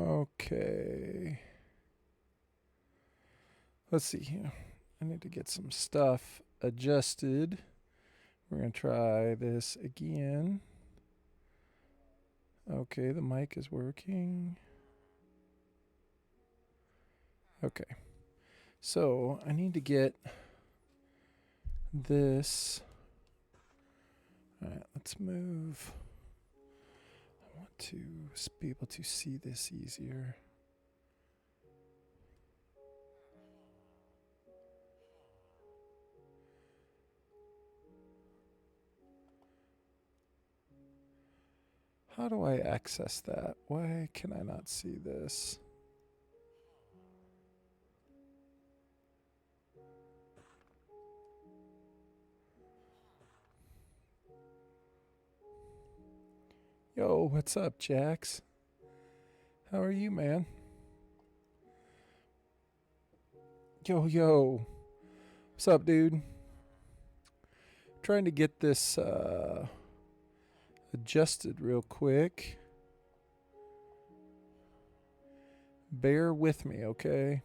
Okay. Let's see here. I need to get some stuff adjusted. We're going to try this again. Okay, the mic is working. Okay. So I need to get this. All right, let's move. I want to be able to see this easier. How do I access that? Why can I not see this? Yo, what's up, Jax? How are you, man? Yo. What's up, dude? Trying to get this adjusted real quick. Bear with me, okay?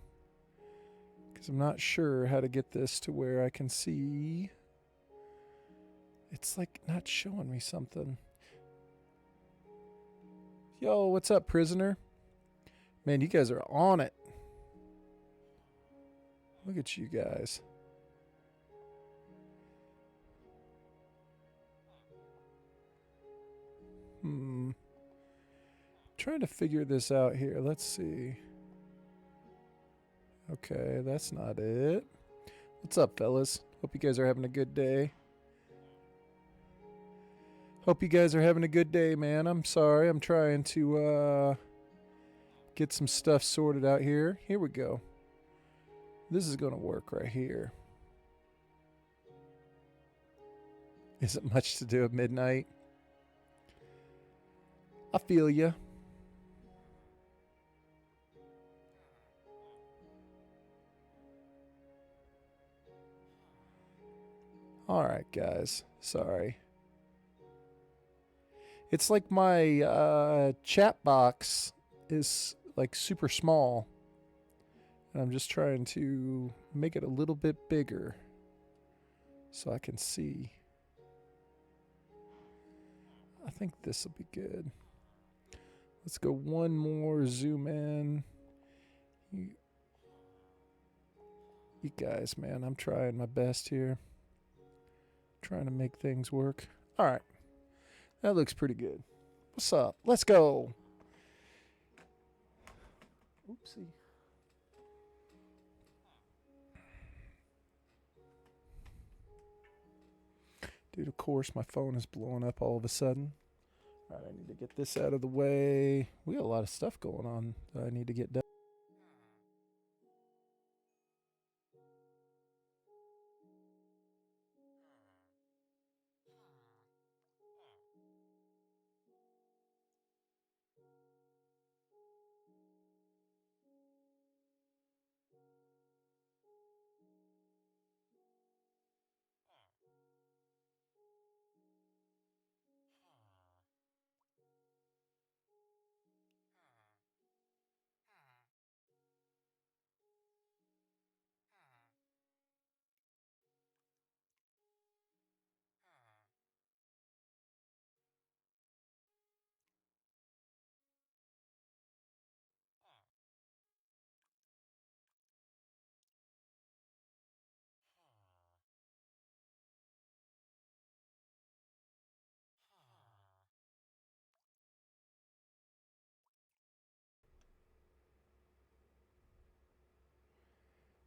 Because I'm not sure how to get this to where I can see. It's like not showing me something. Yo, what's up, prisoner? Man, you guys are on it. Look at you guys. Trying to figure this out here. Let's see. Okay, that's not it. What's up, fellas? Hope you guys are having a good day. Hope you guys are having a good day, man. I'm sorry. I'm trying to get some stuff sorted out here. Here we go. This is going to work right here. Isn't much to do at midnight. I feel ya. Alright, guys. Sorry. It's like my chat box is like super small. And I'm just trying to make it a little bit bigger so I can see. I think this will be good. Let's go one more zoom in. You guys, man, I'm trying my best here. Trying to make things work. All right. That looks pretty good. What's up? Let's go. Oopsie. Dude, of course, my phone is blowing up all of a sudden. All right, I need to get this out of the way. We got a lot of stuff going on that I need to get done.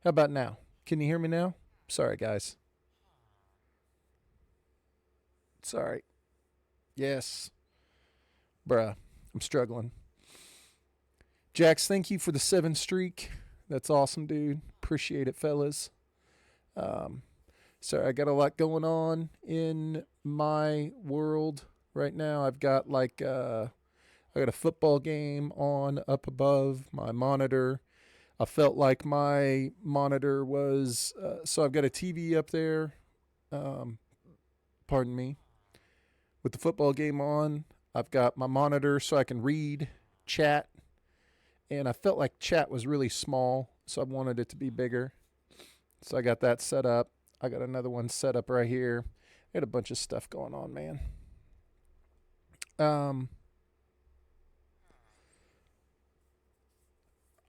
How about now? Can you hear me now? Sorry, guys. Sorry. Yes. Bruh, I'm struggling. Jax, thank you for the 7 streak. That's awesome, dude. Appreciate it, fellas. Um, sorry, I got a lot going on in my world right now. I've got I got a football game on up above my monitor. I felt like my monitor was so I've got a TV up there. Um, pardon me. With the football game on, I've got my monitor so I can read, chat, and I felt like chat was really small, so I wanted it to be bigger. So I got that set up. I got another one set up right here. I got a bunch of stuff going on, man. Um,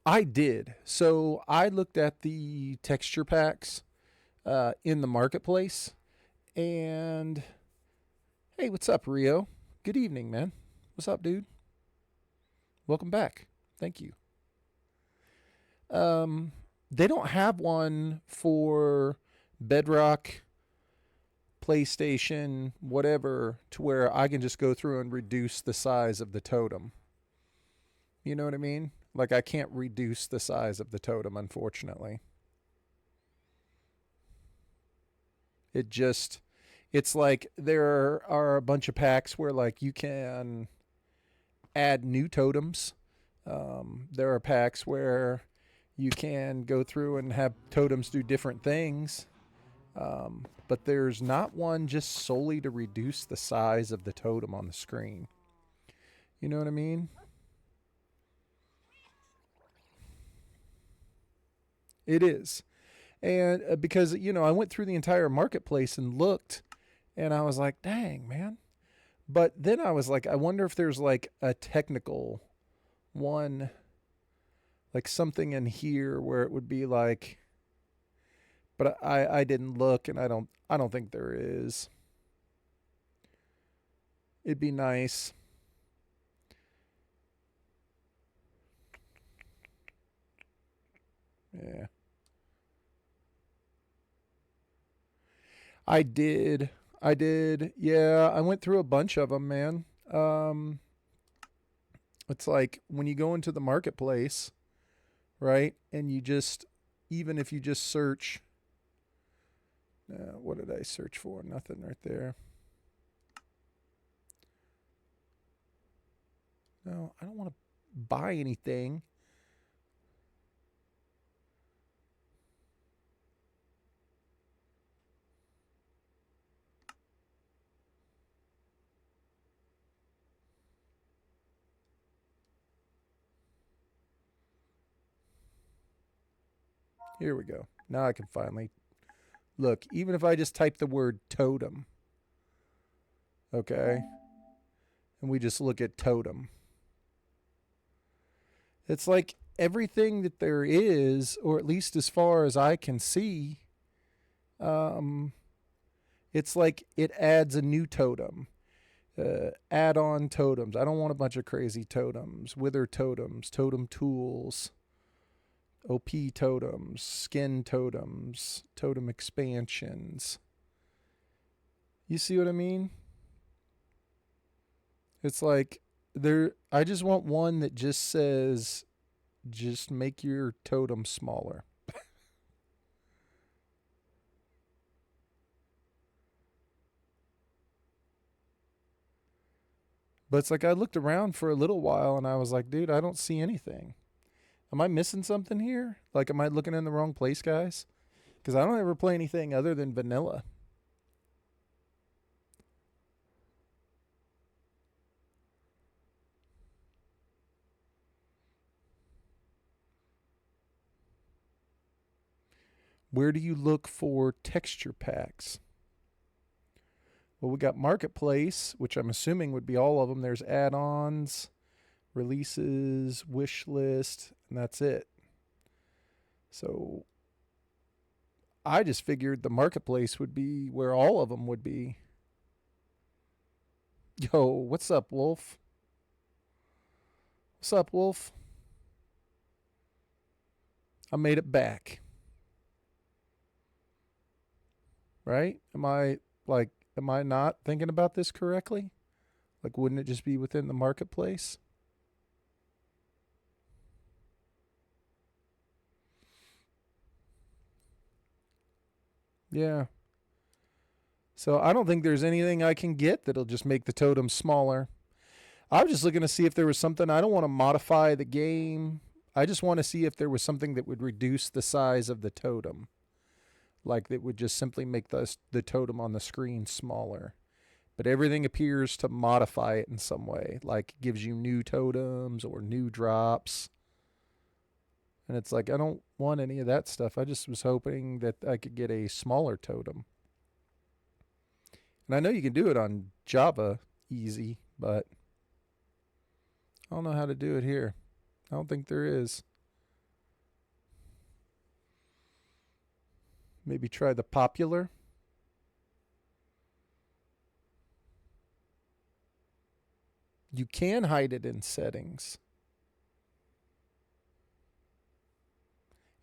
I did. So I looked at the texture packs in the marketplace, and hey, what's up, Rio? Good evening, man. What's up, dude? Welcome back. Thank you. Um, they don't have one for Bedrock, PlayStation, whatever, to where I can just go through and reduce the size of the totem. You know what I mean? Like, I can't reduce the size of the totem, unfortunately. It just, it's like there are a bunch of packs where, like, you can add new totems. There are packs where you can go through and have totems do different things. But there's not one just solely to reduce the size of the totem on the screen. You know what I mean? It is. And because, I went through the entire marketplace and looked, and I was like, dang, man. But then I was like, I wonder if there's like a technical one, like something in here where it would be like, but I didn't look, and I don't think there is. It'd be nice. Yeah. I did. I did. Yeah, I went through a bunch of them, man. Um, it's like when you go into the marketplace, right? And you just, even if you just search, what did I search for? Nothing right there. No, I don't want to buy anything. Here we go. Now I can finally look. Even if I just type the word totem, okay, and we just look at totem, it's like everything that there is, or at least as far as I can see, um, it's like it adds a new totem. Add-on totems. I don't want a bunch of crazy totems. Wither totems, totem tools, OP totems, skin totems, totem expansions. You see what I mean? It's like there I just want one that just says just make your totem smaller. But it's like I looked around for a little while and I was like, dude, I don't see anything. Am I missing something here? Like, am I looking in the wrong place, guys? Because I don't ever play anything other than vanilla. Where do you look for texture packs? Well, we got Marketplace, which I'm assuming would be all of them. There's add ons, releases, wish list, and that's it. So I just figured the Marketplace would be where all of them would be. Yo, what's up, Wolf? What's up, Wolf? I made it back. Right? Am I not thinking about this correctly? Like, wouldn't it just be within the marketplace? Yeah. So I don't think there's anything I can get that'll just make the totem smaller. I was just looking to see if there was something. I don't want to modify the game. I just want to see if there was something that would reduce the size of the totem. Like that would just simply make the totem on the screen smaller. But everything appears to modify it in some way, like gives you new totems or new drops. And it's like, I don't want any of that stuff. I just was hoping that I could get a smaller totem. And I know you can do it on Java easy, but I don't know how to do it here. I don't think there is. Maybe try the popular. You can hide it in settings.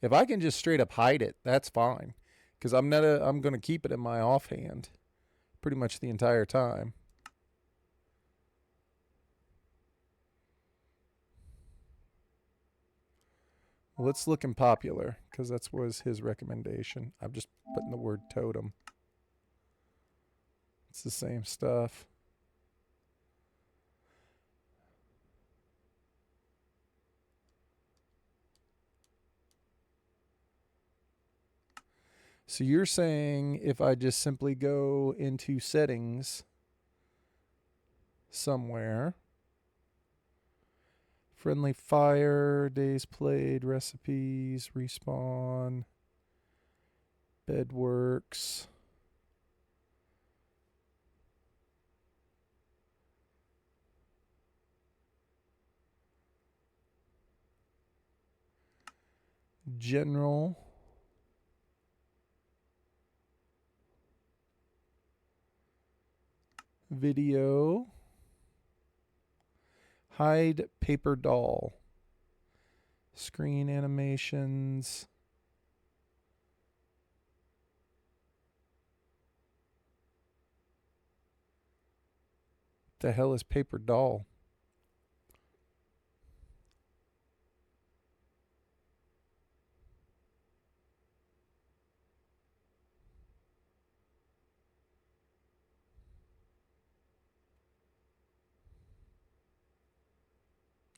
If I can just straight up hide it, that's fine. Because I'm going to keep it in my offhand pretty much the entire time. Well, let's look in popular, because that was his recommendation. I'm just putting the word totem. It's the same stuff. So you're saying if I just simply go into settings somewhere, friendly fire, days played, recipes, respawn, bedworks. General. Video. Hide paper doll. Screen animations. The hell is paper doll?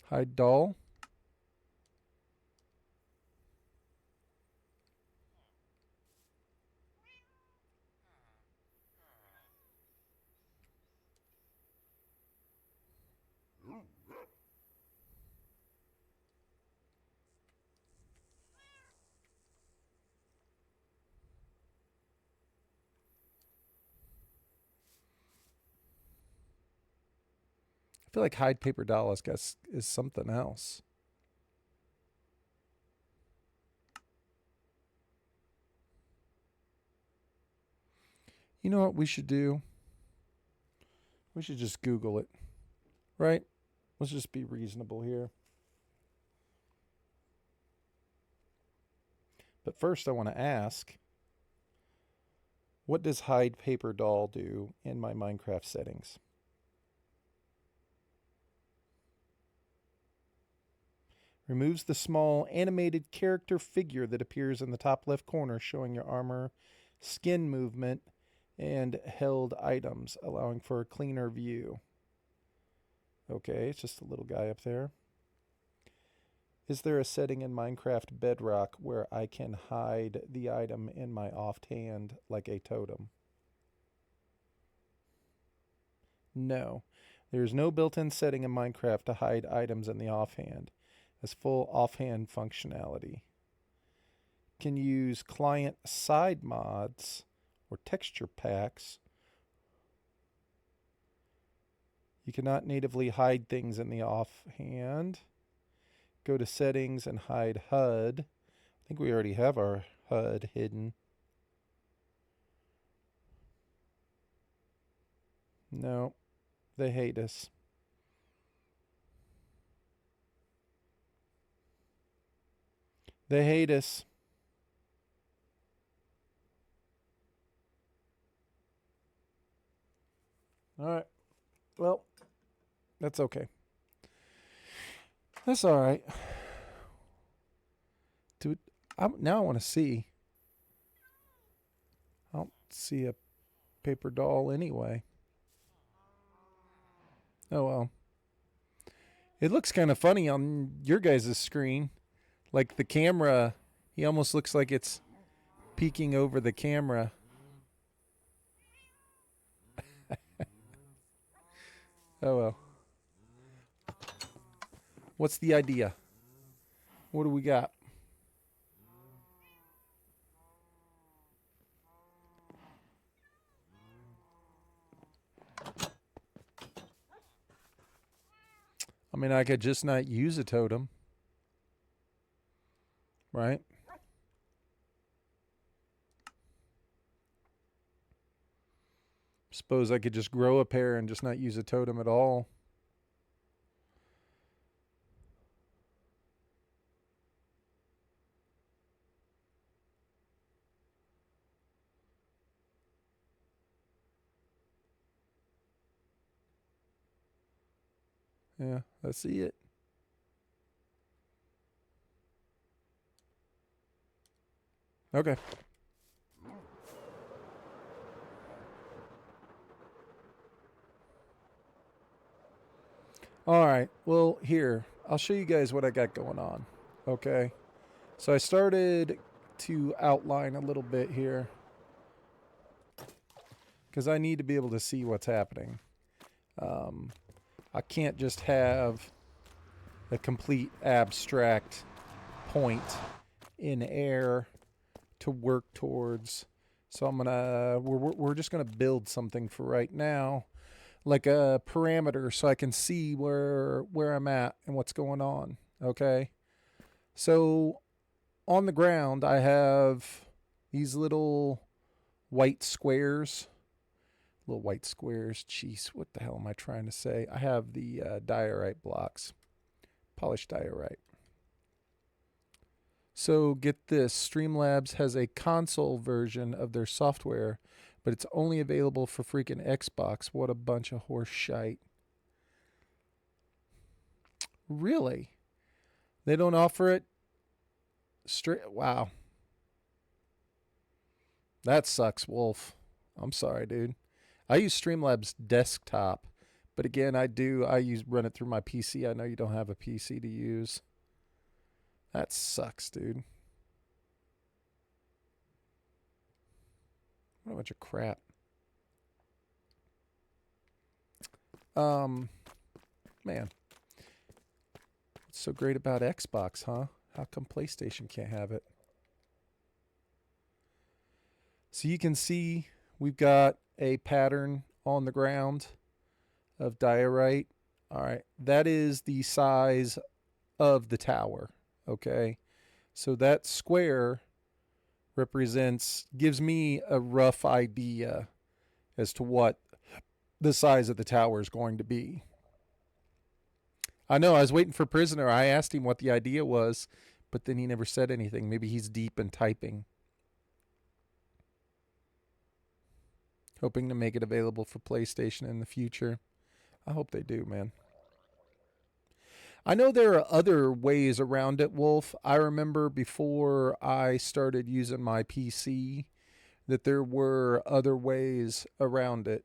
Hide doll. I feel like hide paper doll is something else. You know what we should do? We should just Google it, right? Let's just be reasonable here. But first, I want to ask, what does hide paper doll do in my Minecraft settings? Removes the small animated character figure that appears in the top left corner, showing your armor, skin movement, and held items, allowing for a cleaner view. Okay, it's just a little guy up there. Is there a setting in Minecraft Bedrock where I can hide the item in my offhand like a totem? No. There is no built-in setting in Minecraft to hide items in the offhand. As full offhand functionality. Can use client side mods or texture packs. You cannot natively hide things in the offhand. Go to settings and hide HUD. I think we already have our HUD hidden. No, they hate us. They hate us. All right. Well, that's okay. That's all right. Dude, now I want to see. I don't see a paper doll anyway. Oh well. It looks kind of funny on your guys' screen. Like the camera, he almost looks like it's peeking over the camera. Oh well. What's the idea? What do we got? I mean, I could just not use a totem, right? Suppose I could just grow a pair and just not use a totem at all. Yeah, I see it. Okay. All right. Well, here, I'll show you guys what I got going on. Okay. So I started to outline a little bit here because I need to be able to see what's happening. I can't just have a complete abstract point in air to work towards. So we're just gonna build something for right now, like a parameter, so I can see where I'm at and what's going on. Okay. So on the ground, I have these little white squares. Little white squares. Jeez, what the hell am I trying to say? I have the diorite blocks, polished diorite. So get this, Streamlabs has a console version of their software, but it's only available for freaking Xbox. What a bunch of horse shite. Really? They don't offer it straight? Wow. That sucks, Wolf. I'm sorry, dude. I use Streamlabs desktop, but again, I run it through my PC. I know you don't have a PC to use. That sucks, dude. What a bunch of crap. Man. What's so great about Xbox, huh? How come PlayStation can't have it? So you can see we've got a pattern on the ground of diorite. All right, that is the size of the tower, okay? So that square gives me a rough idea as to what the size of the tower is going to be. I know, I was waiting for Prisoner. I asked him what the idea was, but then he never said anything. Maybe he's deep in typing. Hoping to make it available for PlayStation in the future. I hope they do, man. I know there are other ways around it, Wolf. I remember before I started using my PC that there were other ways around it.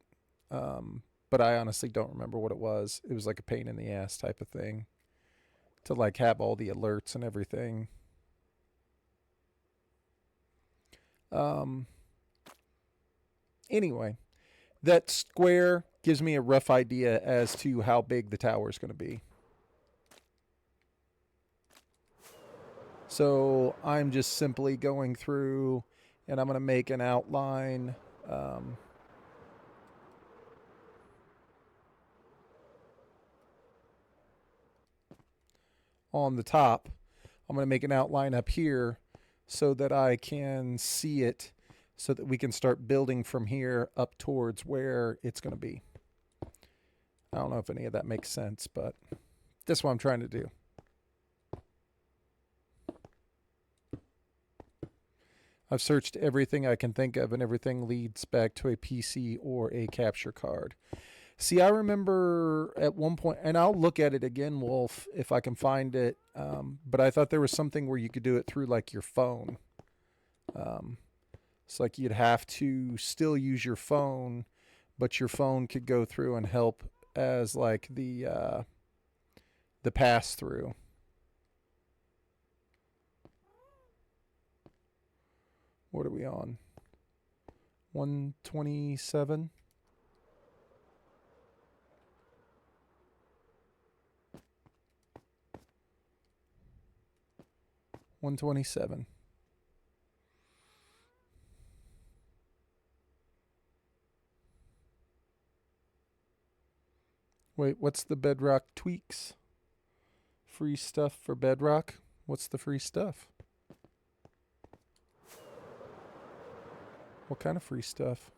But I honestly don't remember what it was. It was like a pain in the ass type of thing to like have all the alerts and everything. Anyway, that square gives me a rough idea as to how big the tower is going to be. So I'm just simply going through and I'm going to make an outline. On the top, I'm going to make an outline up here so that I can see it so that we can start building from here up towards where it's going to be. I don't know if any of that makes sense, but that's what I'm trying to do. I've searched everything I can think of, and everything leads back to a PC or a capture card. See, I remember at one point, and I'll look at it again, Wolf, if I can find it, but I thought there was something where you could do it through, like, your phone. It's like you'd have to still use your phone, but your phone could go through and help as, like, the pass-through. What are we on? 127? $127. Wait, what's the Bedrock tweaks? Free stuff for Bedrock. What's the free stuff? What kind of free stuff?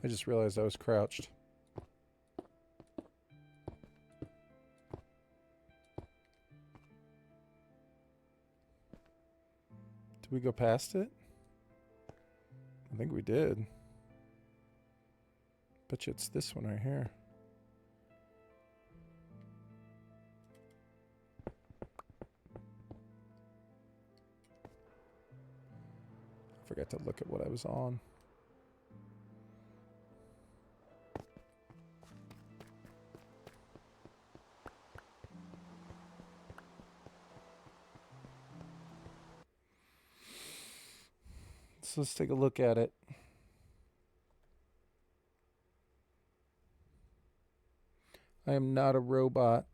I just realized I was crouched. Did we go past it? I think we did. Bet you it's this one right here. I forgot to look at what I was on. So let's take a look at it. I am not a robot.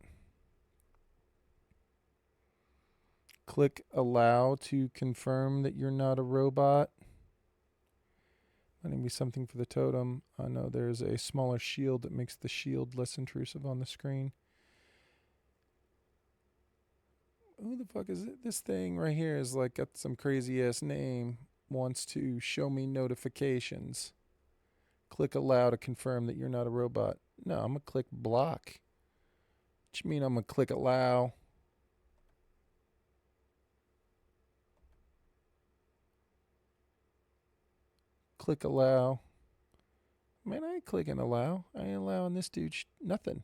Click allow to confirm that you're not a robot. Might need to be something for the totem. I know there's a smaller shield that makes the shield less intrusive on the screen. Who the fuck is it? This thing right here is like got some crazy ass name. Wants to show me notifications. Click allow to confirm that you're not a robot. No, I'm gonna click block. What you mean I'm gonna click allow? Click allow. Man, I ain't clicking allow. I ain't allowing this dude nothing.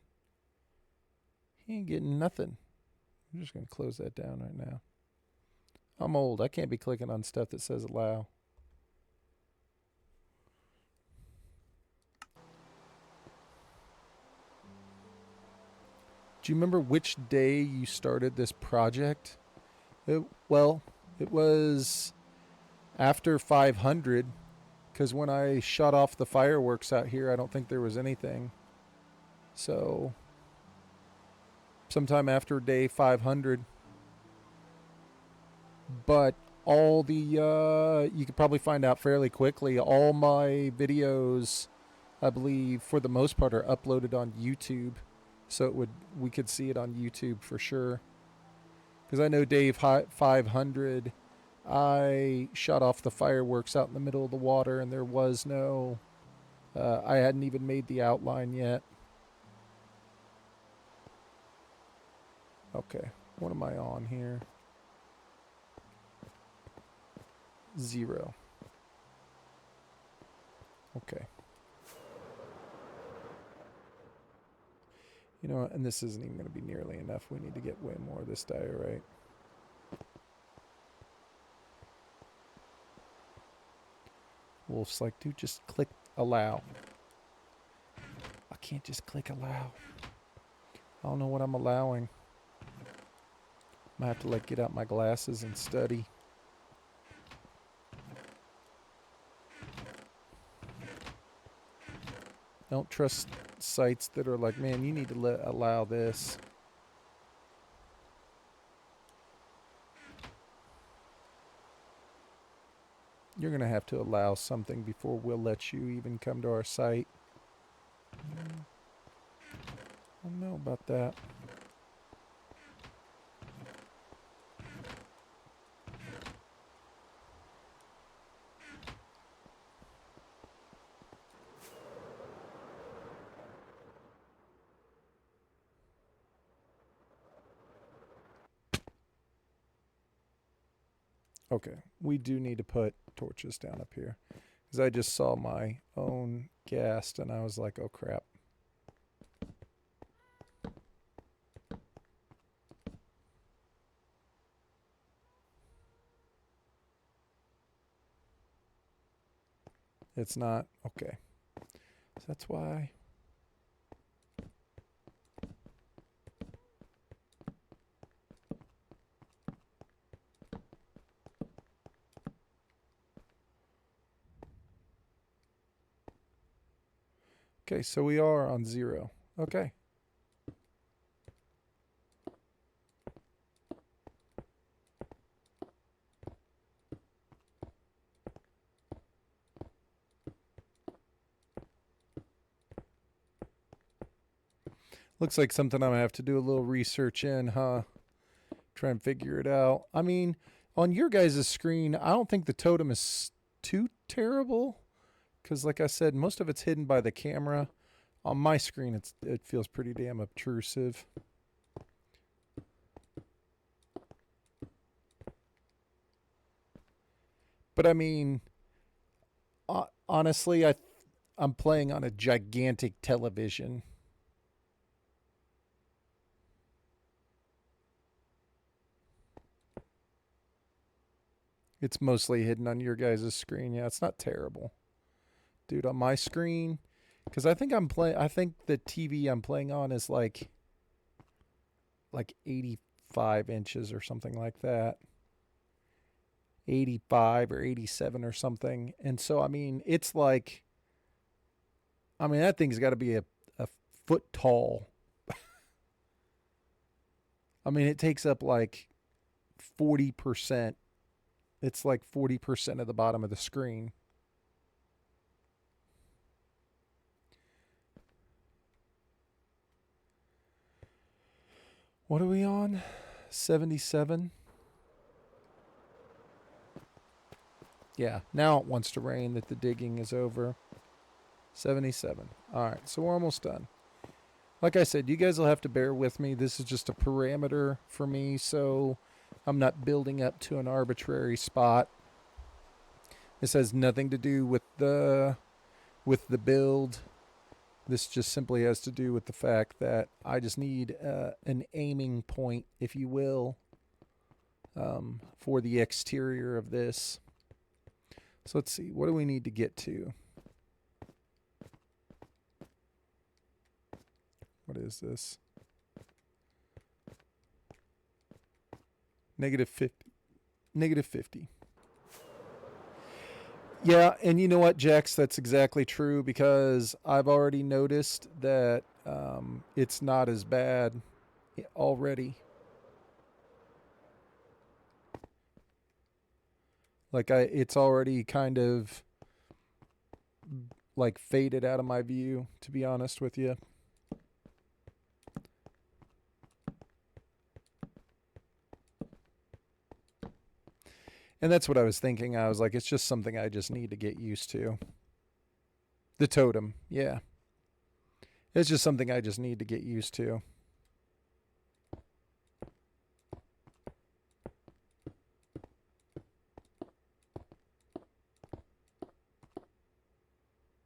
He ain't getting nothing. I'm just gonna close that down right now. I'm old. I can't be clicking on stuff that says allow. Do you remember which day you started this project? It was after 500, because when I shut off the fireworks out here, I don't think there was anything. So, sometime after day 500. But all the, you could probably find out fairly quickly, all my videos, I believe, for the most part, are uploaded on YouTube. So we could see it on YouTube for sure. Because I know Dave 500, I shot off the fireworks out in the middle of the water, and there was no, I hadn't even made the outline yet. Okay, what am I on here? 0. Okay. You know, and this isn't even going to be nearly enough. We need to get way more of this diorite. Wolf's like, dude, just click allow. I can't just click allow. I don't know what I'm allowing. I'm going to have to like get out my glasses and study. Don't trust sites that are like, man, you need to allow this. You're going to have to allow something before we'll let you even come to our site. I don't know about that. Okay, we do need to put torches down up here. Because I just saw my own ghast and I was like, oh crap. It's not? Okay. So that's why. Okay, so we are on 0. Okay. Looks like something I'm going to have to do a little research in, huh? Try and figure it out. I mean, on your guys' screen, I don't think the totem is too terrible. Because, like I said, most of it's hidden by the camera. On my screen, it feels pretty damn obtrusive. But I mean, honestly, I'm playing on a gigantic television. It's mostly hidden on your guys' screen. Yeah, it's not terrible, dude. On my screen, because I think I think the TV I'm playing on is like 85 inches or something like that. 85 or 87 or something. And so, I mean, it's like, I mean, that thing's got to be a foot tall. I mean, it takes up like 40%. It's like 40% of the bottom of the screen. What are we on? 77? Yeah, now it wants to rain that the digging is over. 77. All right, so we're almost done. Like I said, you guys will have to bear with me. This is just a parameter for me, so I'm not building up to an arbitrary spot. This has nothing to do with the build. This just simply has to do with the fact that I just need an aiming point, if you will, for the exterior of this. So let's see. What do we need to get to? What is this? Negative 50. Negative 50. Yeah, and you know what, Jax? That's exactly true because I've already noticed that it's not as bad already. Like it's already kind of like faded out of my view, to be honest with you. And that's what I was thinking. I was like, it's just something I just need to get used to. The totem, yeah. It's just something I just need to get used to.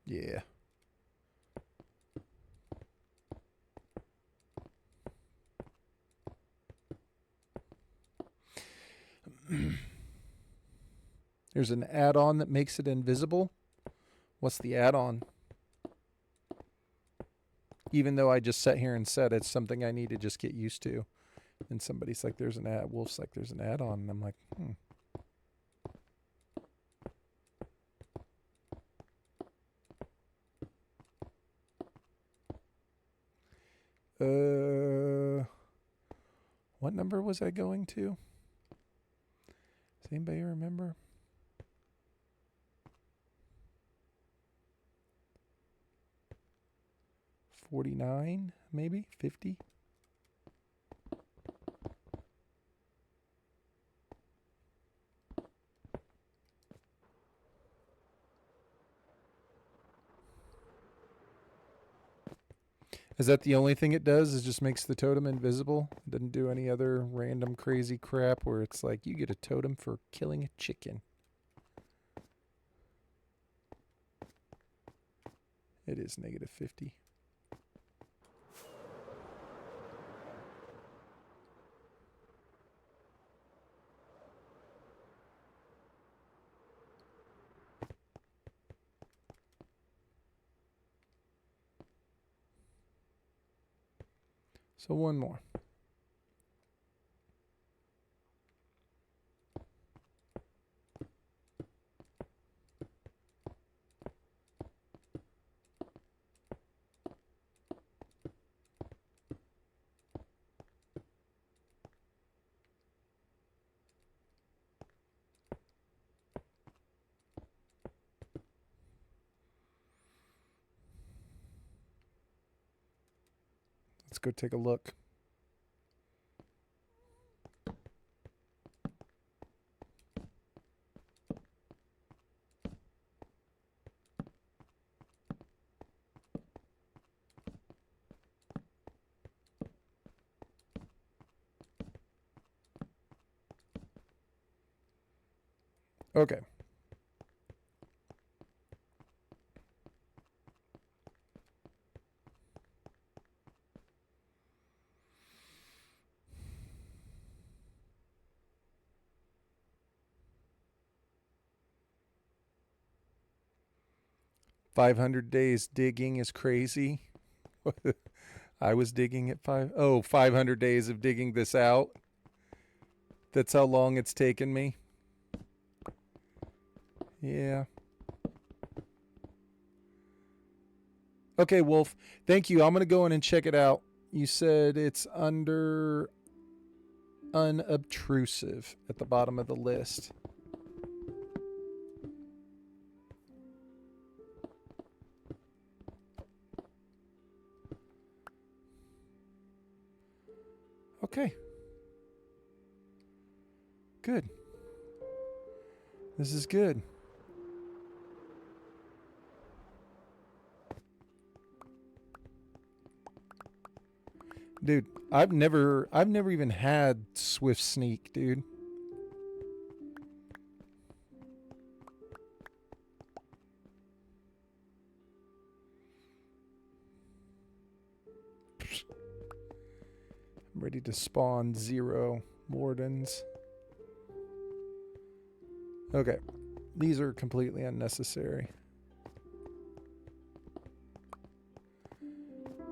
Yeah. There's an add-on that makes it invisible. What's the add-on? Even though I just sat here and said it's something I need to just get used to. And somebody's like, there's an ad. Wolf's like, there's an add-on. And I'm like, what number was I going to? Does anybody remember? 49, maybe 50. Is that the only thing it does? Is just makes the totem invisible? It doesn't do any other random crazy crap where it's like you get a totem for killing a chicken. It is negative 50. So one more. Let's go take a look. Okay. "500 days digging is crazy." I was digging at 500 days of digging this out. That's how long it's taken me. Yeah. Okay, Wolf. Thank you. I'm going to go in and check it out. You said it's under unobtrusive at the bottom of the list. Okay. Good. This is good. Dude, I've never even had Swift Sneak, dude. I'm ready to spawn 0 wardens. Okay. These are completely unnecessary.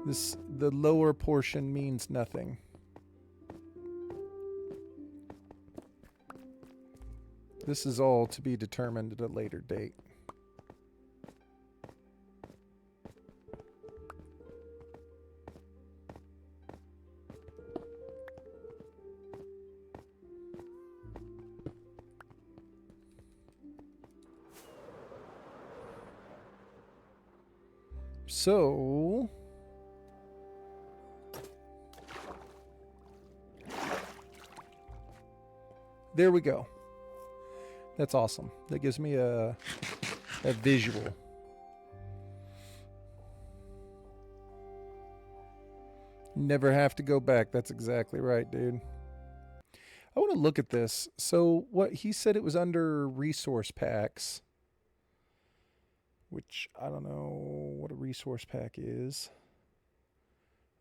The lower portion means nothing. This is all to be determined at a later date. So there we go. That's awesome. That gives me a visual. Never have to go back. That's exactly right, dude. I want to look at this. So what he said, it was under resource packs, which I don't know what a resource pack is.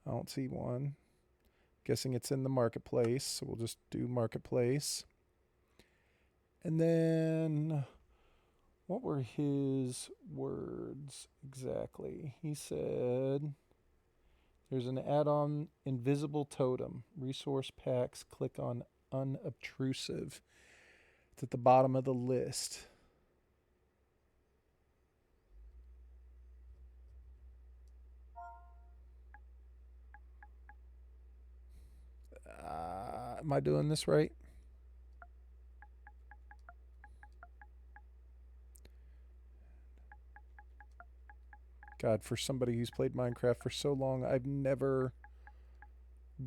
I don't see one. Guessing it's in the marketplace, so we'll just do marketplace. And then what were his words exactly? He said there's an add-on invisible totem, resource packs, click on unobtrusive. It's at the bottom of the list. Am I doing this right? God, for somebody who's played Minecraft for so long, I've never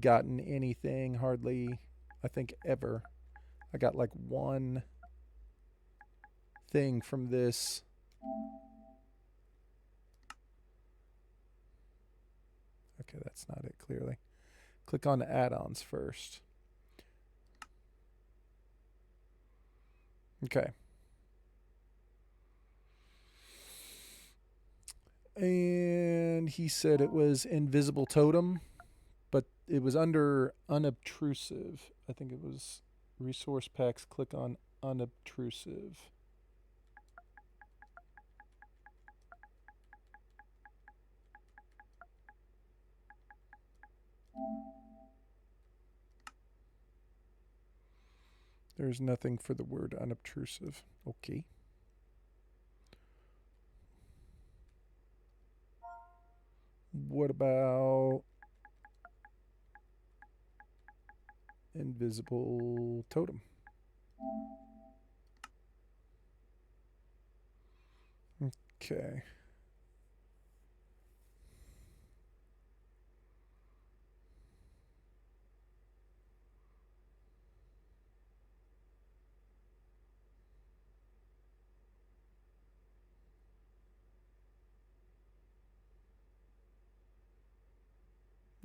gotten anything, hardly, I think, ever. I got like one thing from this. Okay, that's not it, clearly. Click on add-ons first. Okay. And he said it was invisible totem, but it was under unobtrusive. I think it was resource packs, click on unobtrusive. There's nothing for the word unobtrusive. Okay. What about invisible totem? Okay.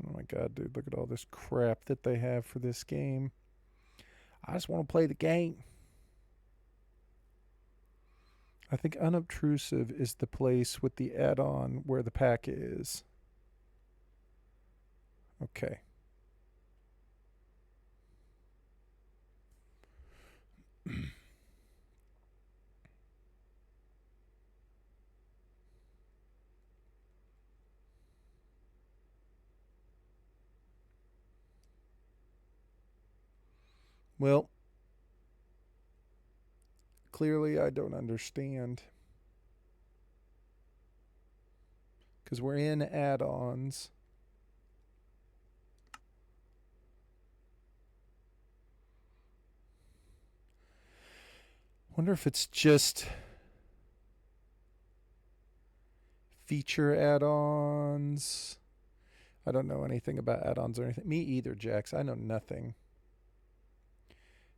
Oh my god, dude, look at all this crap that they have for this game. I just want to play the game. I think unobtrusive is the place with the add-on where the pack is. Okay. Well, clearly I don't understand. Because we're in add-ons. Wonder if it's just feature add-ons. I don't know anything about add-ons or anything. Me either, Jax. I know nothing.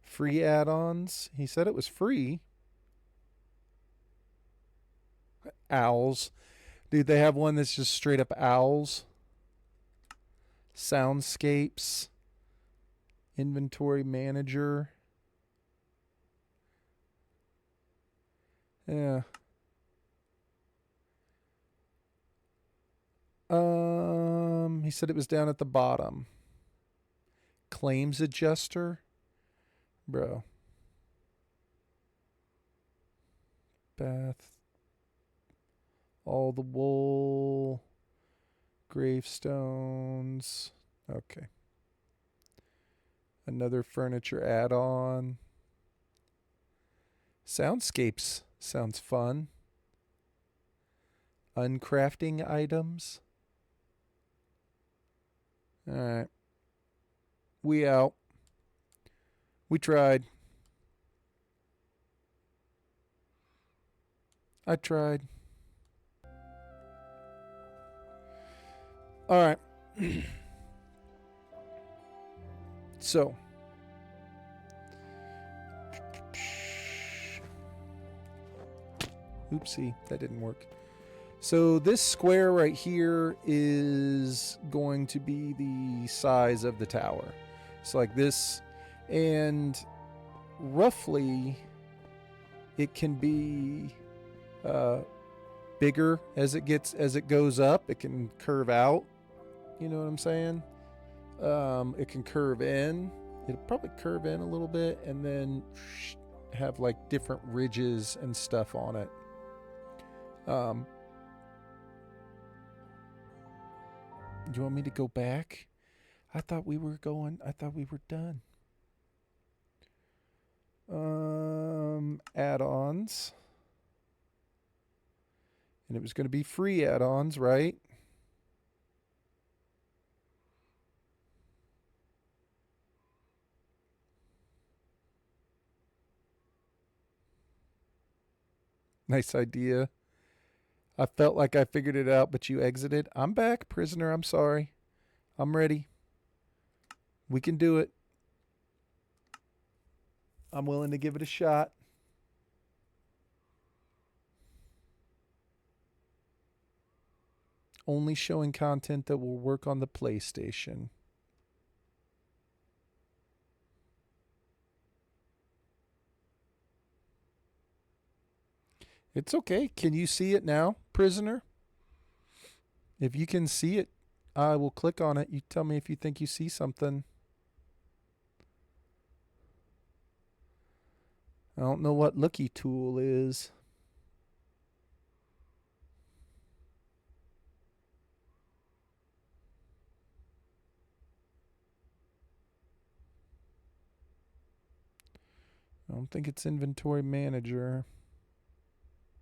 Free add-ons? He said it was free. Owls. Dude, they have one that's just straight up owls. Soundscapes. Inventory manager. Yeah. He said it was down at the bottom. Claims adjuster. Bro. Bath. All the wool. Gravestones. Okay. Another furniture add-on. Soundscapes sounds fun. Uncrafting items. Alright. We out. We tried. I tried. Alright. So. Oopsie, that didn't work. So this square right here is going to be the size of the tower. So like this, and roughly it can be bigger as it goes up. It can curve out. You know what I'm saying? It can curve in. It'll probably curve in a little bit and then have like different ridges and stuff on it. Do you want me to go back? I thought we were done. Add-ons. And it was going to be free add-ons, right? Nice idea. I felt like I figured it out, but you exited. I'm back, prisoner. I'm sorry. I'm ready. We can do it. I'm willing to give it a shot. Only showing content that will work on the PlayStation. It's okay. Can you see it now, prisoner? If you can see it, I will click on it. You tell me if you think you see something. I don't know what looky tool is. I don't think it's inventory manager.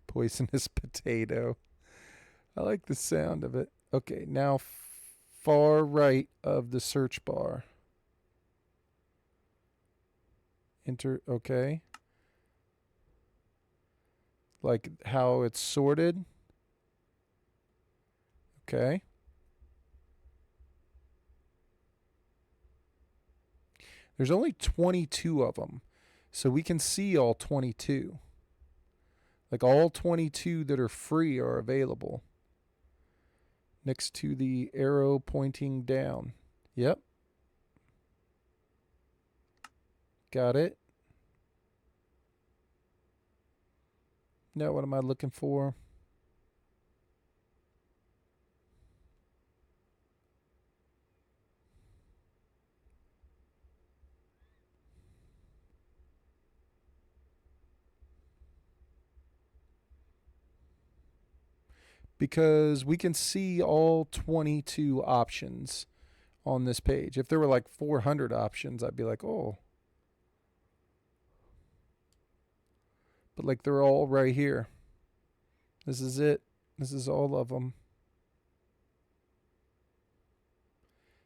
Poisonous potato. I like the sound of it. Okay, now far right of the search bar. Enter, okay. Like how it's sorted. Okay. There's only 22 of them. So we can see all 22. Like all 22 that are free are available. Next to the arrow pointing down. Yep. Got it. Now what am I looking for? Because we can see all 22 options on this page. If there were like 400 options, I'd be like, oh. But like they're all right here. This is it. This is all of them.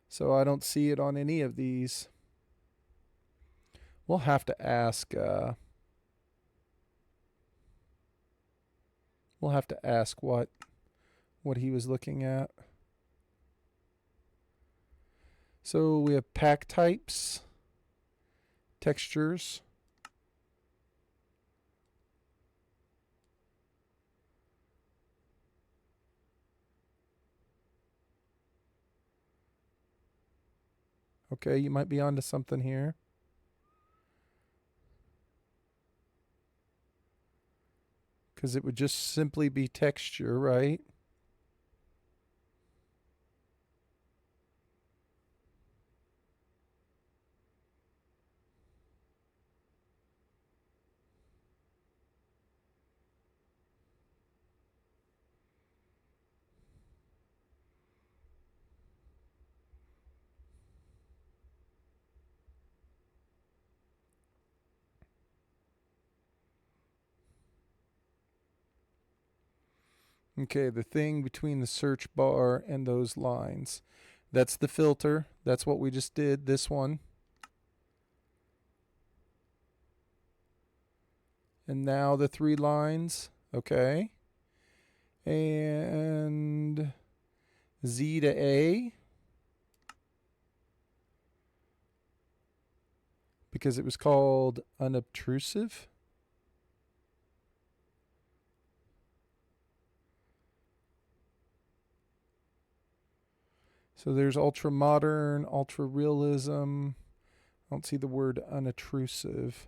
So I don't see it on any of these. We'll have to ask. We'll have to ask what he was looking at. So we have pack types, textures. Okay, you might be onto something here. Because it would just simply be texture, right? Okay, the thing between the search bar and those lines. That's the filter. That's what we just did, this one. And now the 3 lines. Okay. And Z to A. Because it was called unobtrusive. So there's ultra modern, ultra realism. I don't see the word unobtrusive.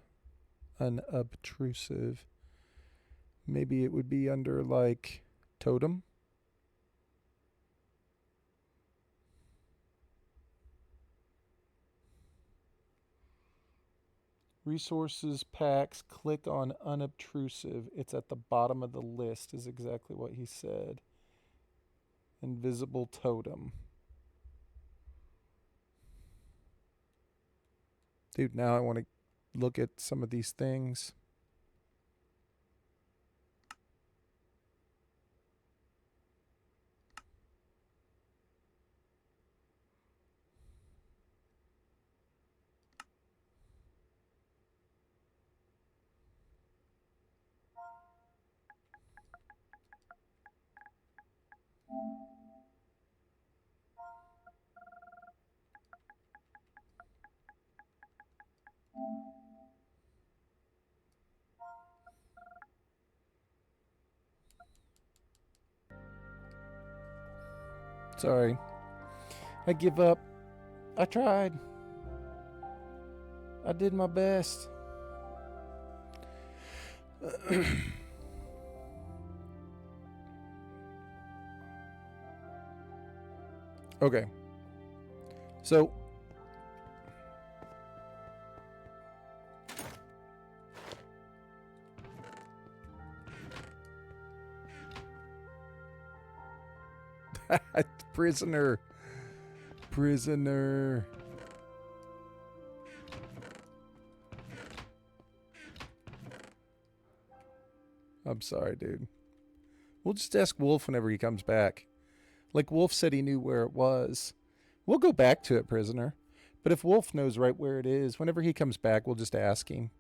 Unobtrusive. Maybe it would be under like totem. Resources, packs, click on unobtrusive. It's at the bottom of the list is exactly what he said. Invisible totem. Dude, now I want to look at some of these things. Sorry. I give up. I tried. I did my best. Okay. So prisoner. I'm sorry, dude. We'll just ask Wolf whenever he comes back. Like Wolf said he knew where it was. We'll go back to it, prisoner. But if Wolf knows right where it is, whenever he comes back, we'll just ask him.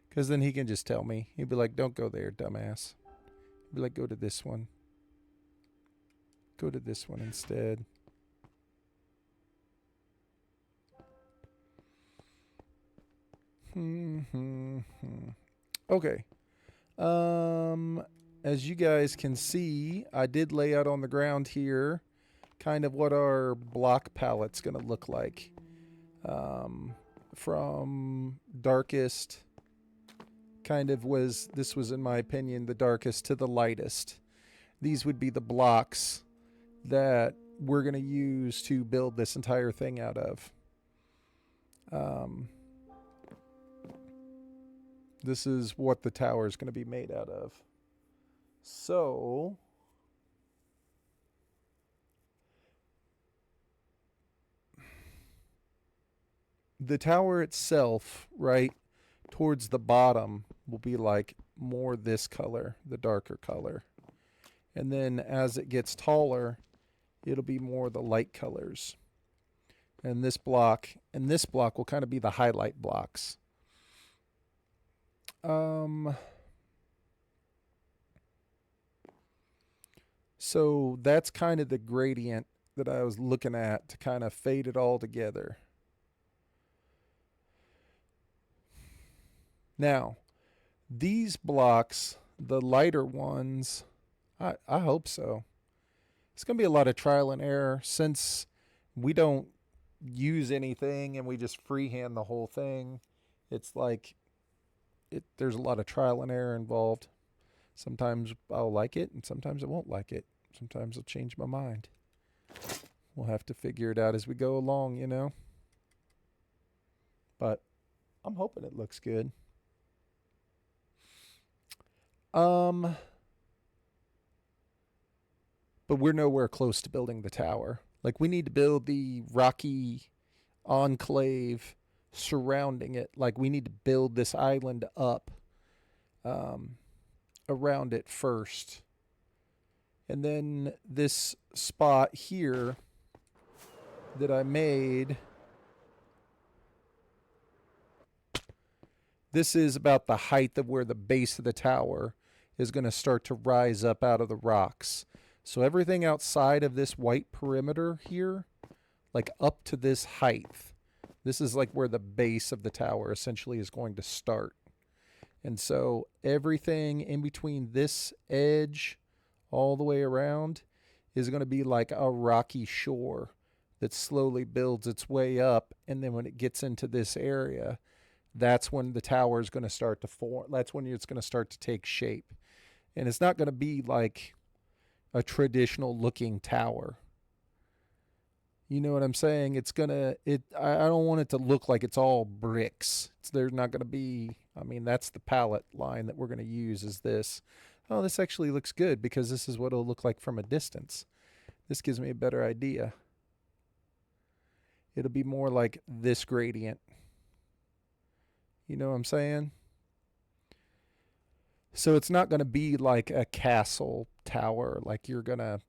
Because then he can just tell me. He'd be like, don't go there, dumbass. He'd be like, go to this one. Go to this one instead. Okay. As you guys can see, I did lay out on the ground here kind of what our block palette's going to look like. From darkest, this was in my opinion the darkest to the lightest. These would be the blocks that we're going to use to build this entire thing out of. This is what the tower is going to be made out of. So, the tower itself, right, towards the bottom will be like more this color, the darker color. And then as it gets taller, it'll be more the light colors. And this block will kind of be the highlight blocks. So that's kind of the gradient that I was looking at to kind of fade it all together. Now, these blocks, the lighter ones, I hope so. It's going to be a lot of trial and error since we don't use anything and we just freehand the whole thing. It's like there's a lot of trial and error involved. Sometimes I'll like it and sometimes I won't like it. Sometimes I'll change my mind. We'll have to figure it out as we go along, you know. But I'm hoping it looks good. But we're nowhere close to building the tower. Like, we need to build the rocky enclave surrounding it. Like, we need to build this island up around it first. And then this spot here that I made, this is about the height of where the base of the tower is going to start to rise up out of the rocks. So everything outside of this white perimeter here, like up to this height, this is like where the base of the tower essentially is going to start. And so everything in between this edge all the way around is going to be like a rocky shore that slowly builds its way up. And then when it gets into this area, that's when the tower is going to start to form. That's when it's going to start to take shape. And it's not going to be like a traditional looking tower. You know what I'm saying? I don't want it to look like it's all bricks. There's not going to be, I mean, that's the palette line that we're going to use is this. Oh, this actually looks good because this is what it'll look like from a distance. This gives me a better idea. It'll be more like this gradient. You know what I'm saying? So it's not going to be like a castle tower. Like you're going to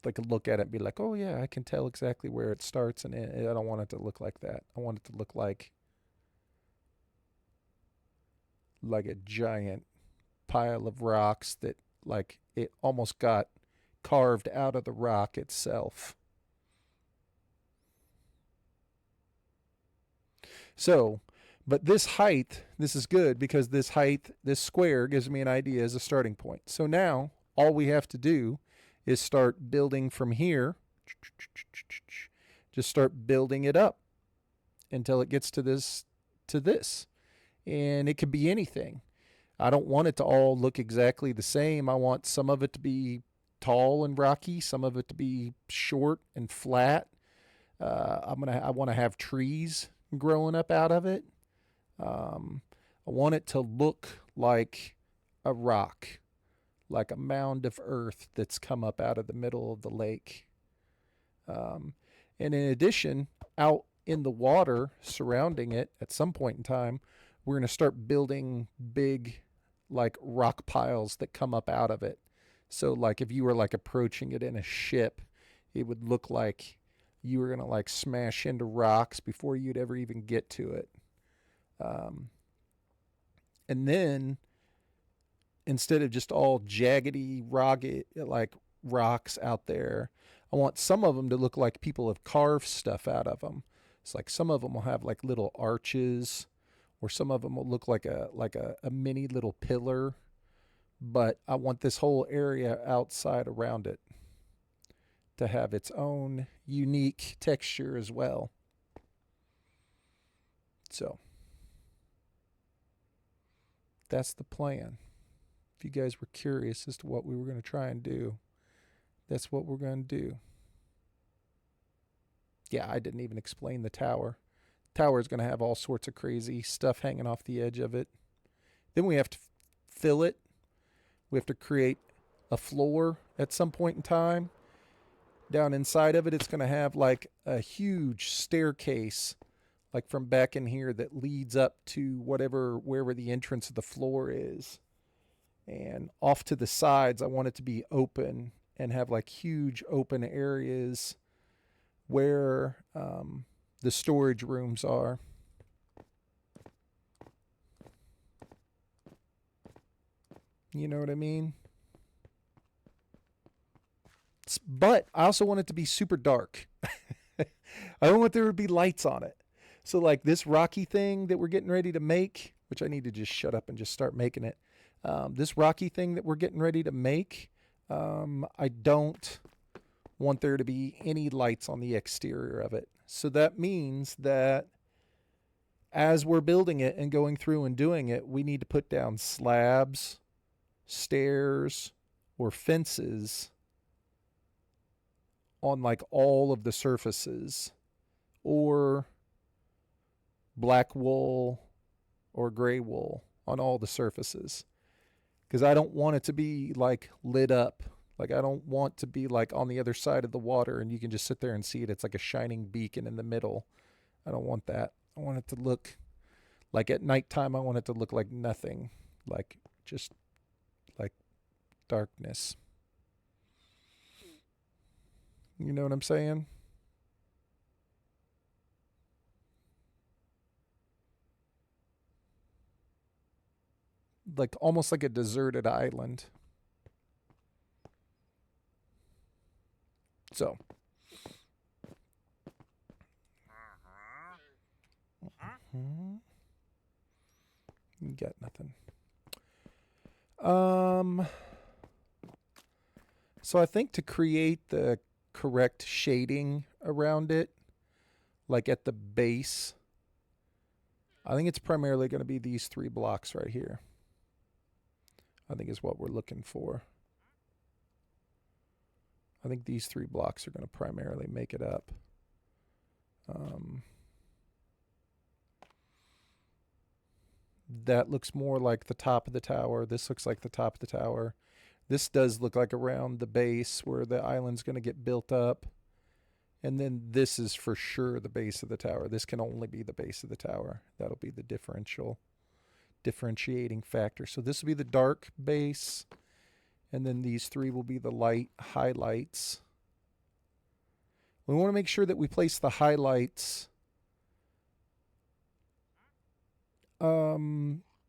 like look at it and be like, oh yeah, I can tell exactly where it starts and I don't want it to look like that. I want it to look like a giant pile of rocks that like it almost got carved out of the rock itself. So, but this height, this is good because this square gives me an idea as a starting point. So now all we have to do is start building from here. Just start building it up until it gets to this. And it could be anything. I don't want it to all look exactly the same. I want some of it to be tall and rocky, some of it to be short and flat. I want to have trees growing up out of it. I want it to look like a rock, like a mound of earth that's come up out of the middle of the lake. And in addition, out in the water surrounding it, at some point in time, we're going to start building big like rock piles that come up out of it. So like if you were like approaching it in a ship, it would look like you were gonna like smash into rocks before you'd ever even get to it. Um, and then instead of just all jaggedy, rugged like rocks out there, I want some of them to look like people have carved stuff out of them. It's like some of them will have like little arches, or some of them will look like a mini little pillar. But I want this whole area outside around it to have its own unique texture as well. So that's the plan. If you guys were curious as to what we were going to try and do, that's what we're going to do. Yeah, I didn't even explain the tower. Tower is going to have all sorts of crazy stuff hanging off the edge of it. Then we have to fill it. We have to create a floor at some point in time. Down inside of it, it's going to have like a huge staircase, like from back in here, that leads up to wherever the entrance of the floor is. And off to the sides, I want it to be open and have like huge open areas where the storage rooms are. You know what I mean? But I also want it to be super dark. I don't want there to be lights on it. So like this rocky thing that we're getting ready to make, which I need to just shut up and just start making it. This rocky thing that we're getting ready to make, I don't want there to be any lights on the exterior of it. So that means that as we're building it and going through and doing it, we need to put down slabs, stairs, or fences on like all of the surfaces, or black wool or gray wool on all the surfaces. Because I don't want it to be like lit up. Like I don't want to be like on the other side of the water and you can just sit there and see it. It's like a shining beacon in the middle. I don't want that. I want it to look like at nighttime, I want it to look like nothing. Like just like darkness. You know what I'm saying? Like almost like a deserted island. So. You got nothing. So I think to create the correct shading around it, like at the base, I think it's primarily going to be these 3 blocks right here. I think is what we're looking for. I think these 3 blocks are going to primarily make it up. That looks more like the top of the tower. This looks like the top of the tower. This does look like around the base where the island's going to get built up. And then this is for sure the base of the tower. This can only be the base of the tower. That'll be the differentiating factor. So this will be the dark base. And then these 3 will be the light highlights. We want to make sure that we place the highlights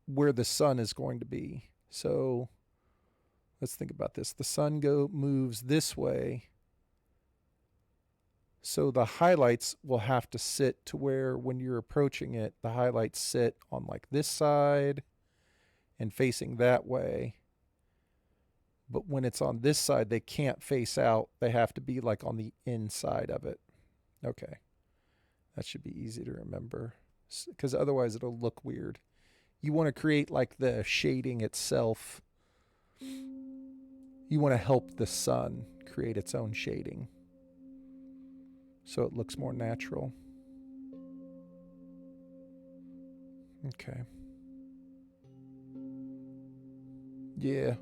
where the sun is going to be. So let's think about this. The sun moves this way. So the highlights will have to sit to where when you're approaching it, the highlights sit on like this side and facing that way. But when it's on this side, they can't face out. They have to be like on the inside of it. Okay. That should be easy to remember, because otherwise it'll look weird. You want to create like the shading itself. You want to help the sun create its own shading so it looks more natural. Okay. Yeah.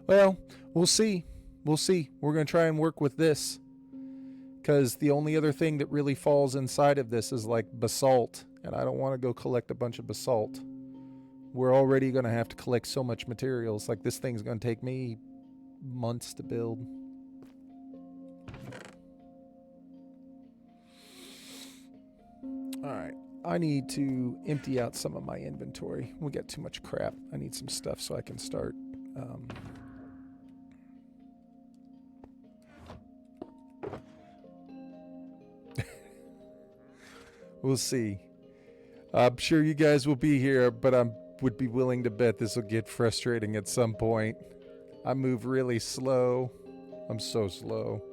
Well, we'll see. We'll see. We're going to try and work with this, because the only other thing that really falls inside of this is like basalt, and I don't want to go collect a bunch of basalt We're already going to have to collect so much materials. Like, this thing's going to take me months to build. Alright. I need to empty out some of my inventory. We got too much crap. I need some stuff so I can start... We'll see. I'm sure you guys will be here, but I would be willing to bet this will get frustrating at some point. I move really slow. I'm so slow.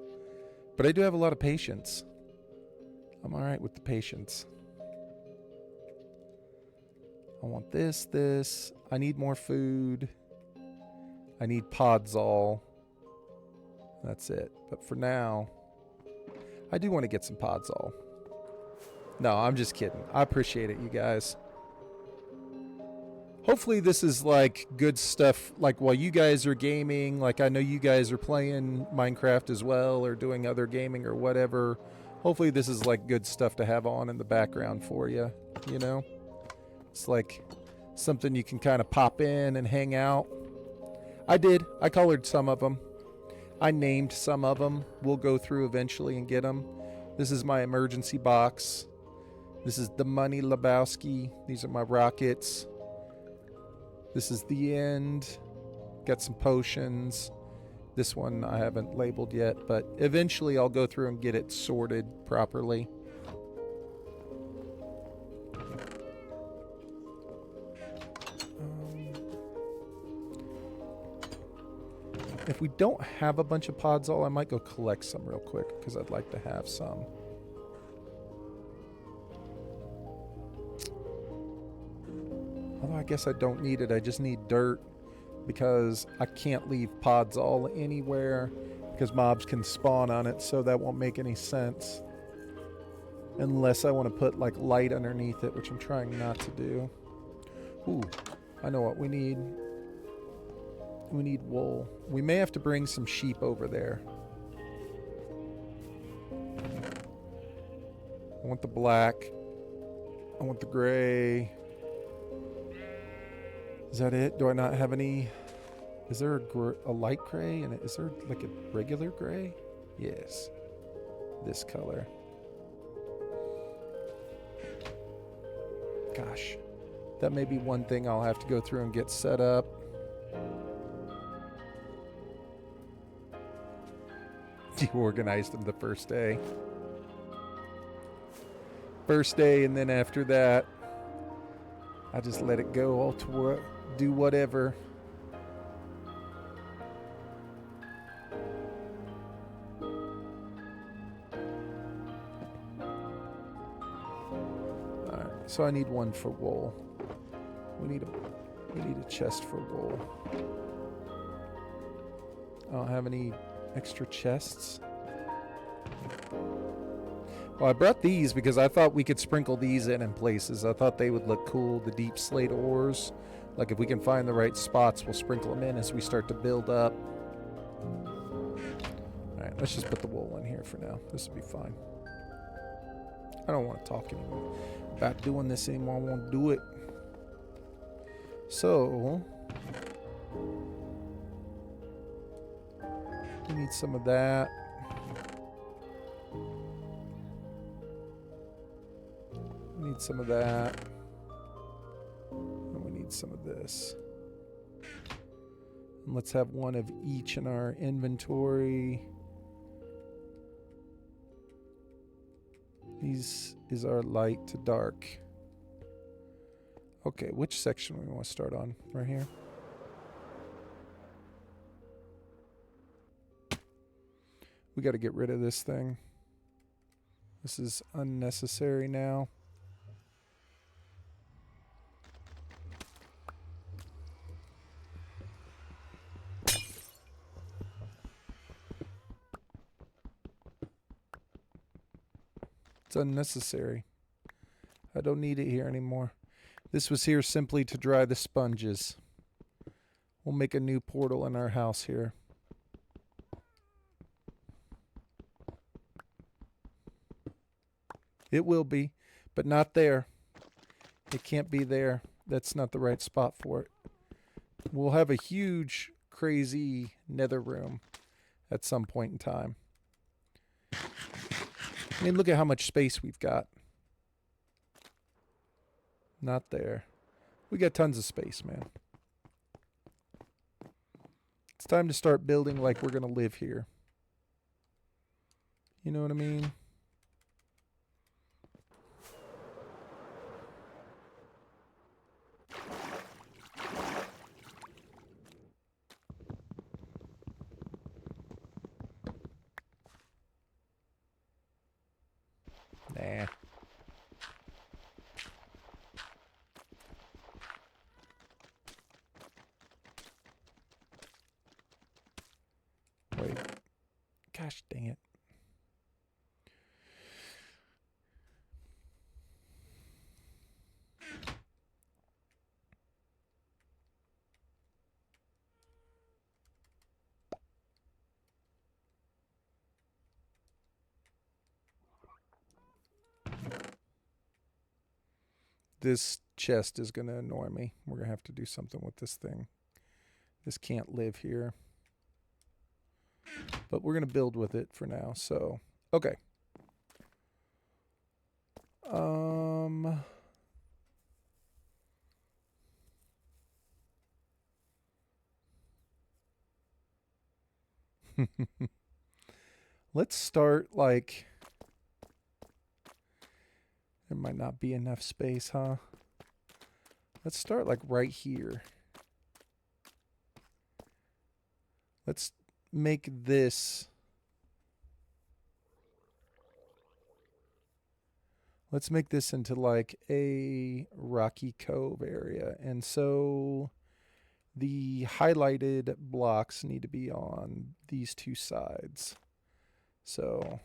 But I do have a lot of patience. I'm alright with the patience. I want this. I need more food. I need podzol. That's it. But for now, I do want to get some podzol. No, I'm just kidding. I appreciate it, you guys. Hopefully this is like good stuff, like while you guys are gaming, like I know you guys are playing Minecraft as well or doing other gaming or whatever. Hopefully this is like good stuff to have on in the background for you, you know? It's like something you can kind of pop in and hang out. I colored some of them. I named some of them. We'll go through eventually and get them. This is my emergency box. This is the Money Lebowski. These are my rockets. This is the end. Got some potions. This one I haven't labeled yet, but eventually I'll go through and get it sorted properly. If we don't have a bunch of podzol, I might go collect some real quick because I'd like to have some. Although I guess I don't need it. I just need dirt because I can't leave podzol anywhere because mobs can spawn on it, so that won't make any sense. Unless I want to put like light underneath it, which I'm trying not to do. Ooh, I know what we need. We need wool. We may have to bring some sheep over there. I want the black. I want the gray. Is that it? Do I not have any? Is there a light gray? And is there like a regular gray? Yes. This color. Gosh. That may be one thing I'll have to go through and get set up. You organized them the first day. First day, and then after that, I just let it go all to do whatever. Alright, so I need one for wool. We need a chest for wool. I don't have any extra chests. Well, I brought these because I thought we could sprinkle these in places. I thought they would look cool, the deep slate ores. Like if we can find the right spots, we'll sprinkle them in as we start to build up. Alright, let's just put the wool in here for now. This will be fine. I don't want to talk anymore about doing this anymore. I won't do it. So... we need some of that. We need some of that. And we need some of this. And let's have one of each in our inventory. These is our light to dark. Okay, which section we want to start on? Right here. We got to get rid of this thing. This is unnecessary now. It's unnecessary. I don't need it here anymore. This was here simply to dry the sponges. We'll make a new portal in our house here. It will be, but not there. It can't be there. That's not the right spot for it. We'll have a huge, crazy nether room at some point in time. I mean, look at how much space we've got. Not there. We got tons of space, man. It's time to start building like we're going to live here. You know what I mean? Nah. Wait. Gosh dang it. This chest is going to annoy me. We're going to have to do something with this thing. This can't live here. But we're going to build with it for now. So, okay. Let's start like... There might not be enough space, huh? Let's start like right here. Let's make this... Let's make this into like a rocky cove area. And so the highlighted blocks need to be on these two sides. So...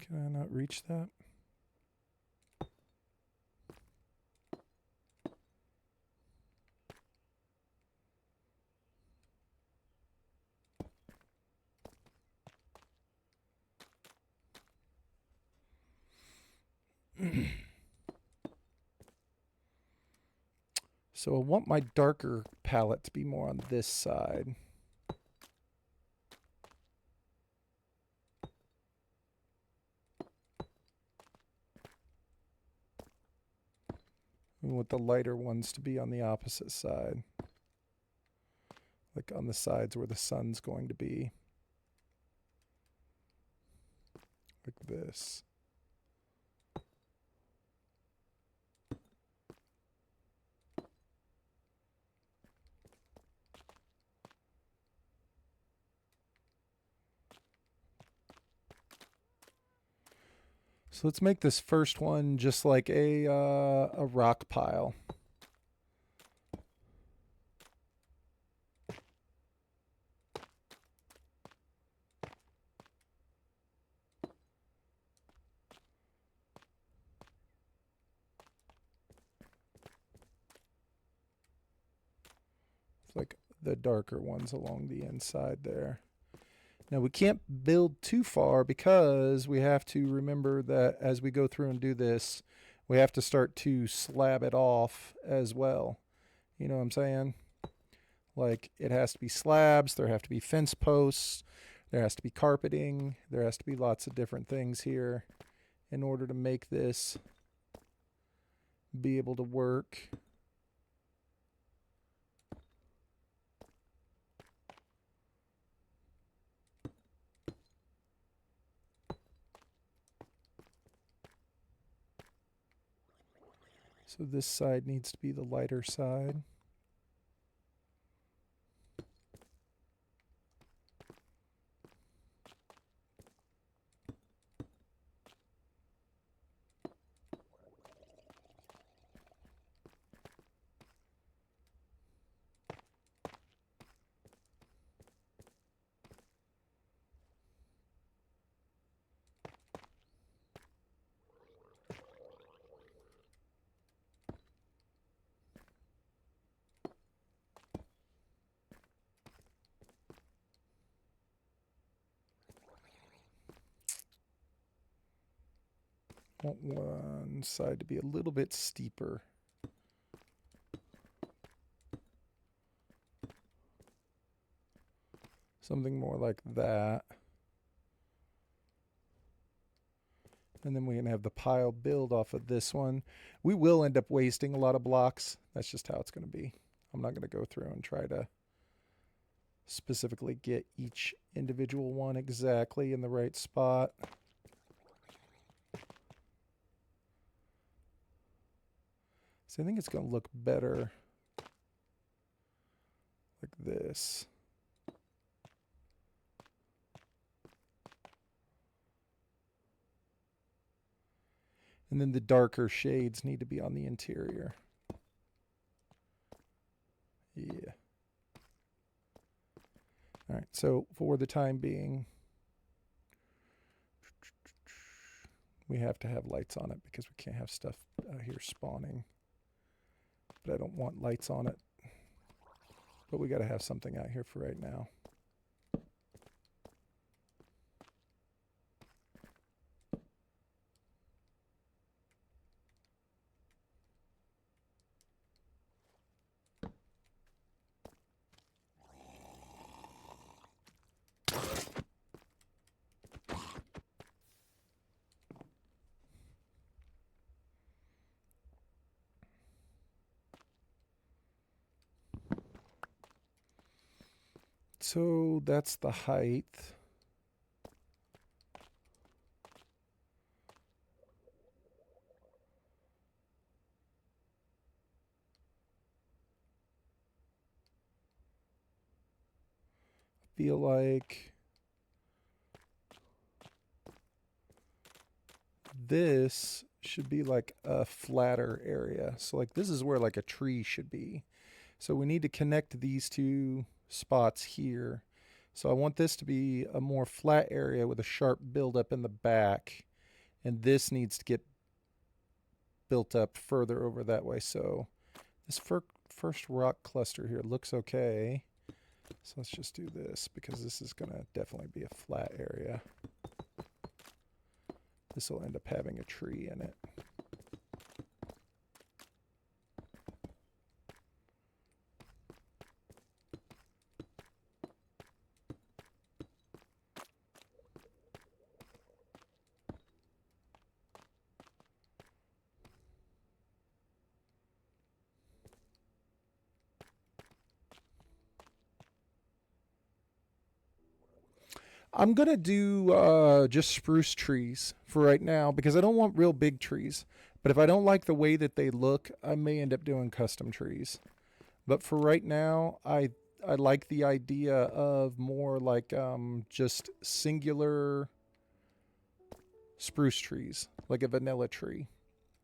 Can I not reach that? So I want my darker palette to be more on this side. We want the lighter ones to be on the opposite side. Like on the sides where the sun's going to be. Like this. So let's make this first one just like a rock pile. It's like the darker ones along the inside there. Now we can't build too far because we have to remember that as we go through and do this, we have to start to slab it off as well. You know what I'm saying? Like it has to be slabs, there have to be fence posts, there has to be carpeting, there has to be lots of different things here in order to make this be able to work. So this side needs to be the lighter side. Want one side to be a little bit steeper. Something more like that. And then we can have the pile build off of this one. We will end up wasting a lot of blocks. That's just how it's going to be. I'm not going to go through and try to specifically get each individual one exactly in the right spot. So I think it's going to look better like this. And then the darker shades need to be on the interior. Yeah. All right, so for the time being, we have to have lights on it because we can't have stuff out here spawning. But I don't want lights on it. But we got to have something out here for right now. So that's the height. Feel like this should be like a flatter area. So like this is where like a tree should be. So we need to connect these two spots here. So I want this to be a more flat area with a sharp buildup in the back. And this needs to get built up further over that way. So this first rock cluster here looks okay. So let's just do this because this is going to definitely be a flat area. This will end up having a tree in it. I'm going to do just spruce trees for right now because I don't want real big trees. But if I don't like the way that they look, I may end up doing custom trees. But for right now, I like the idea of more like just singular spruce trees, like a vanilla tree.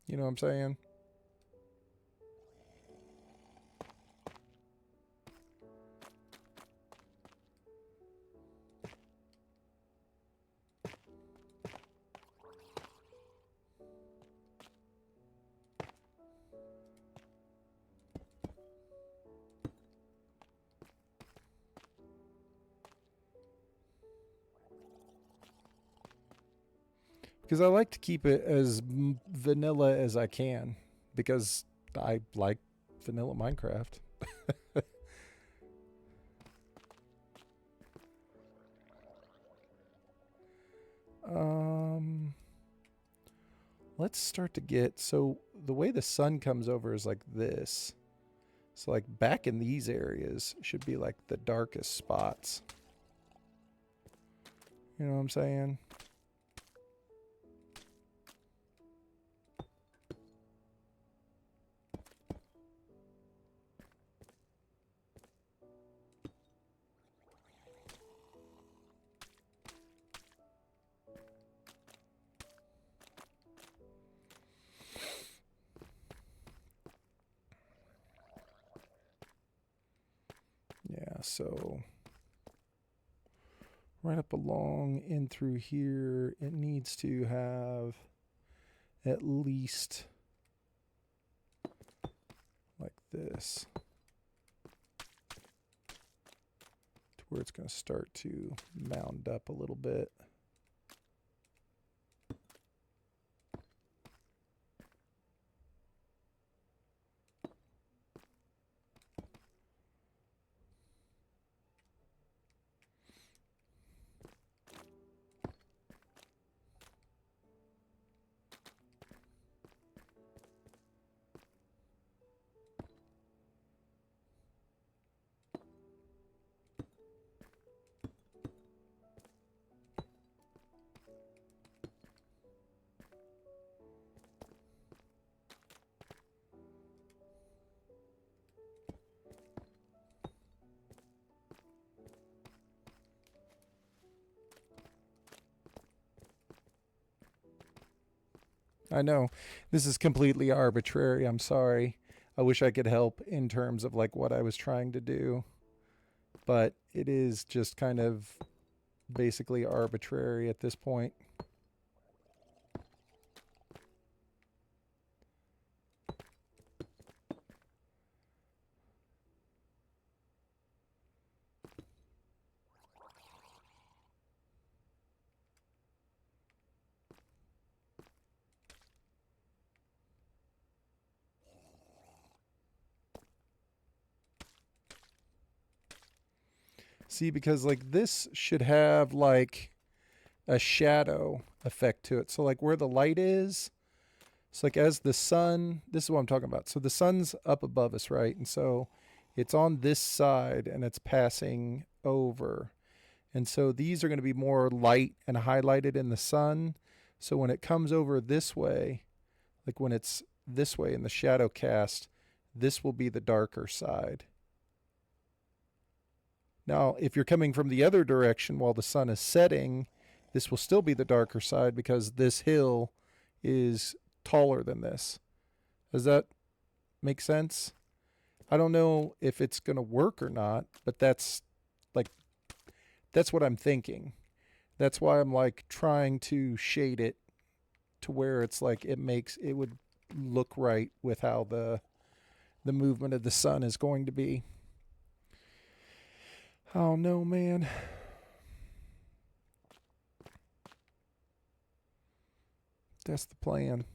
You know what I'm saying? Because I like to keep it as vanilla as I can because I like vanilla Minecraft. um, let's start to get, so the way the sun comes over is like this. So like back in these areas should be like the darkest spots. You know what I'm saying? So right up along in through here, it needs to have at least like this, to where it's going to start to mound up a little bit. I know this is completely arbitrary. I'm sorry. I wish I could help in terms of like what I was trying to do, but it is just kind of basically arbitrary at this point. See, because like this should have like a shadow effect to it. So like where the light is, it's like as the sun, this is what I'm talking about. So the sun's up above us, right? And so it's on this side and it's passing over. And so these are going to be more light and highlighted in the sun. So when it comes over this way, like when it's this way in the shadow cast, this will be the darker side. Now, if you're coming from the other direction while the sun is setting, this will still be the darker side because this hill is taller than this. Does that make sense? I don't know if it's going to work or not, but that's what I'm thinking. That's why I'm like trying to shade it to where it's like it would look right with how the movement of the sun is going to be. Oh no, man. That's the plan.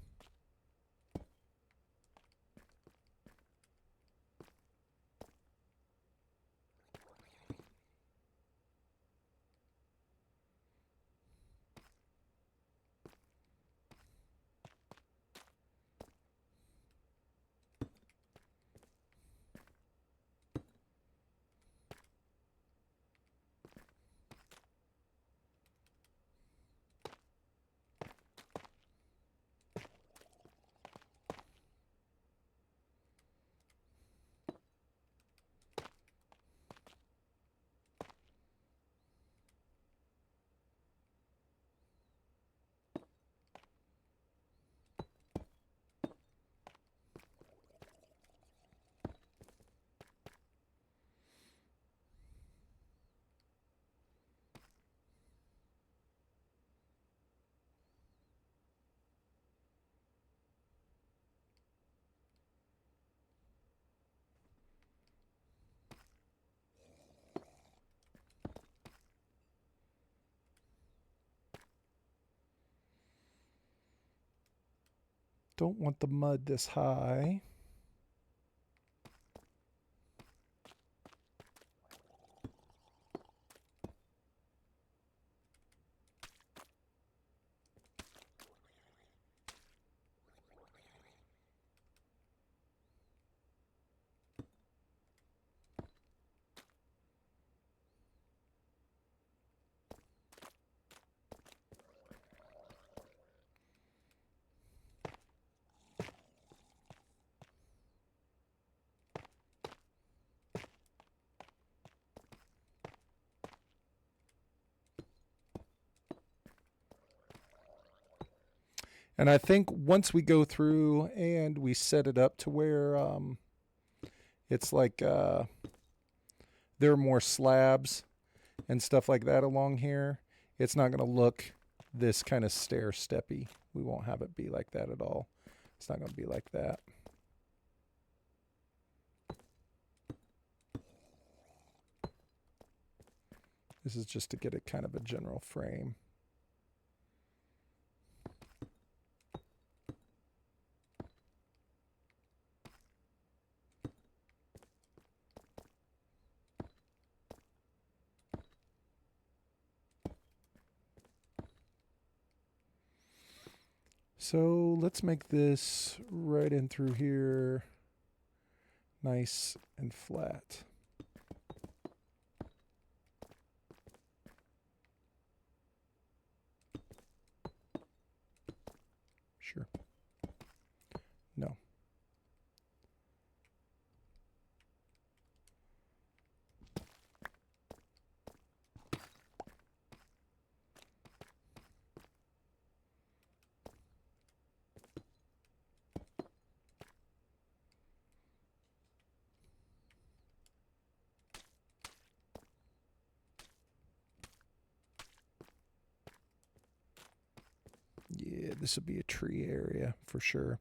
Don't want the mud this high. And I think once we go through and we set it up to where it's like there are more slabs and stuff like that along here, it's not going to look this kind of stair-steppy. We won't have it be like that at all. It's not going to be like that. This is just to get it kind of a general frame. So let's make this right in through here nice and flat. Sure. No. Yeah, this would be a tree area for sure.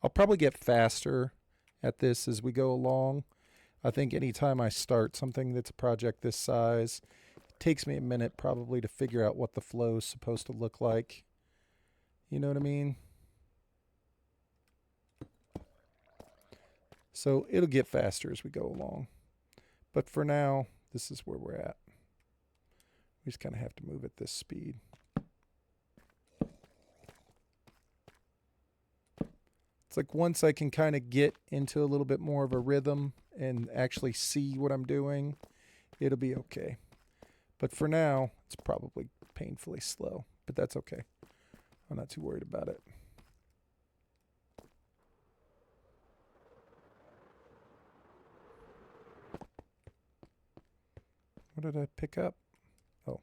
I'll probably get faster at this as we go along. I think anytime I start something that's a project this size, it takes me a minute probably to figure out what the flow is supposed to look like. You know what I mean? So it'll get faster as we go along. But for now, this is where we're at. We just kind of have to move at this speed. It's like once I can kind of get into a little bit more of a rhythm and actually see what I'm doing, it'll be okay. But for now, it's probably painfully slow, but that's okay. I'm not too worried about it. What did I pick up? Oh.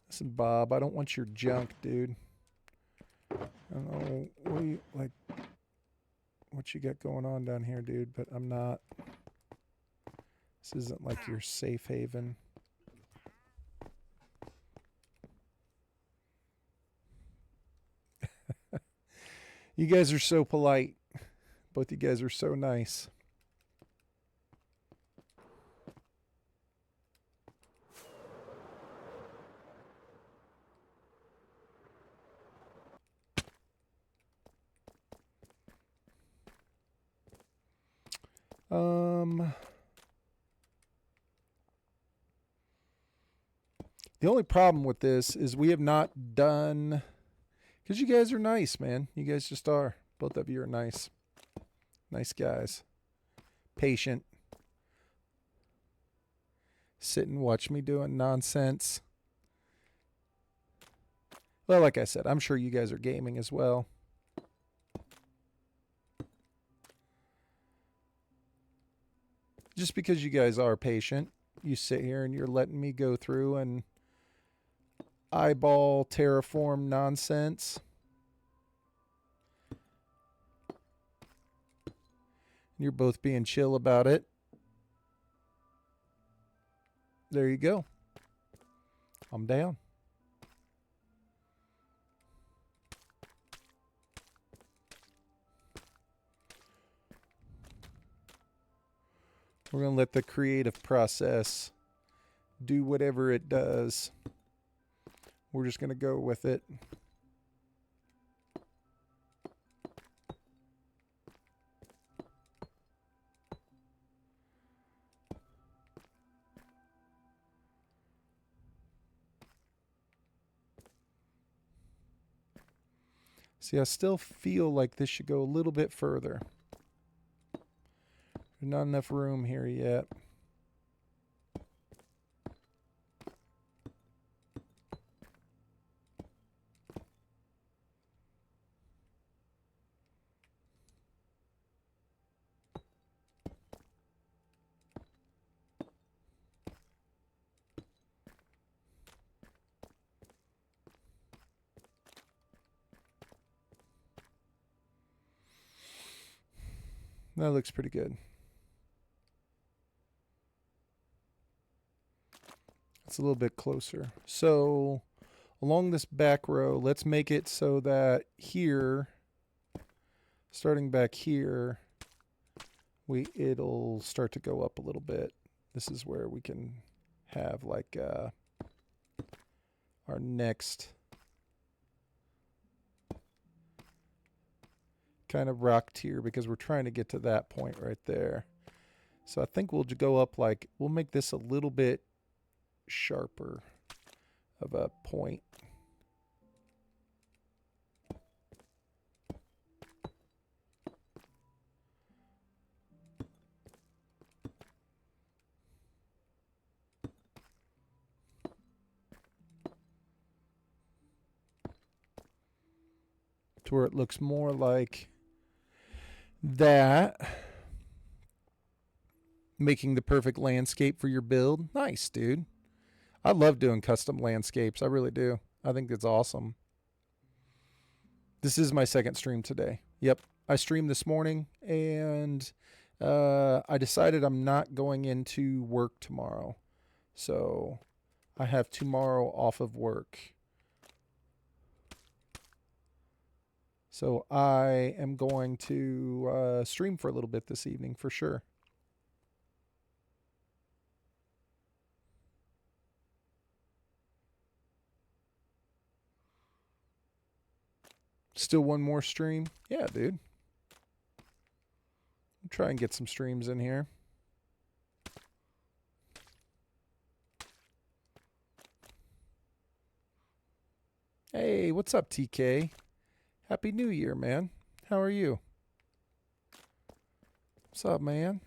Listen, Bob, I don't want your junk, dude. I don't know what you like what you got going on down here, dude, but I'm not. This isn't like your safe haven. You guys are so polite. Both you guys are so nice. The only problem with this is we have not done, because you guys are nice, man. You guys just are. Both of you are nice. Nice guys. Patient. Sit and watch me doing nonsense. Well, like I said, I'm sure you guys are gaming as well. Just because you guys are patient, you sit here and you're letting me go through and eyeball terraform nonsense. You're both being chill about it. There you go. I'm down. We're going to let the creative process do whatever it does. We're just going to go with it. See, I still feel like this should go a little bit further. There's not enough room here yet. That looks pretty good. It's a little bit closer. So along this back row, let's make it so that here, starting back here, it'll start to go up a little bit. This is where we can have like our next kind of rock tier, because we're trying to get to that point right there. So I think we'll go up like, we'll make this a little bit sharper of a point. To where it looks more like that, making the perfect landscape for your build. Nice, dude. I love doing custom landscapes. I really do. I think it's awesome. This is my second stream today. Yep. I streamed this morning, and I decided I'm not going into work tomorrow. So I have tomorrow off of work. So I am going to stream for a little bit this evening for sure. Still one more stream? Yeah, dude. I'll try and get some streams in here. Hey, what's up, TK? Happy New Year, man. How are you? What's up, man?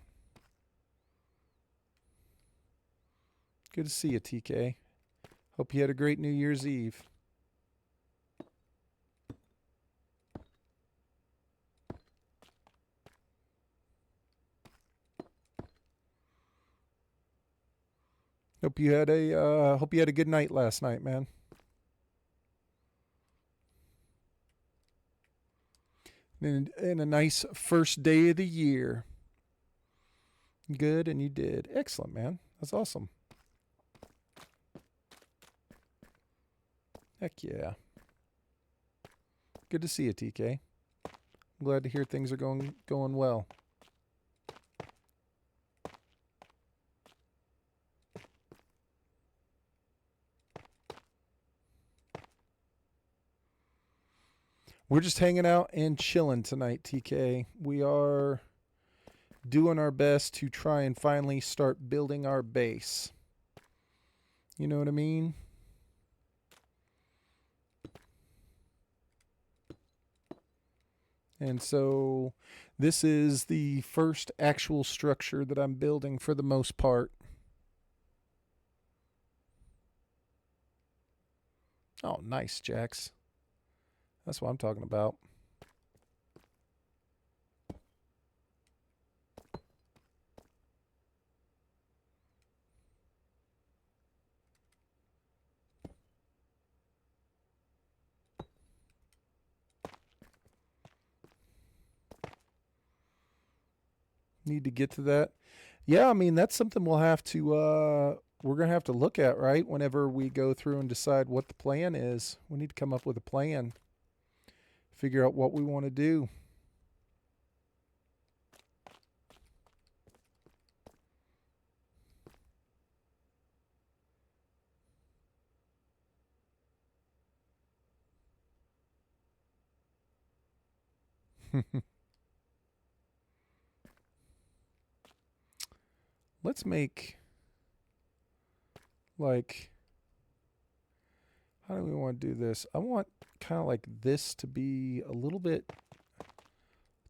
Good to see you, TK. Hope you had a great New Year's Eve. Hope you had a good night last night, man. And a nice first day of the year. Good, and you did. Excellent, man. That's awesome. Heck yeah. Good to see you, TK. I'm glad to hear things are going well. We're just hanging out and chilling tonight, TK. We are doing our best to try and finally start building our base. You know what I mean? And so this is the first actual structure that I'm building for the most part. Oh, nice, Jax. That's what I'm talking about. Need to get to that. Yeah, I mean, that's something we'll have to, we're going to have to look at, right? Whenever we go through and decide what the plan is. We need to come up with a plan. Figure out what we want to do. Let's make, like, how do we want to do this? I want kind of like this to be a little bit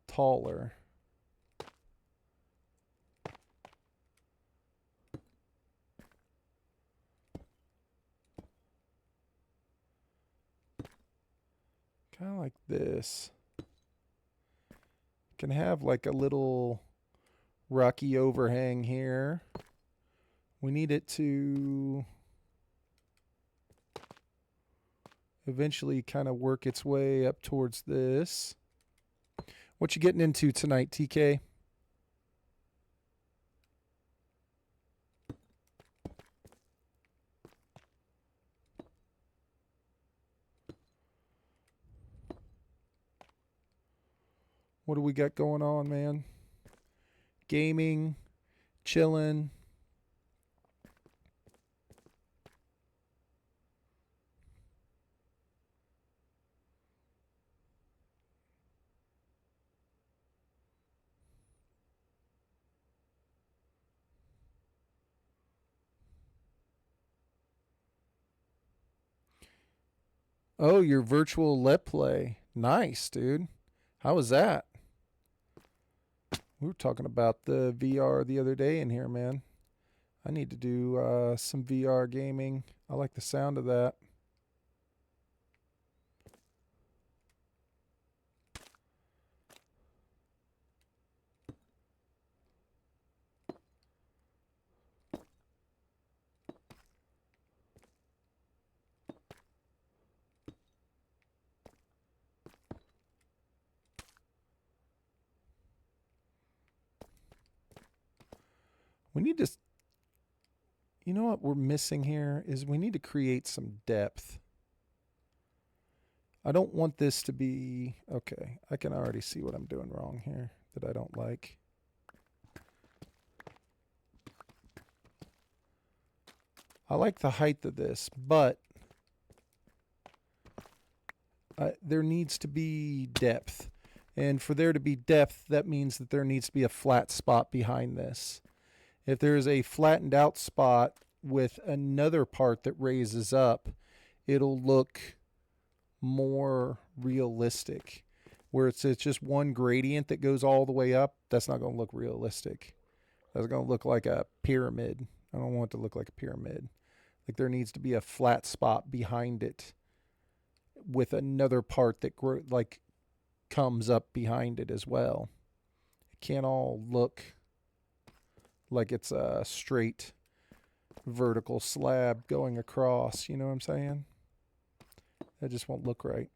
taller. Kind of like this. Can have like a little rocky overhang here. We need it to eventually kind of work its way up towards this. What you getting into tonight, TK? What do we got going on, man? Gaming, chilling. Oh, your virtual let play. Nice, dude. How was that? We were talking about the VR the other day in here, man. I need to do some VR gaming. I like the sound of that. We need to, you know what we're missing here is we need to create some depth. I don't want this to be, okay, I can already see what I'm doing wrong here that I don't like. I like the height of this, but there needs to be depth. And for there to be depth, that means that there needs to be a flat spot behind this. If there's a flattened out spot with another part that raises up, it'll look more realistic. Where it's just one gradient that goes all the way up, that's not going to look realistic. That's going to look like a pyramid. I don't want it to look like a pyramid. Like there needs to be a flat spot behind it with another part that comes up behind it as well. It can't all look like it's a straight vertical slab going across, you know what I'm saying? That just won't look right.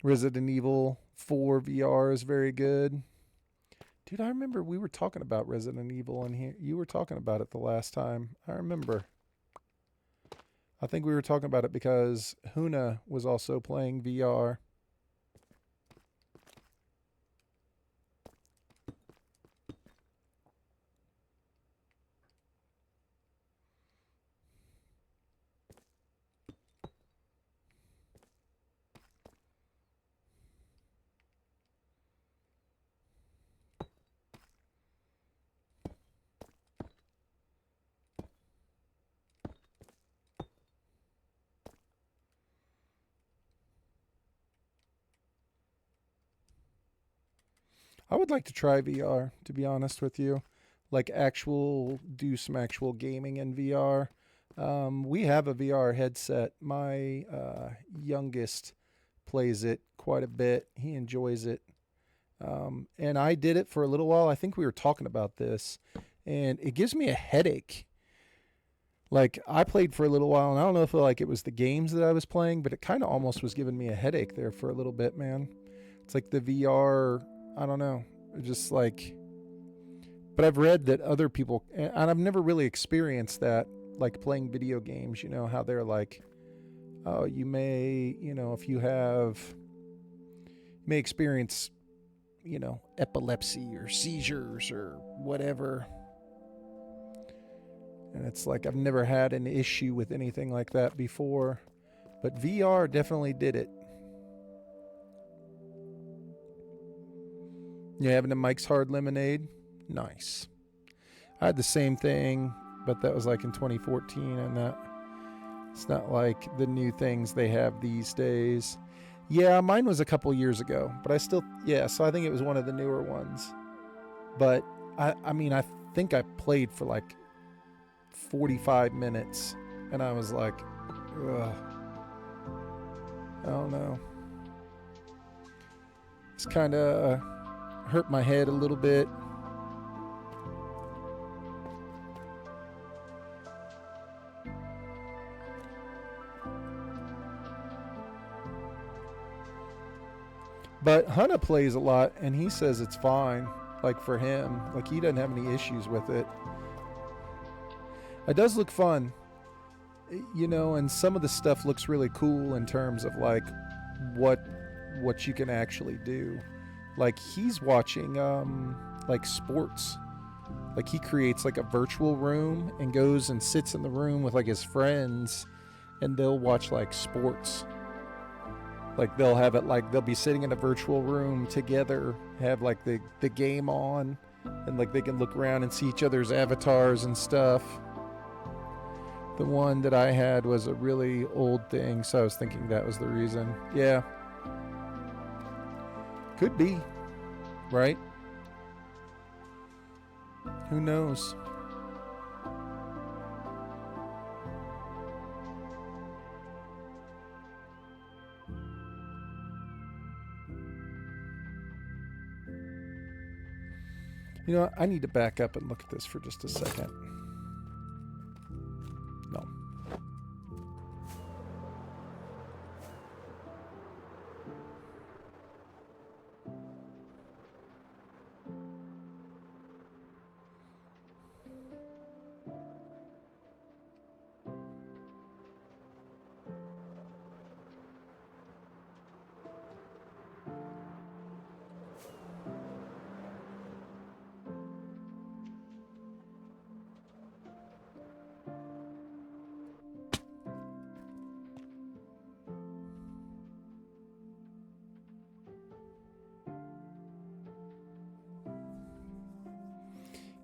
Resident Evil 4 VR is very good. Dude, I remember we were talking about Resident Evil in here. You were talking about it the last time. I remember. I think we were talking about it because Huna was also playing VR. I would like to try VR, to be honest with you. Like do some actual gaming in VR. We have a VR headset. My youngest plays it quite a bit. He enjoys it. And I did it for a little while. I think we were talking about this. And it gives me a headache. Like I played for a little while, and I don't know if it was the games that I was playing, but it kind of almost was giving me a headache there for a little bit, man. It's like the VR, I don't know, just like, but I've read that other people, and I've never really experienced that, like playing video games, you know, how they're like, oh, you may, you know, if you may experience, you know, epilepsy or seizures or whatever. And it's like, I've never had an issue with anything like that before, but VR definitely did it. You having a Mike's Hard Lemonade? Nice. I had the same thing, but that was like in 2014, and it's not like the new things they have these days. Yeah, mine was a couple years ago, but so I think it was one of the newer ones. But I mean, I think I played for like 45 minutes, and I was like, ugh, I don't know. It's kind of hurt my head a little bit. But Hunter plays a lot, and he says it's fine. Like for him, like he doesn't have any issues with it. It does look fun, you know, and some of the stuff looks really cool in terms of like what you can actually do. Like he's watching like sports. Like he creates like a virtual room and goes and sits in the room with like his friends, and they'll watch like sports. Like they'll have it like they'll be sitting in a virtual room together, have like the game on, and like they can look around and see each other's avatars and stuff. The one that I had was a really old thing, so I was thinking that was the reason. Yeah. Could be, right? Who knows? You know what? I need to back up and look at this for just a second. No.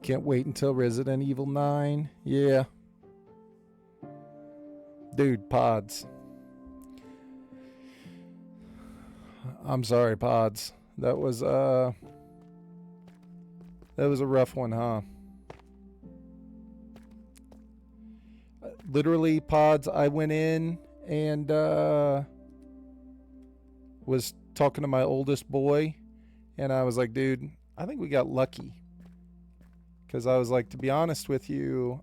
Can't wait until Resident Evil 9. Yeah. Dude, pods. I'm sorry, pods. That was a rough one, huh? Literally, pods, I went in and was talking to my oldest boy, and I was like, dude, I think we got lucky. Because I was like, to be honest with you,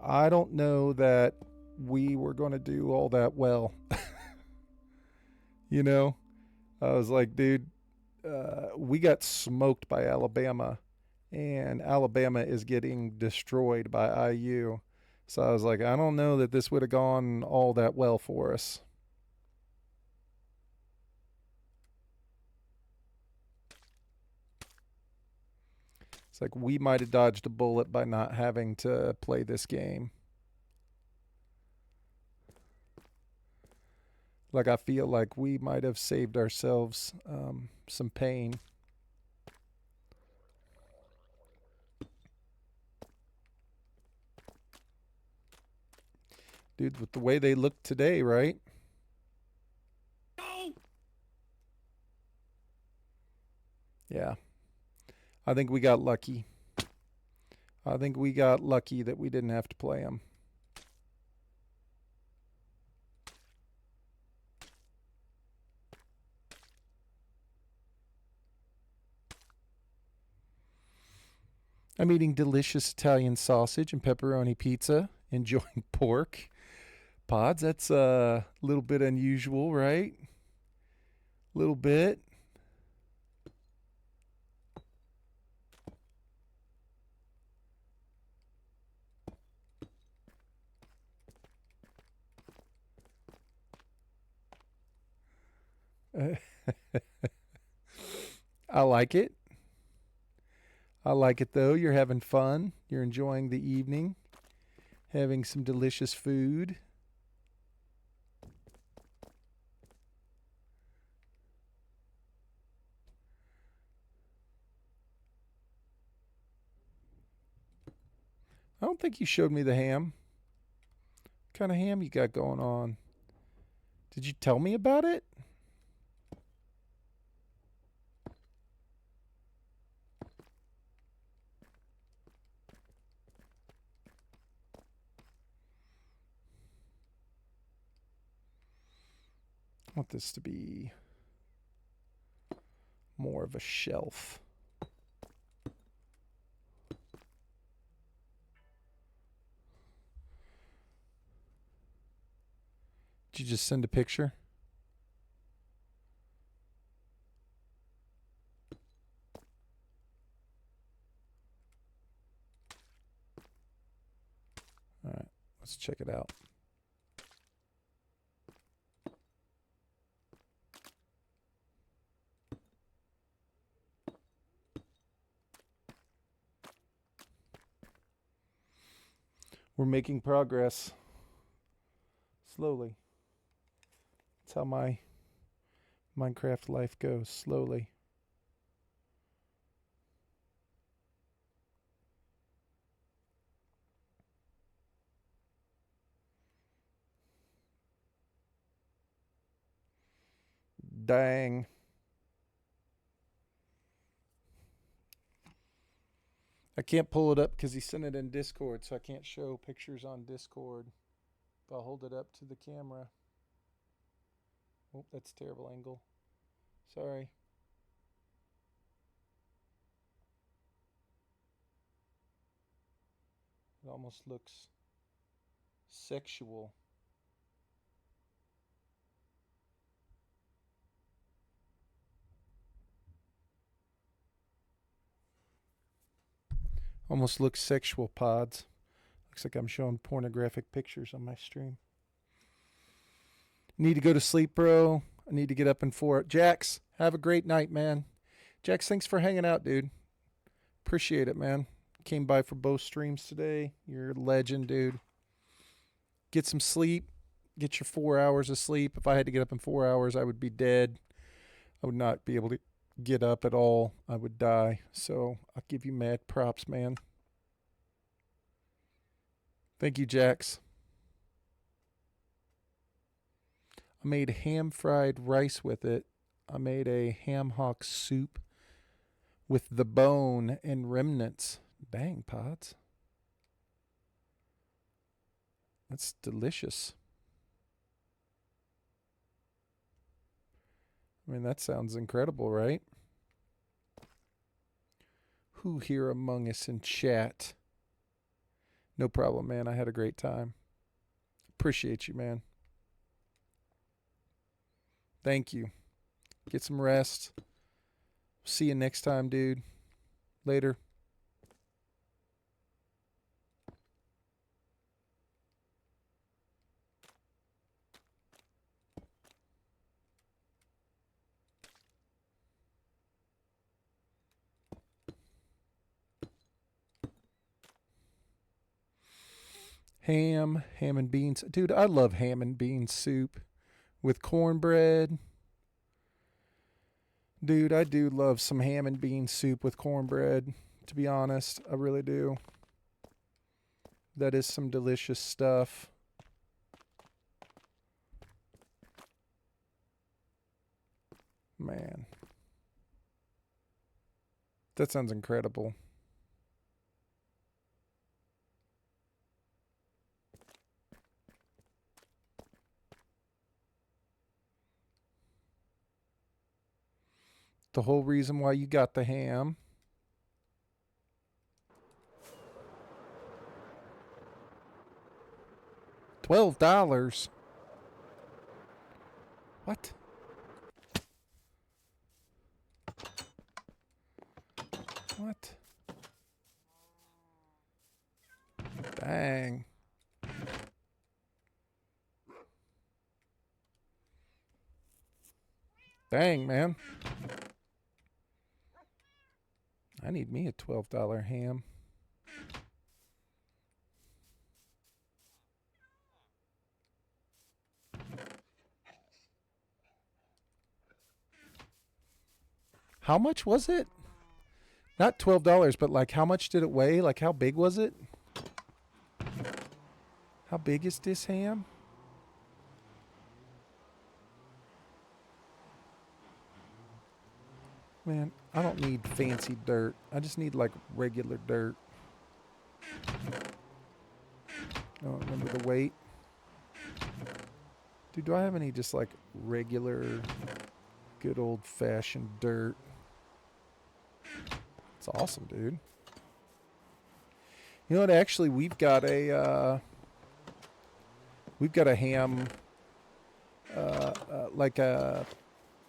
I don't know that we were going to do all that well. You know? I was like, dude, we got smoked by Alabama, and Alabama is getting destroyed by IU. So I was like, I don't know that this would have gone all that well for us. It's like we might have dodged a bullet by not having to play this game. Like I feel like we might have saved ourselves some pain. Dude, with the way they look today, right? Yeah. I think we got lucky. I think we got lucky that we didn't have to play them. I'm eating delicious Italian sausage and pepperoni pizza, enjoying pork. Pods, that's a little bit unusual, right? A little bit. I like it. I like it though. You're having fun. You're enjoying the evening, having some delicious food. I don't think you showed me the ham. What kind of ham you got going on? Did you tell me about it? I want this to be more of a shelf. Did you just send a picture? All right, let's check it out. We're making progress. Slowly. That's how my Minecraft life goes. Slowly. Dang. I can't pull it up because he sent it in Discord, so I can't show pictures on Discord. If I'll hold it up to the camera. Oh, that's a terrible angle. Sorry. It almost looks sexual. Almost looks sexual, pods. Looks like I'm showing pornographic pictures on my stream. Need to go to sleep, bro. I need to get up in 4. Jax, have a great night, man. Jax, thanks for hanging out, dude. Appreciate it, man. Came by for both streams today. You're a legend, dude. Get some sleep. Get your 4 hours of sleep. If I had to get up in 4 hours, I would be dead. I would not be able to get up at all. I would die. So I'll give you mad props, man. Thank you, Jax. I made ham fried rice with it. I made a ham hock soup with the bone and remnants. Dang, pods. That's delicious. I mean, that sounds incredible, right? Who here among us in chat? No problem, man. I had a great time. Appreciate you, man. Thank you. Get some rest. See you next time, dude. Later. Ham and beans. Dude, I love ham and bean soup with cornbread. Dude, I do love some ham and bean soup with cornbread, to be honest. I really do. That is some delicious stuff. Man. That sounds incredible. The whole reason why you got the ham. $12. What? What? Dang. Dang, man. I need me a $12 ham. How much was it? Not $12, but like how much did it weigh? Like how big was it? How big is this ham? Man, I don't need fancy dirt. I just need like regular dirt. I don't remember the weight. Dude, do I have any just like regular, good old fashioned dirt? It's awesome, dude. You know what? Actually, we've got a ham, like a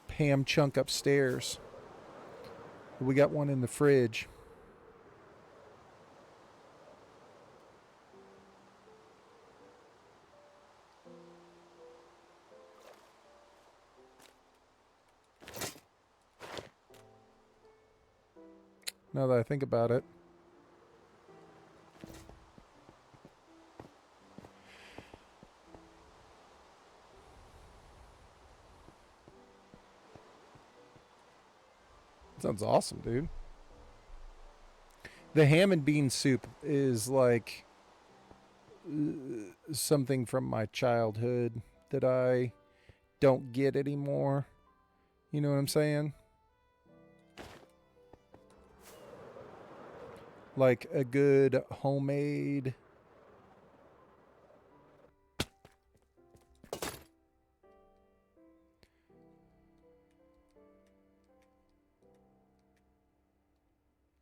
ham chunk upstairs. We got one in the fridge. Now that I think about it. Sounds awesome, dude. The ham and bean soup is like something from my childhood that I don't get anymore. You know what I'm saying? Like a good homemade.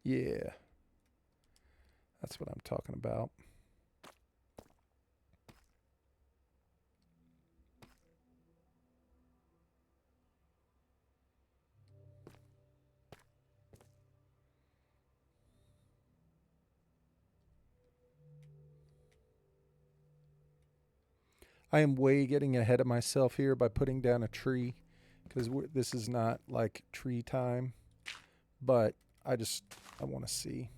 Yeah. That's what I'm talking about. I am way getting ahead of myself here by putting down a tree because this is not like tree time, but I want to see.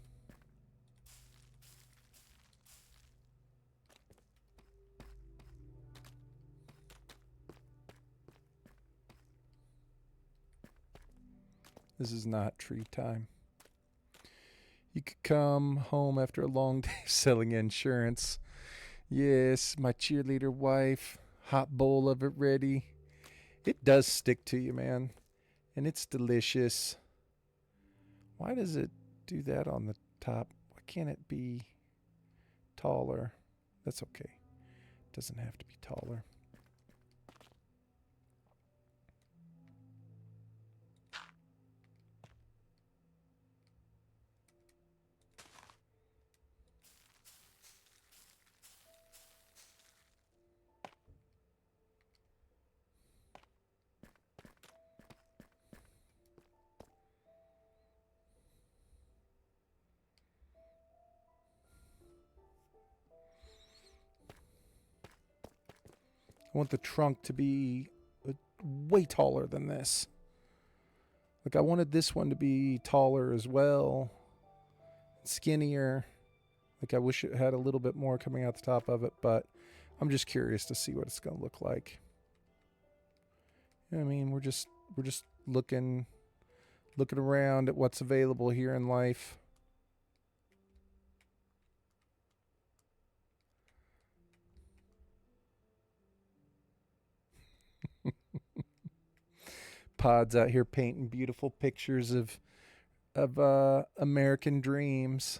This is not tree time. You could come home after a long day selling insurance. Yes, my cheerleader wife. Hot bowl of it ready. It does stick to you, man. And it's delicious. Why does it do that on the top? Why can't it be taller? That's okay. It doesn't have to be taller. I want the trunk to be way taller than this. Like I wanted this one to be taller as well, skinnier. Like I wish it had a little bit more coming out the top of it, but I'm just curious to see what it's going to look like. You know what I mean, we're just looking around at what's available here in life. Pod's out here painting beautiful pictures of American dreams.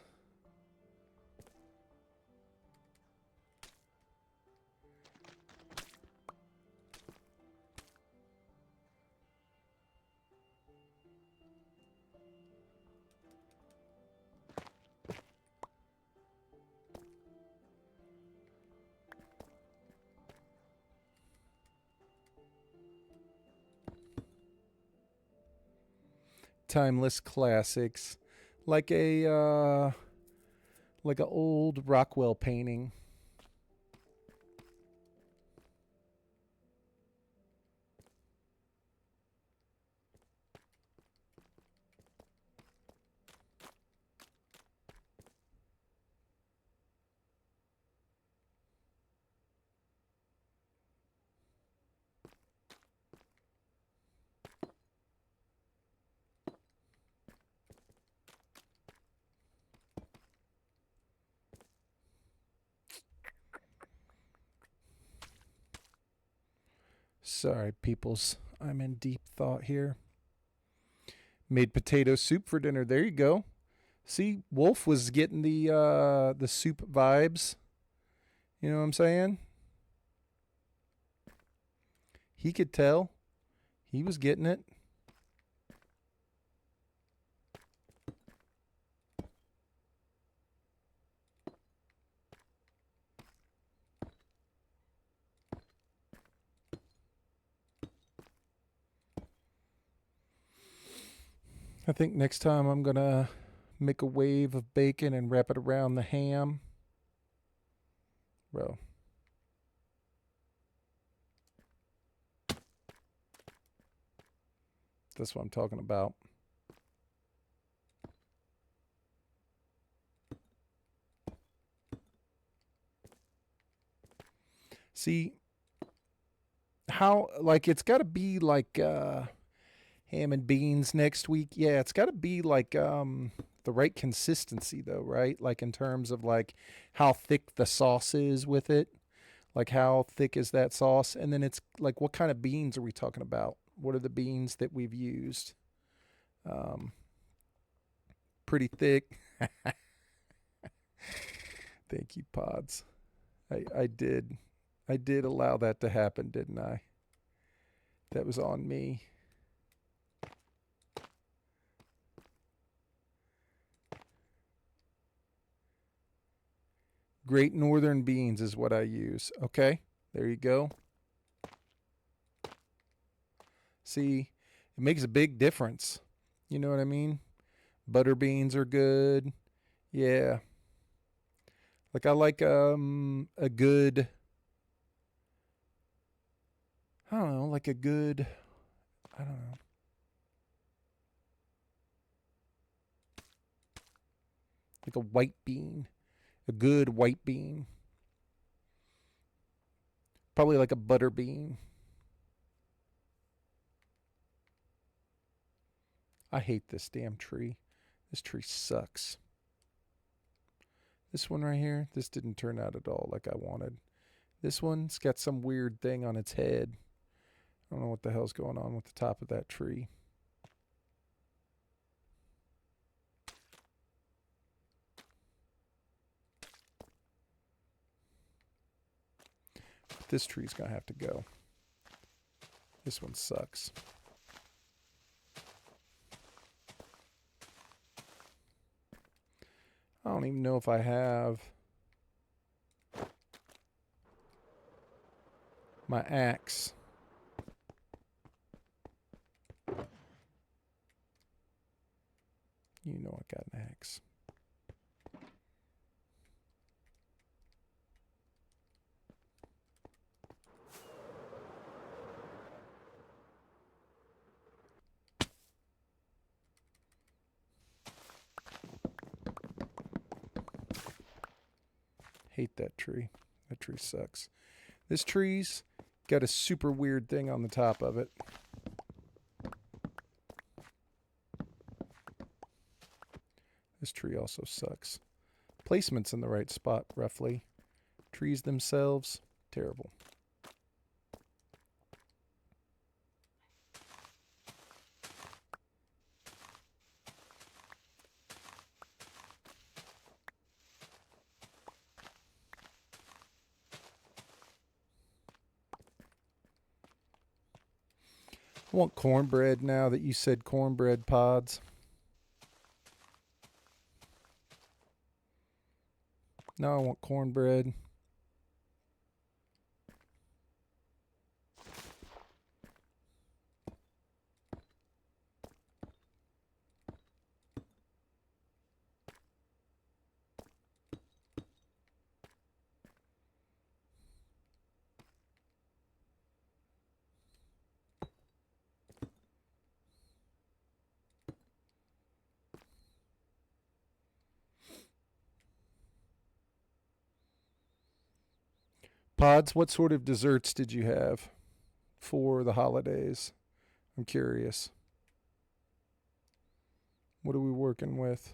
Timeless classics, like a old Rockwell painting. Sorry, peoples. I'm in deep thought here. Made potato soup for dinner. There you go. See, Wolf was getting the soup vibes. You know what I'm saying? He could tell. He was getting it. I think next time I'm going to make a wave of bacon and wrap it around the ham. Bro. That's what I'm talking about. See, how, like, it's got to be like ham and beans next week. Yeah, it's got to be like the right consistency, though, right? Like, in terms of, like, how thick the sauce is with it. Like, how thick is that sauce? And then it's like, what kind of beans are we talking about? What are the beans that we've used? Pretty thick. Thank you, Pods. I did. I did allow that to happen, didn't I? That was on me. Great Northern beans is what I use. Okay, there you go. See, it makes a big difference. You know what I mean? Butter beans are good. Yeah. Like I like a good, I don't know, like a good, I don't know. Like a white bean. A good white bean. Probably like a butter bean. I hate this damn tree. This tree sucks. This one right here, this didn't turn out at all like I wanted. This one's got some weird thing on its head. I don't know what the hell's going on with the top of that tree. But this tree's going to have to go. This one sucks. I don't even know if I have my axe. You know I got an axe. Hate that tree. That tree sucks. This tree's got a super weird thing on the top of it. This tree also sucks. Placement's in the right spot, roughly. Trees themselves, terrible. I want cornbread now that you said cornbread, Pods. Now I want cornbread. Pods, what sort of desserts did you have for the holidays? I'm curious. What are we working with?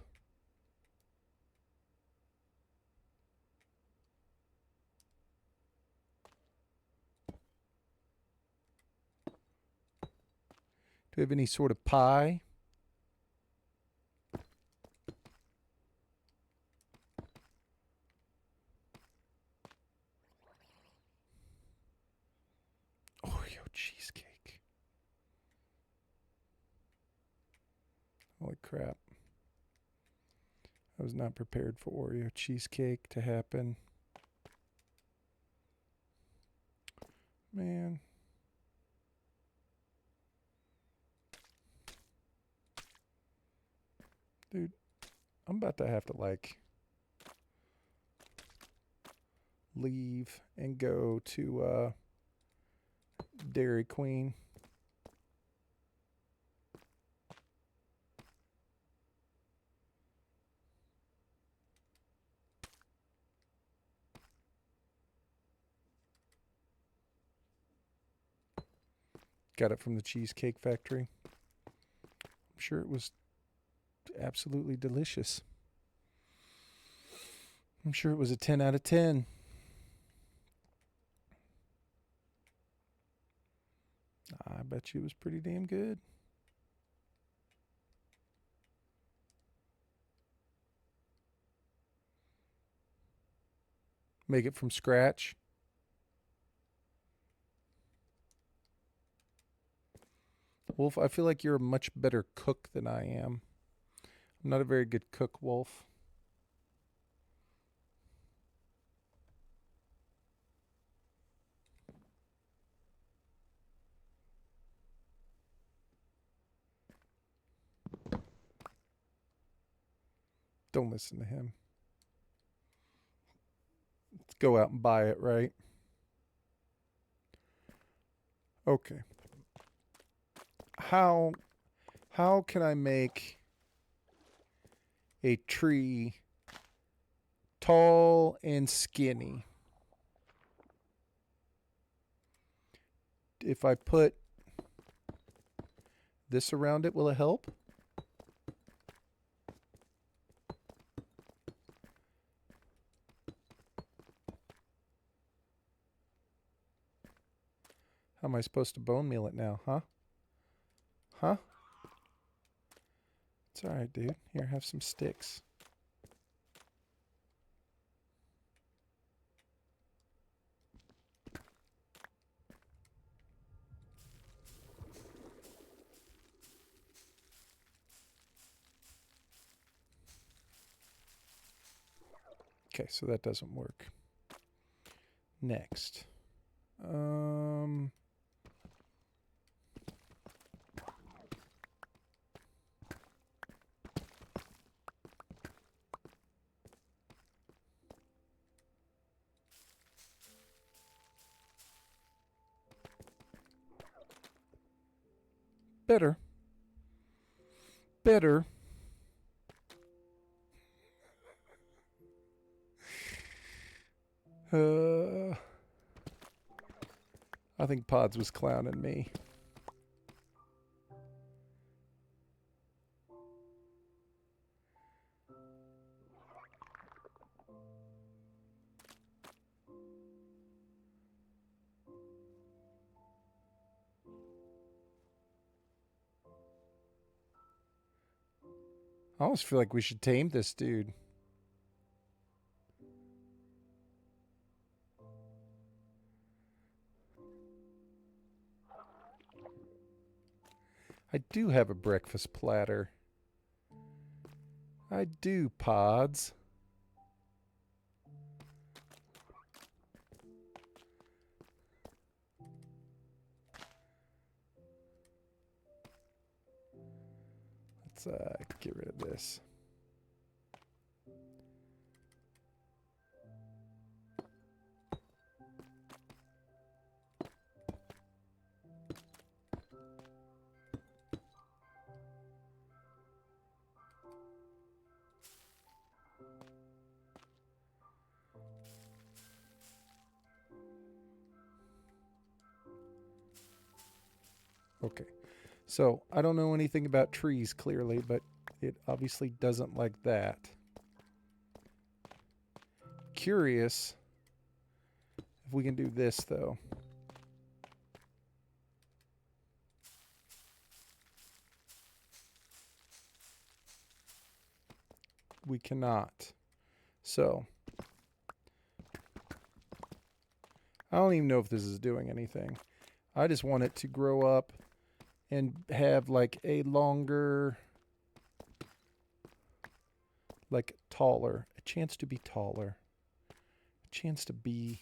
Do we have any sort of pie? Oreo cheesecake. crap. I was not prepared for Oreo cheesecake to happen. Man. Dude, I'm about to have to like leave and go to Dairy Queen. Got it from the Cheesecake Factory. I'm sure it was absolutely delicious. I'm sure it was a 10 out of 10. I bet you it was pretty damn good. Make it from scratch. Wolf, I feel like you're a much better cook than I am. I'm not a very good cook, Wolf. Don't listen to him. Let's go out and buy it, right? Okay. How can I make a tree tall and skinny? If I put this around it, will it help? How am I supposed to bone meal it now, huh? Huh? It's alright, dude. Here, have some sticks. Okay, so that doesn't work. Next. Better. Better. I think Pods was clowning me. I almost feel like we should tame this dude. I do have a breakfast platter. I do, Pods. Let's get rid of this. Okay, so I don't know anything about trees clearly, but it obviously doesn't like that. Curious if we can do this though. We cannot. So I don't even know if this is doing anything. I just want it to grow up and have like a longer like taller. A chance to be taller. A chance to be...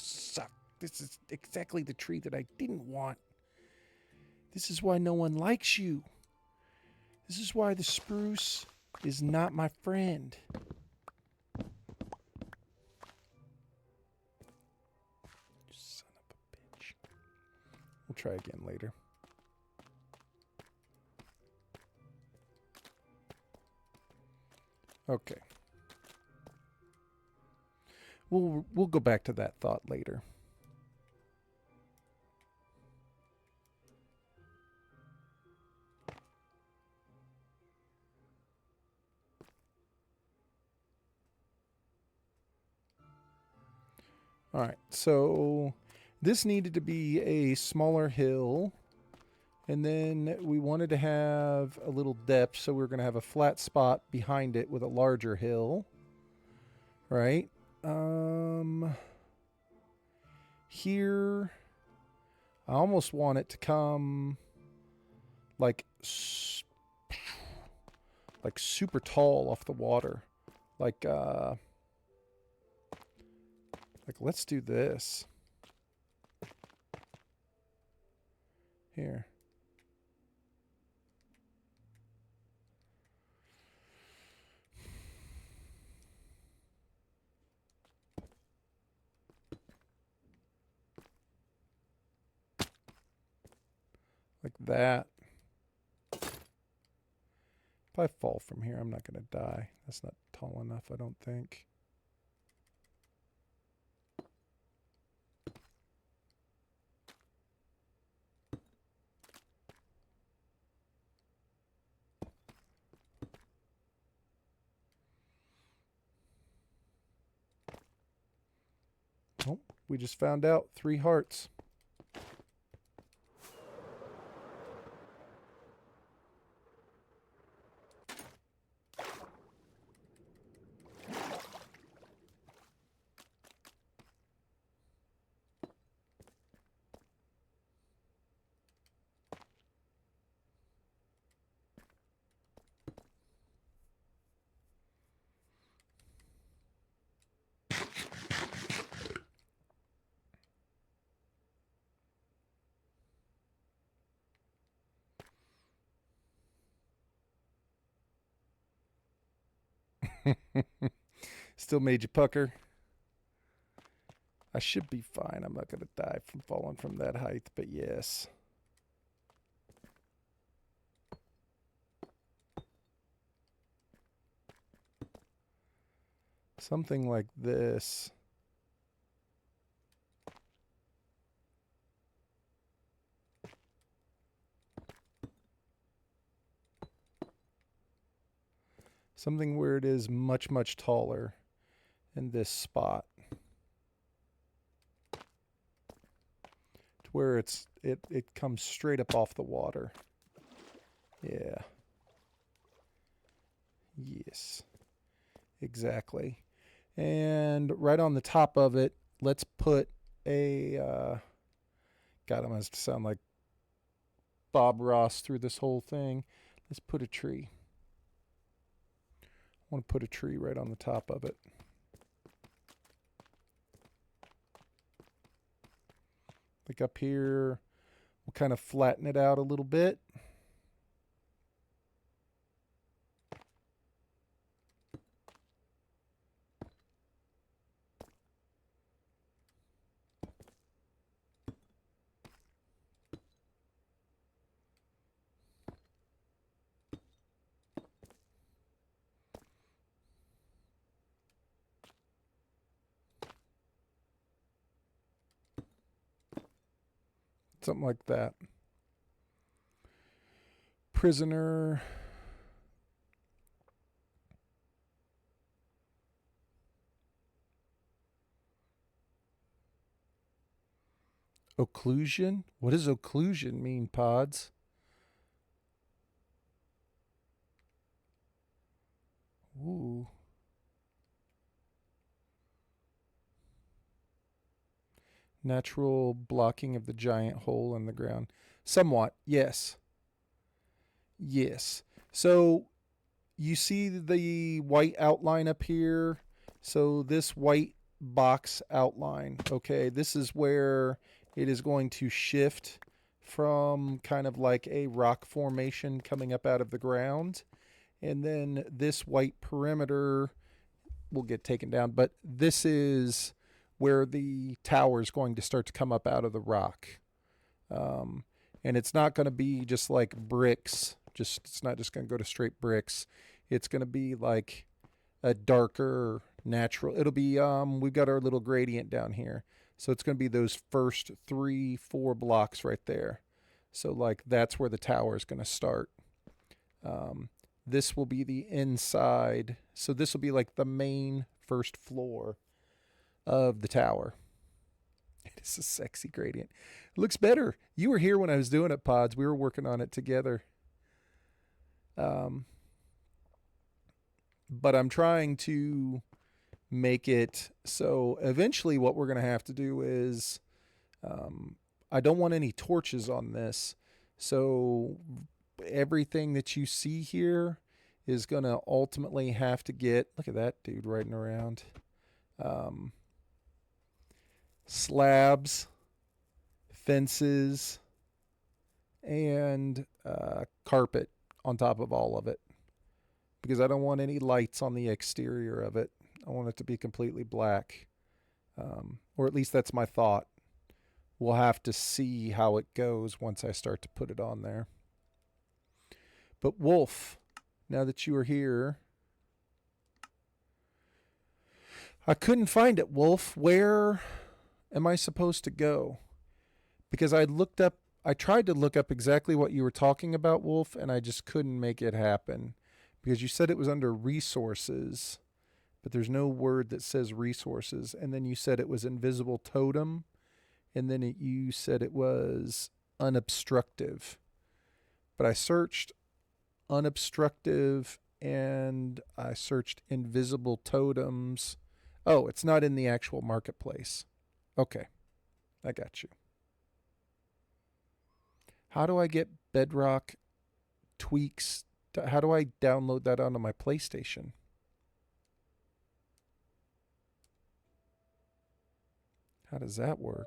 Suck. This is exactly the tree that I didn't want. This is why no one likes you. This is why the spruce is not my friend. Son of a bitch. We'll try again later. Okay. We'll go back to that thought later. All right, so this needed to be a smaller hill, and then we wanted to have a little depth, so we we're going to have a flat spot behind it with a larger hill, right? Here, I almost want it to come like super tall off the water, like let's do this. Here. Like that. If I fall from here, I'm not going to die. That's not tall enough, I don't think. Oh, we just found out 3 hearts. Still made you pucker. I should be fine. I'm not going to die from falling from that height, but yes. Something like this. Something where it is much, much taller in this spot. To where it comes straight up off the water. Yeah. Yes. Exactly. And right on the top of it, let's put a... God, I'm going to sound like Bob Ross through this whole thing. Let's put a tree. I want to put a tree right on the top of it. Like up here, we'll kind of flatten it out a little bit. Something like that. Prisoner. Occlusion? What does occlusion mean, Pods? Ooh. Natural blocking of the giant hole in the ground. Somewhat, yes. Yes. So you see the white outline up here? So this white box outline, okay, this is where it is going to shift from kind of like a rock formation coming up out of the ground. And then this white perimeter will get taken down, but this is where the tower is going to start to come up out of the rock. And it's not going to be just like bricks. It's not just going to go to straight bricks. It's going to be like a darker natural. It'll be we've got our little gradient down here. So it's going to be those first 3-4 blocks right there. So like that's where the tower is going to start. This will be the inside. So this will be like the main first floor of the tower. It is a sexy gradient. It looks better. You were here when I was doing it, Pods. We were working on it together. But I'm trying to make it so eventually what we're going to have to do is I don't want any torches on this. So everything that you see here is going to ultimately have to get, look at that dude riding around, slabs, fences, and carpet on top of all of it, because I don't want any lights on the exterior of it. I want it to be completely black, or at least that's my thought. We'll have to see how it goes once I start to put it on there. But Wolf, now that you are here, I couldn't find it, Wolf. Where am I supposed to go? Because I tried to look up exactly what you were talking about, Wolf, and I just couldn't make it happen. Because you said it was under resources, but there's no word that says resources. And then you said it was invisible totem, and then you said it was unobstructive. But I searched unobstructive and I searched invisible totems. Oh, it's not in the actual marketplace. Okay, I got you. How do I get Bedrock tweaks? How do I download that onto my PlayStation? How does that work?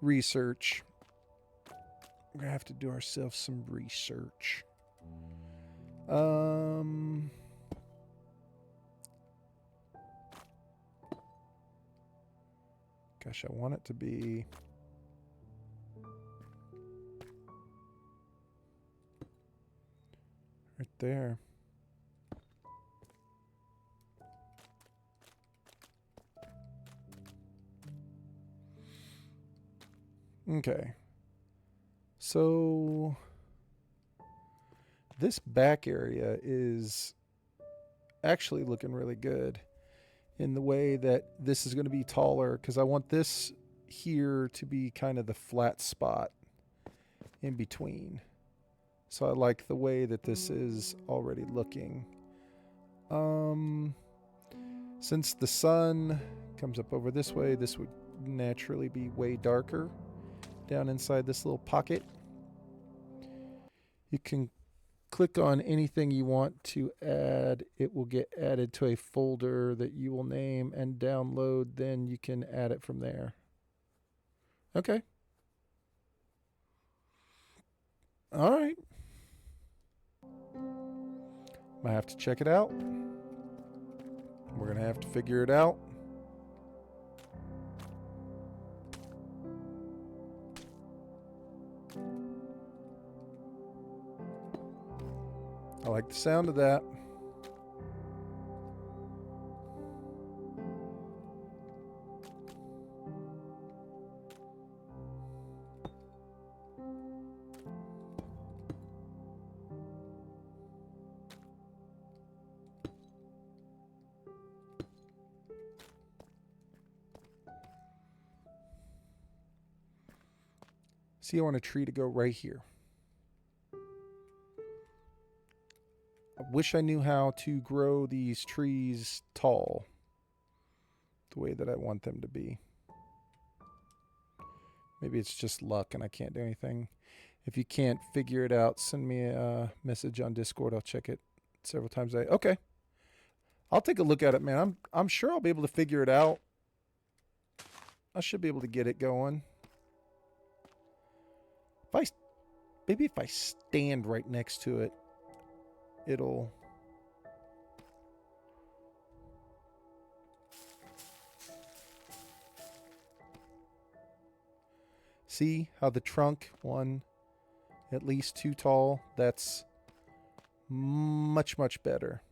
Research. We're gonna have to do ourselves some research. Gosh, I want it to be right there. Okay. So this back area is actually looking really good in the way that this is going to be taller, because I want this here to be kind of the flat spot in between. So I like the way that this is already looking. Since the sun comes up over this way, this would naturally be way darker down inside this little pocket. You can click on anything you want to add. It will get added to a folder that you will name and download. Then you can add it from there. Okay. All right. Might have to check it out. We're going to have to figure it out. I like the sound of that. See, I want a tree to go right here. I wish I knew how to grow these trees tall the way that I want them to be. Maybe it's just luck and I can't do anything. If you can't figure it out, send me a message on Discord. I'll check it several times a day. Okay. I'll take a look at it, man. I'm sure I'll be able to figure it out. I should be able to get it going. Maybe if I stand right next to it, it'll... See how the trunk, one, at least too tall? That's much, much better.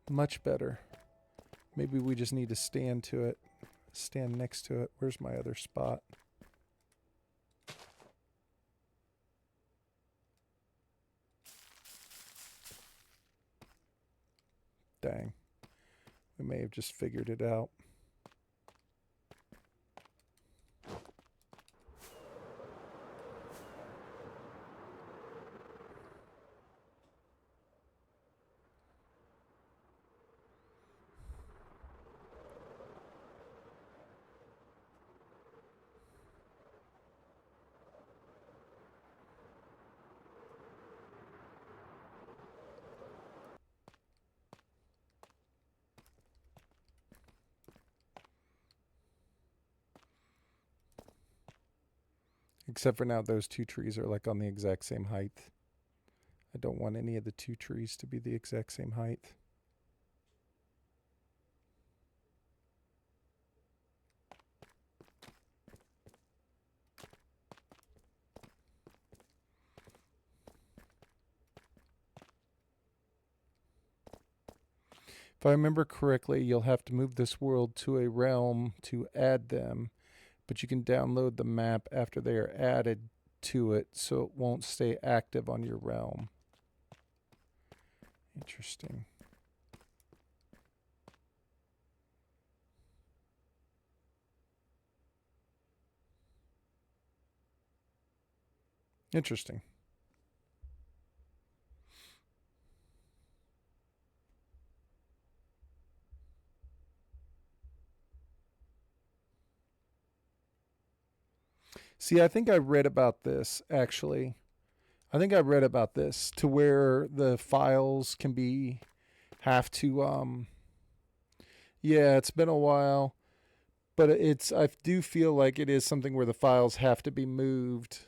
Much better. Maybe we just need to stand to it. Stand next to it. Where's my other spot? Dang. We may have just figured it out. Except for now, those two trees are like on the exact same height. I don't want any of the two trees to be the exact same height. If I remember correctly, you'll have to move this world to a realm to add them, but you can download the map after they are added to it, so it won't stay active on your realm. Interesting. Interesting. See, I think I read about this, actually. I think I read about this to where the files can be, have to, yeah, it's been a while, but I do feel like it is something where the files have to be moved.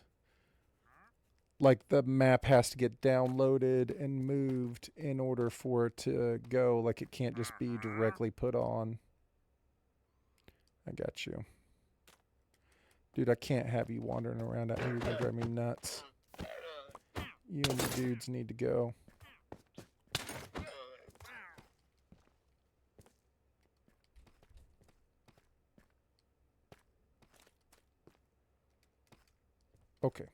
Like the map has to get downloaded and moved in order for it to go. Like it can't just be directly put on. I got you. Dude, I can't have you wandering around out here. You're going to drive me nuts. You and the dudes need to go. Okay.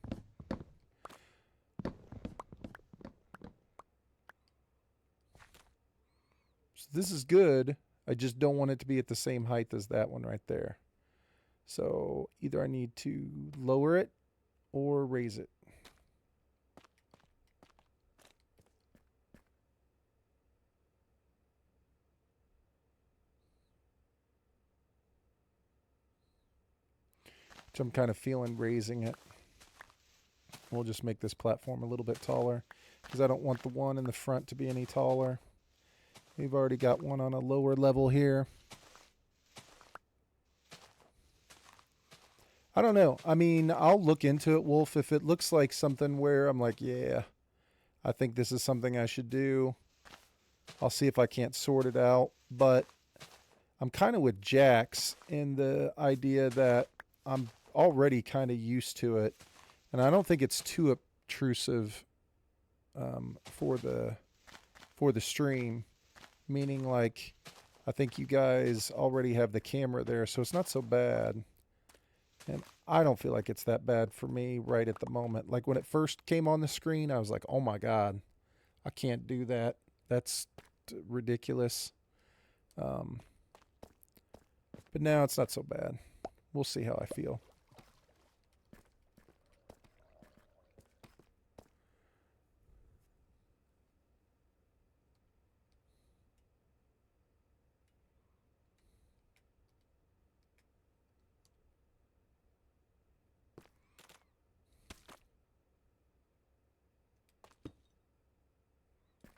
So this is good. I just don't want it to be at the same height as that one right there. So either I need to lower it or raise it. Which I'm kind of feeling raising it. We'll just make this platform a little bit taller because I don't want the one in the front to be any taller. We've already got one on a lower level here. I don't know. I mean, I'll look into it, Wolf. If it looks like something where I'm like, yeah, I think this is something I should do, I'll see if I can't sort it out. But I'm kind of with Jax in the idea that I'm already kind of used to it. And I don't think it's too obtrusive for the stream, meaning like I think you guys already have the camera there, so it's not so bad. And I don't feel like it's that bad for me right at the moment. Like when it first came on the screen, I was like, oh my God, I can't do that. That's ridiculous. But now it's not so bad. We'll see how I feel.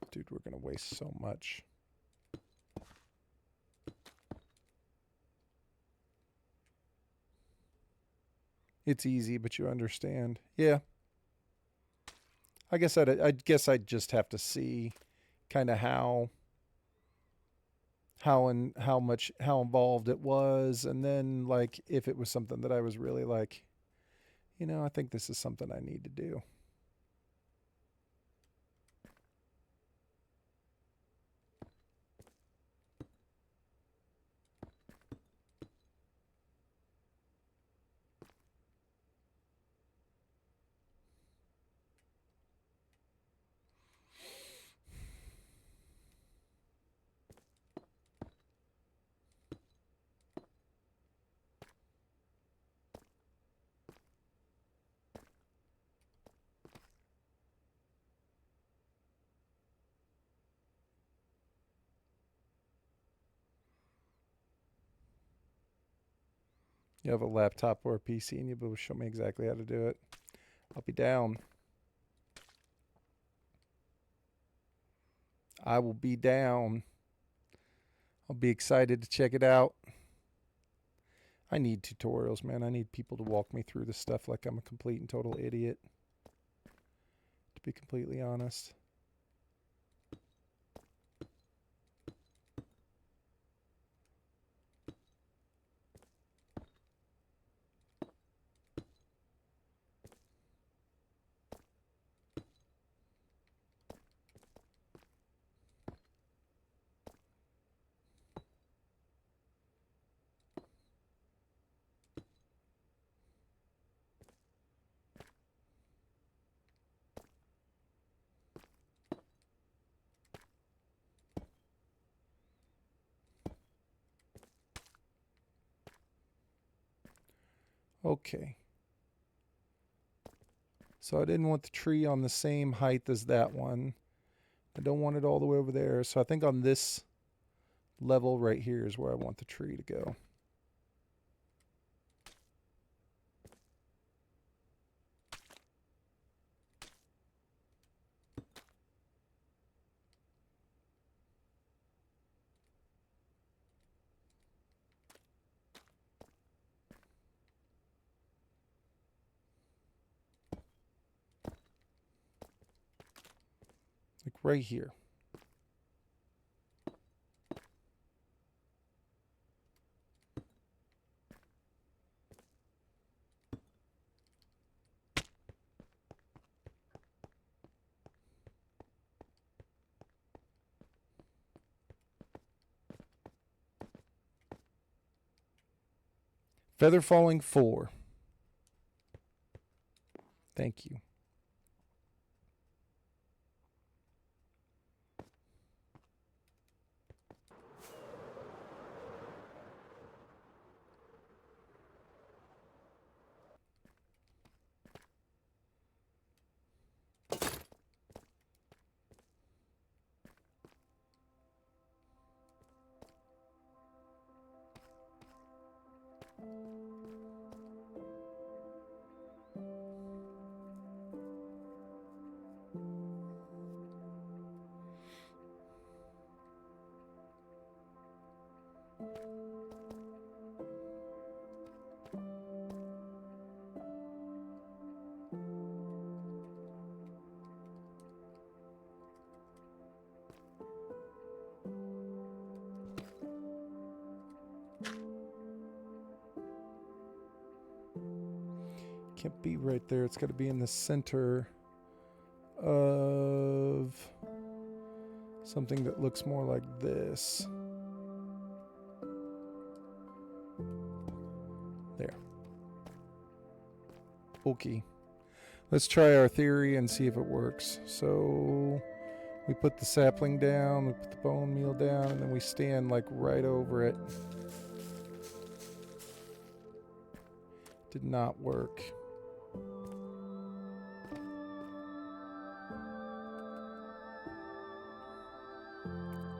Dude, we're going to waste so much. It's easy, but you understand. Yeah. I guess I'd just have to see kind of how involved it was, and then like if it was something that I was really like, I think this is something I need to do. You have a laptop or a PC and you'll be able to show me exactly how to do it. I'll be down. I will be down. I'll be excited to check it out. I need tutorials, man. I need people to walk me through this stuff like I'm a complete and total idiot, to be completely honest. Okay. So I didn't want the tree on the same height as that one. I don't want it all the way over there. So I think on this level right here is where I want the tree to go. Like right here. Feather falling 4. Thank you. Can't be right there. It's got to be in the center of something that looks more like this. There. Okay. Let's try our theory and see if it works. So we put the sapling down, we put the bone meal down, and then we stand like right over it. Did not work.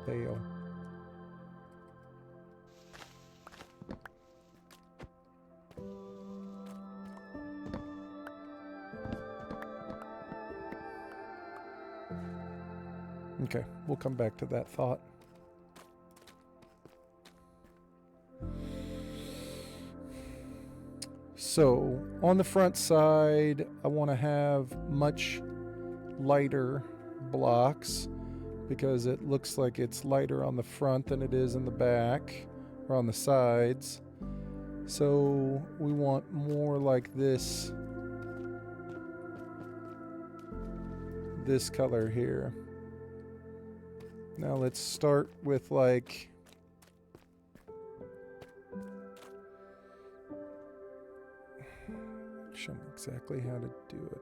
Fail. Okay, we'll come back to that thought. So, on the front side, I want to have much lighter blocks because it looks like it's lighter on the front than it is in the back or on the sides. So, we want more like this color here. Now let's start with like show me exactly how to do it.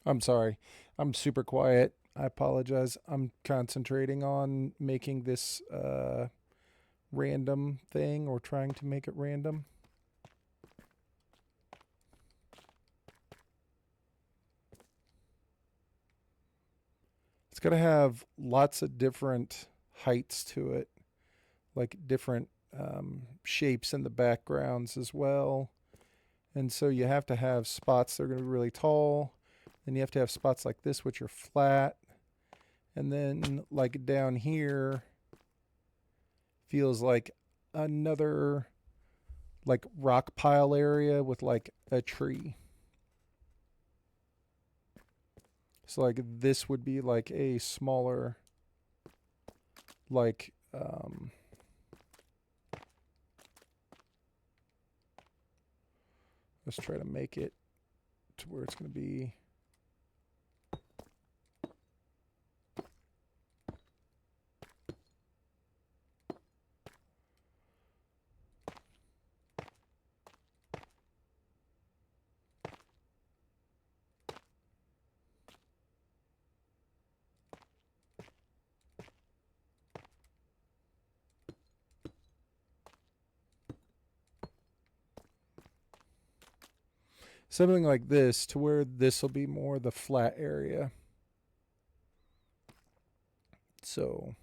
I'm sorry. I'm super quiet. I apologize. I'm concentrating on making this random thing, or trying to make it random. It's got to have lots of different heights to it, like different shapes in the backgrounds as well. And so you have to have spots that are going to be really tall. Then you have to have spots like this, which are flat. And then like down here feels like another like rock pile area with like a tree. So like this would be like a smaller like let's try to make it to where it's going to be something like this, to where this will be more the flat area. So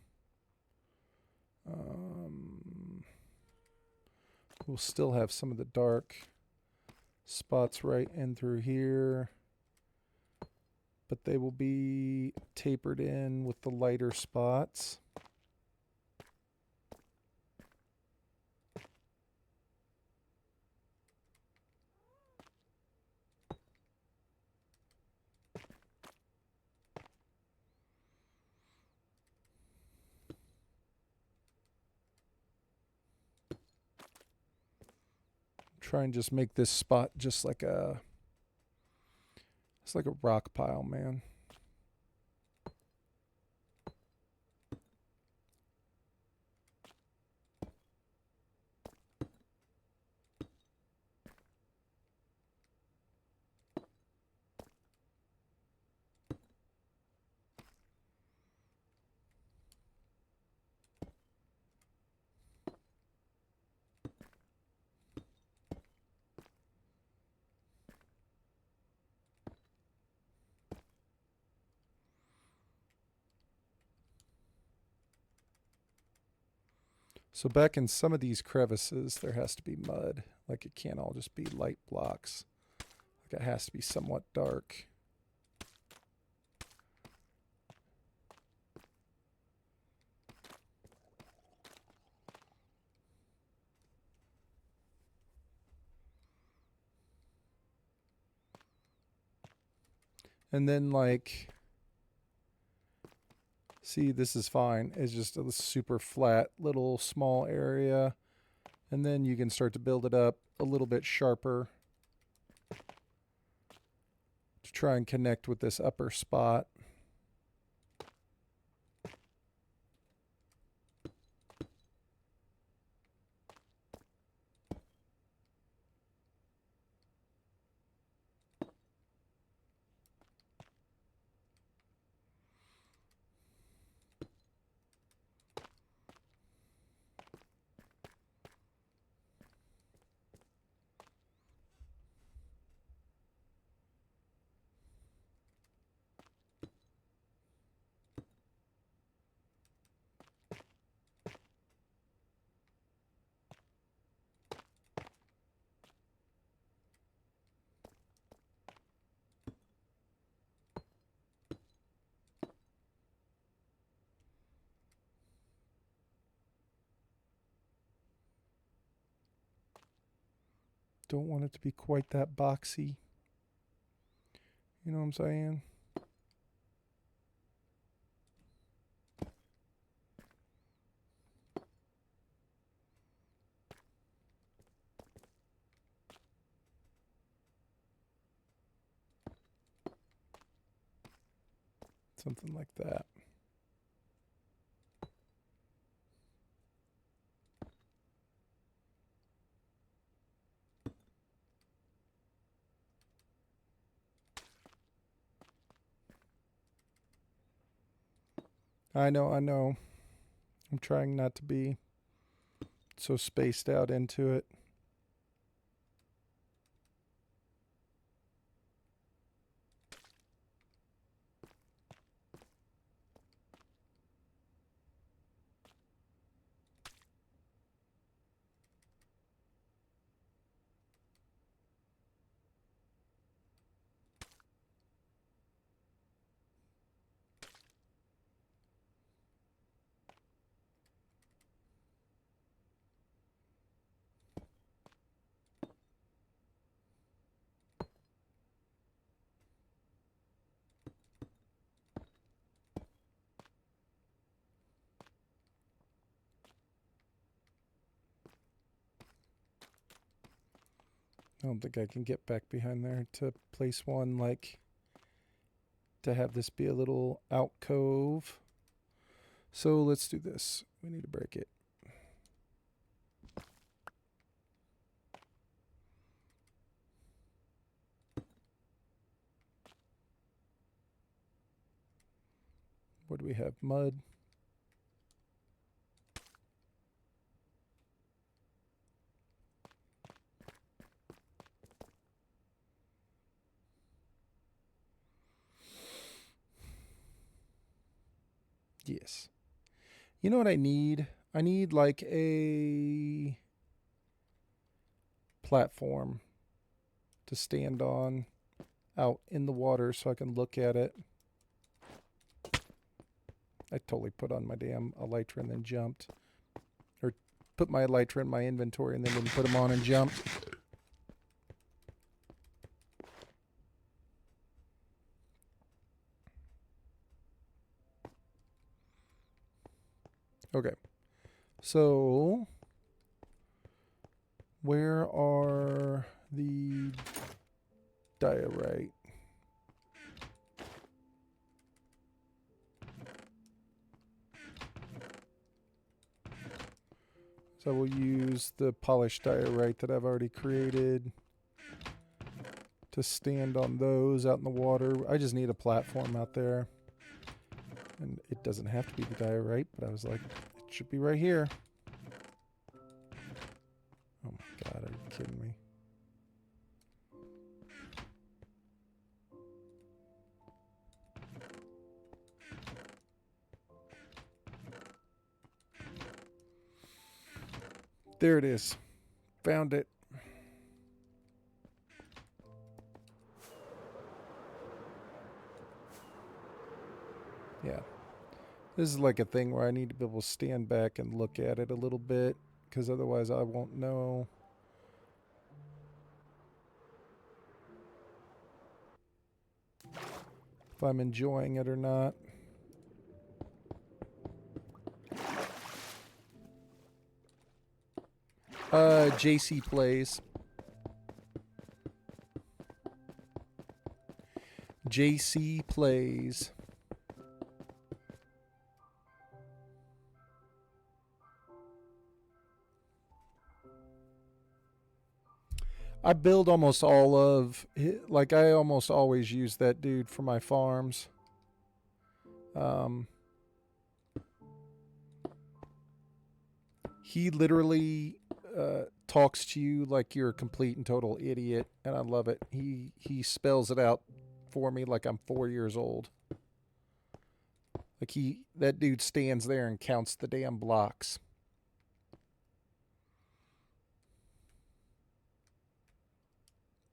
we'll still have some of the dark spots right in through here, but they will be tapered in with the lighter spots. Try and just make this spot just like it's like a rock pile, man. So back in some of these crevices, there has to be mud. Like it can't all just be light blocks. Like it has to be somewhat dark. And then like, see, this is fine. It's just a super flat little small area. And then you can start to build it up a little bit sharper to try and connect with this upper spot. Don't want it to be quite that boxy. You know what I'm saying? Something like that. I know. I'm trying not to be so spaced out into it. I don't think I can get back behind there to place one like to have this be a little alcove. So let's do this. We need to break it. What do we have? Mud. Yes. You know what I need? I need like a platform to stand on out in the water so I can look at it. I totally put on my damn elytra and then jumped. Or put my elytra in my inventory and then didn't put them on and jumped. Okay. So Where are the diorite? So we'll use the polished diorite that I've already created to stand on those out in the water. I just need a platform out there. And it doesn't have to be the diorite, but I was like, it should be right here. Oh my god, are you kidding me? There it is. Found it. Yeah. This is like a thing where I need to be able to stand back and look at it a little bit, because otherwise I won't know. If I'm enjoying it or not. JC plays. JC plays. I build almost all of, like I almost always use that dude for my farms. He literally talks to you like you're a complete and total idiot, and I love it. He spells it out for me like I'm 4 years old. Like that dude stands there and counts the damn blocks.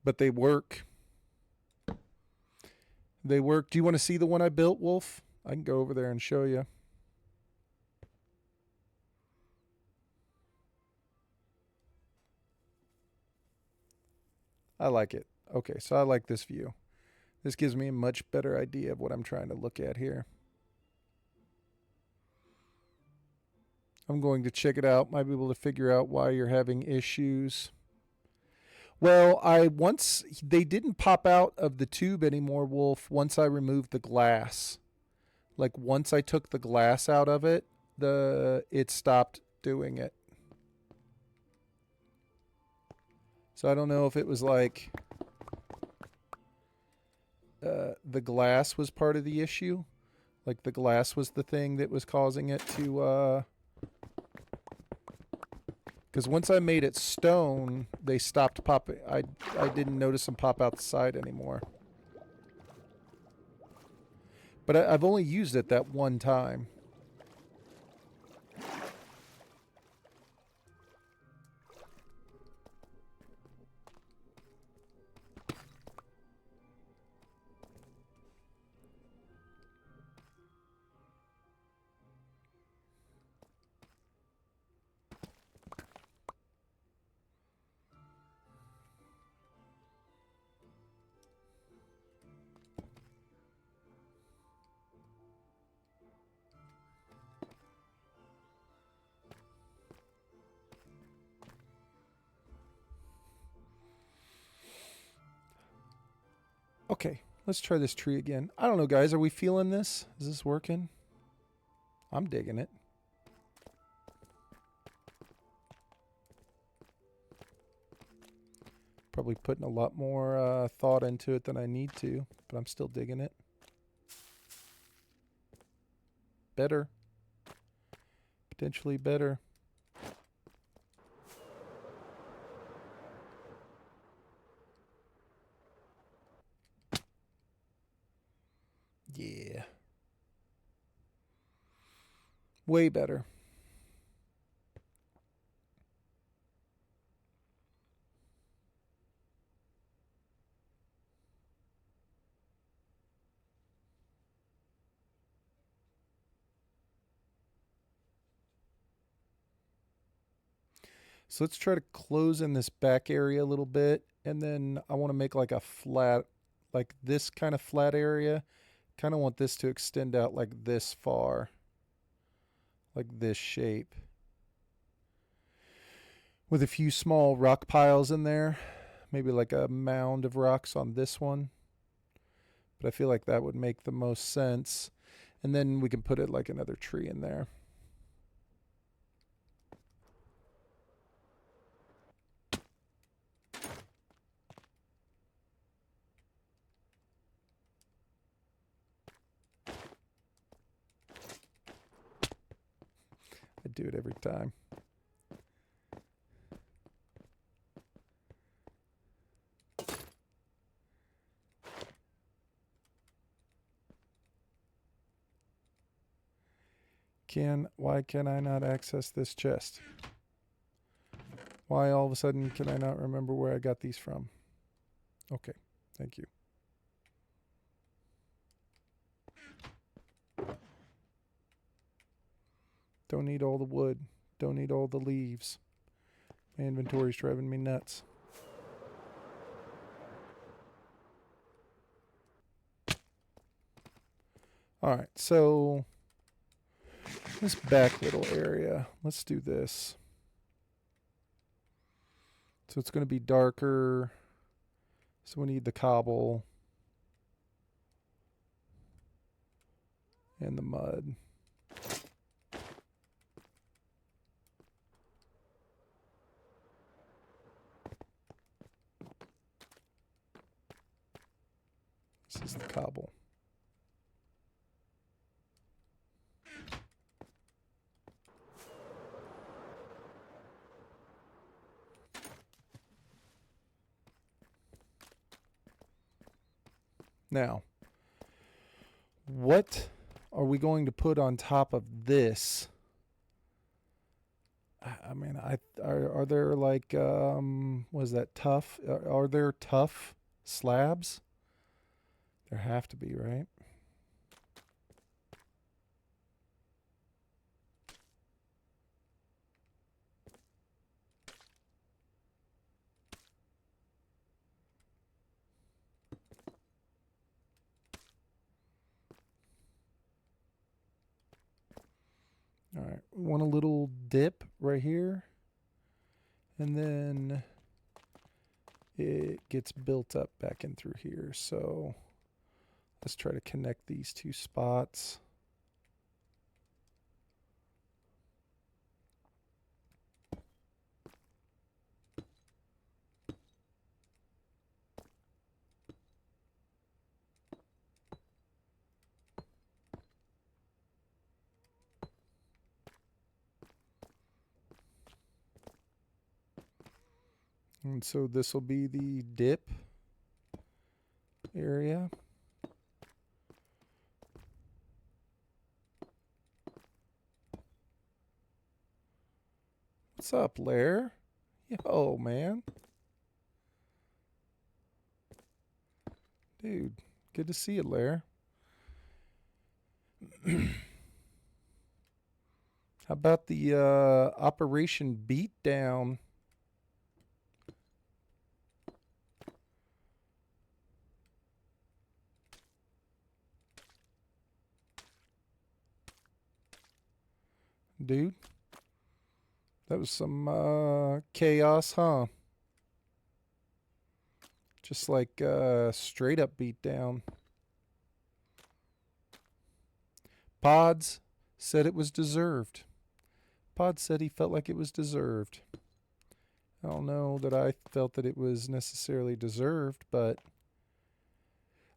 But they work. They work. Do you want to see the one I built, Wolf? I can go over there and show you. I like it. Okay, so I like this view. This gives me a much better idea of what I'm trying to look at here. I'm going to check it out. Might be able to figure out why you're having issues. Well, they didn't pop out of the tube anymore, Wolf, once I removed the glass. Like once I took the glass out of it, it stopped doing it. So I don't know if it was like the glass was part of the issue. Like the glass was the thing that was causing it to because once I made it stone, they stopped popping. I didn't notice them pop out the side anymore. But I've only used it that one time. Okay, let's try this tree again. I don't know, guys. Are we feeling this? Is this working? I'm digging it. Probably putting a lot more thought into it than I need to, but I'm still digging it. Better. Potentially better. Yeah. Way better. So let's try to close in this back area a little bit. And then I want to make like a flat, like this kind of flat area. Kind of want this to extend out like this far. Like this shape. with a few small rock piles in there. Maybe like a mound of rocks on this one. But I feel like that would make the most sense. And then we can put it like another tree in there. I do it every time. Why can I not access this chest? Why all of a sudden can I not remember where I got these from? Okay, thank you. Don't need all the wood. Don't need all the leaves. My inventory's driving me nuts. Alright, so this back little area, let's do this. So it's going to be darker. So we need the cobble and the mud. This is the cobble. Now, what are we going to put on top of this? I mean, are there like was that tough? Are there tough slabs? There have to be, right? All right, we want a little dip right here, and then it gets built up back in through here. So let's try to connect these two spots. And so this will be the dip area. What's up, Lair? Yo, man. Dude, good to see you, Lair. How about the Operation Beatdown? Dude, that was some chaos, huh? Just like straight up beatdown. Pods said it was deserved. Pod said he felt like it was deserved. I don't know that I felt that it was necessarily deserved, but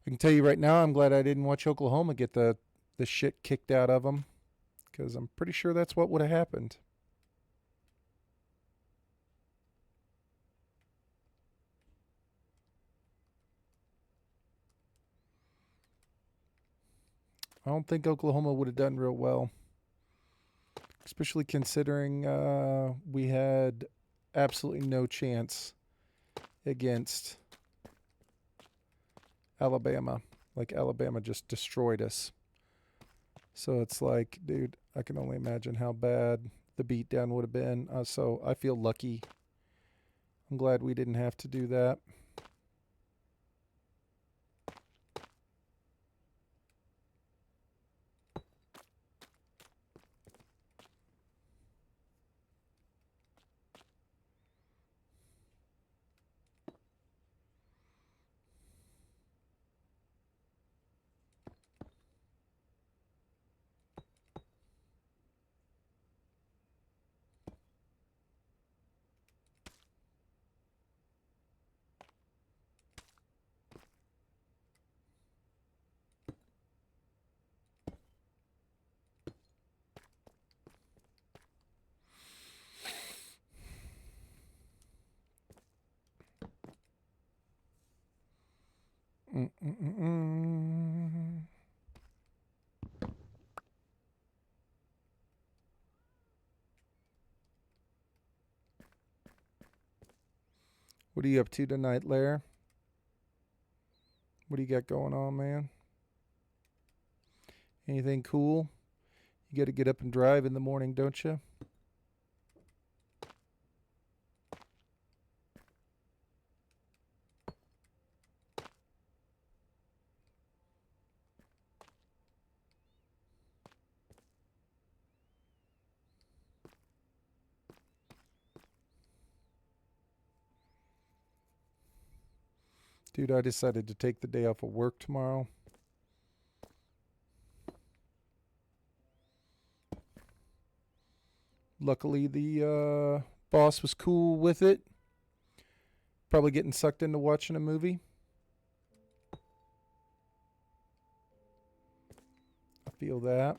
I can tell you right now, I'm glad I didn't watch Oklahoma get the shit kicked out of them, because I'm pretty sure that's what would have happened. I don't think Oklahoma would have done real well, especially considering we had absolutely no chance against Alabama. Like, Alabama just destroyed us. So it's like, dude, I can only imagine how bad the beatdown would have been. So I feel lucky. I'm glad we didn't have to do that. What are you up to tonight, Lair? What do you got going on, man? Anything cool? You got to get up and drive in the morning, don't you? Dude, I decided to take the day off of work tomorrow. Luckily, the boss was cool with it. Probably getting sucked into watching a movie. I feel that.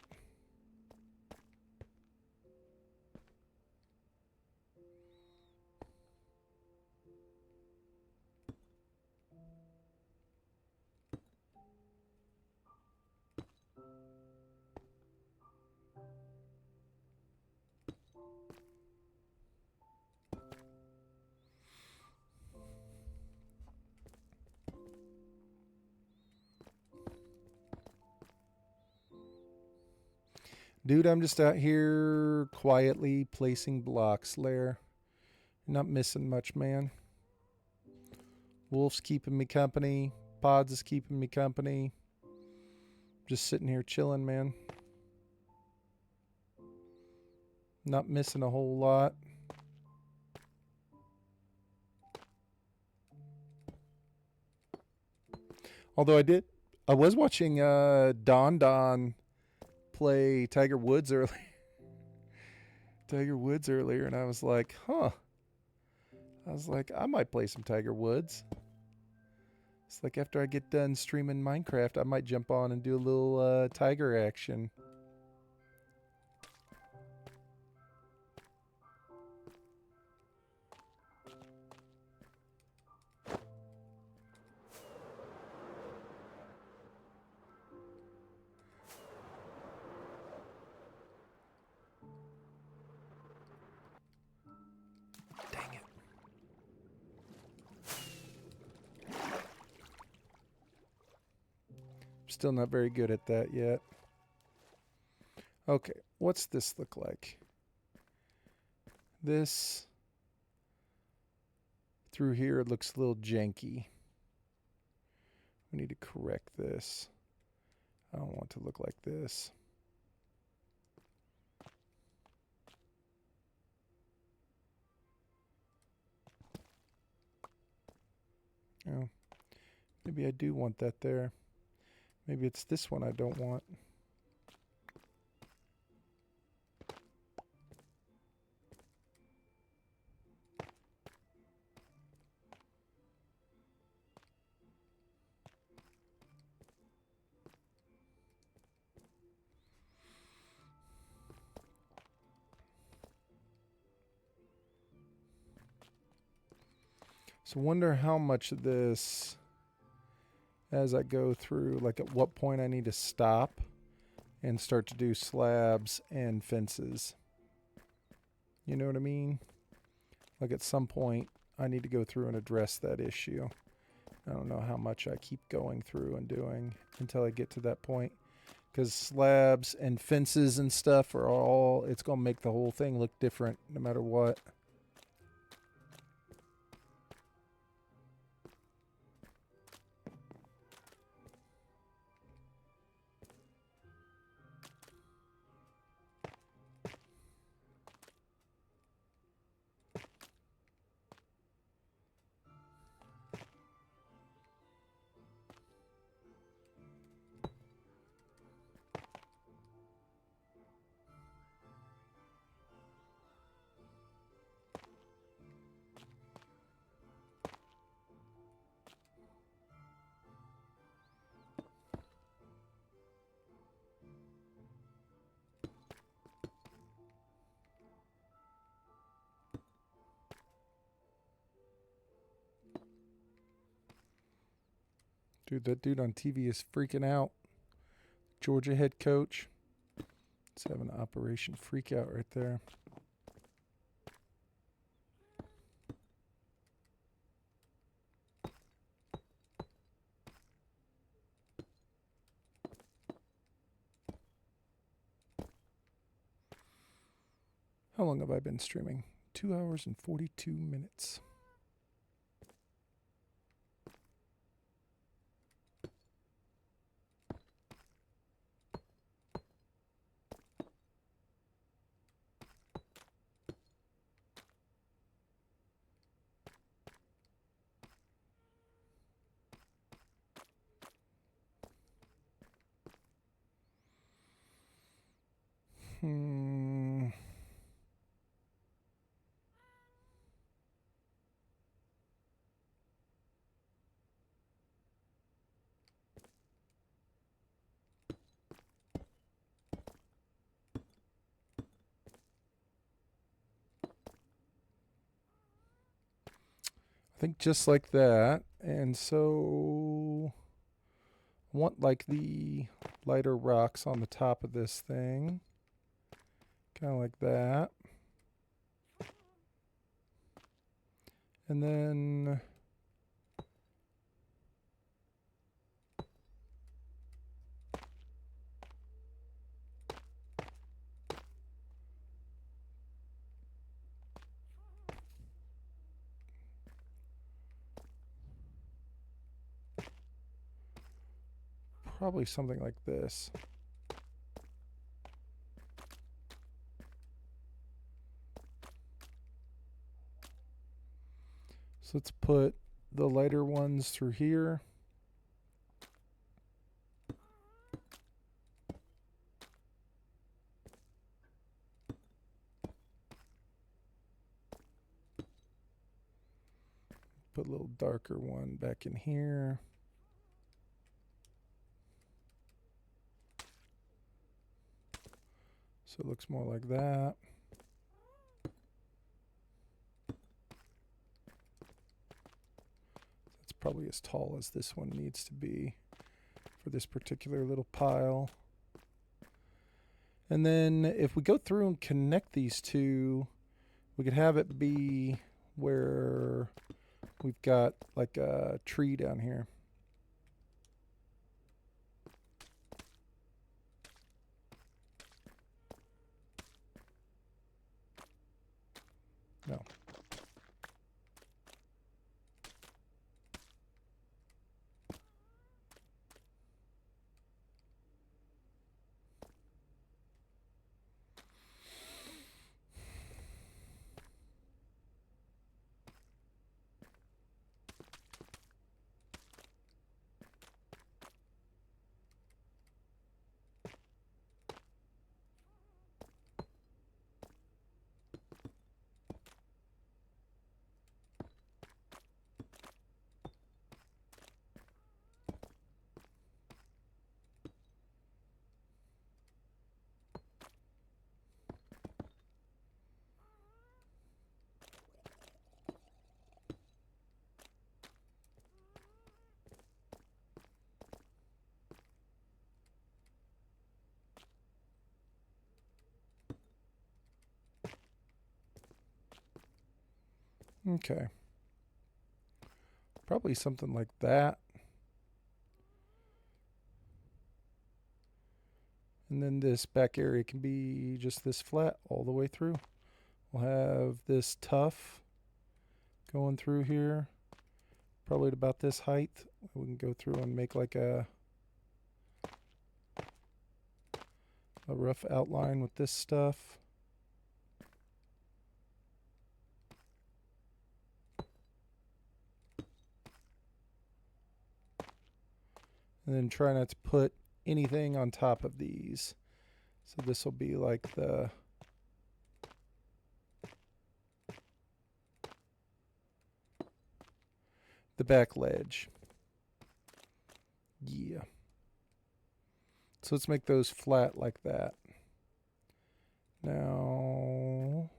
Dude, I'm just out here quietly placing blocks, Lair. Not missing much, man. Wolf's keeping me company. Pods is keeping me company. Just sitting here chilling, man. Not missing a whole lot. Although I was watching Don play Tiger Woods earlier. And I was like, huh. I was like, I might play some Tiger Woods. It's like after I get done streaming Minecraft, I might jump on and do a little Tiger action. Dang it. Still not very good at that yet. Okay, what's this look like? This through here it looks a little janky. We need to correct this. I don't want it to look like this. Oh, maybe I do want that there. Maybe it's this one I don't want. So wonder how much of this, as I go through, like at what point I need to stop and start to do slabs and fences. You know what I mean? Like at some point I need to go through and address that issue. I don't know how much I keep going through and doing until I get to that point. Because slabs and fences and stuff are all, it's going to make the whole thing look different no matter what. Dude, that dude on TV is freaking out. Georgia head coach. Let's have an Operation Freakout right there. How long have I been streaming? 2 hours and 42 minutes. I think just like that. And so I want like the lighter rocks on the top of this thing. Kind of like that. And then probably something like this. So let's put the lighter ones through here. Put a little darker one back in here. So it looks more like that. That's probably as tall as this one needs to be for this particular little pile. And then if we go through and connect these two, we could have it be where we've got like a tree down here. No. Okay. Probably something like that. And then this back area can be just this flat all the way through. We'll have this tuff going through here, probably at about this height. We can go through and make like a rough outline with this stuff. And then try not to put anything on top of these. So this will be like the back ledge. Yeah. So let's make those flat like that. Now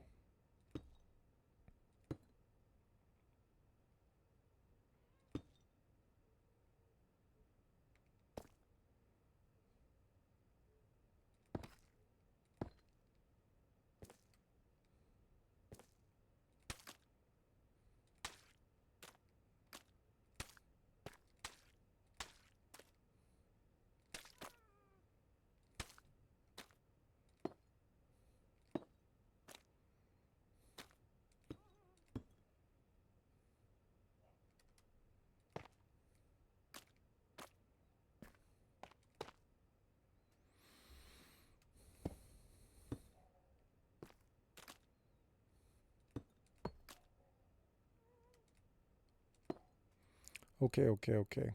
Okay, okay, okay.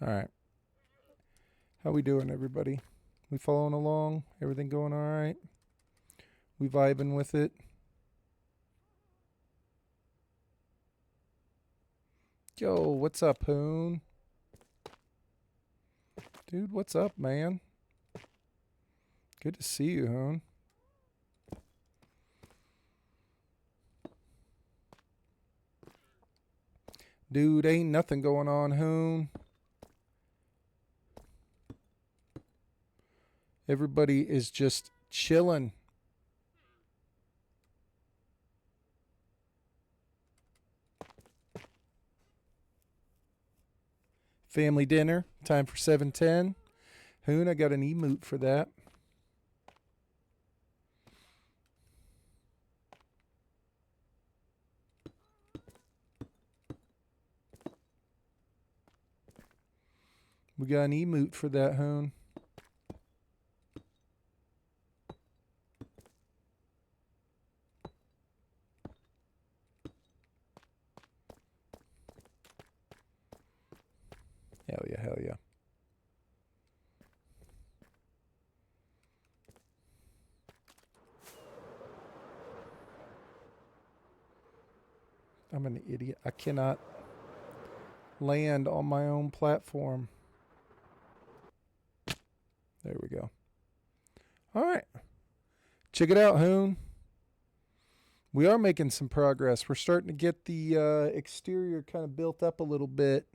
All right. How we doing, everybody? We following along? Everything going all right? We vibing with it? Yo, what's up, Hoon? Dude, what's up, man? Good to see you, Hoon. Dude, ain't nothing going on, Hoon. Everybody is just chilling. Family dinner. Time for 7:10. Hoon, I got an emote for that. We got an emote for that, Hoon. Hell yeah, hell yeah. I'm an idiot. I cannot land on my own platform. There we go. All right. Check it out, Hoon. We are making some progress. We're starting to get the exterior kind of built up a little bit.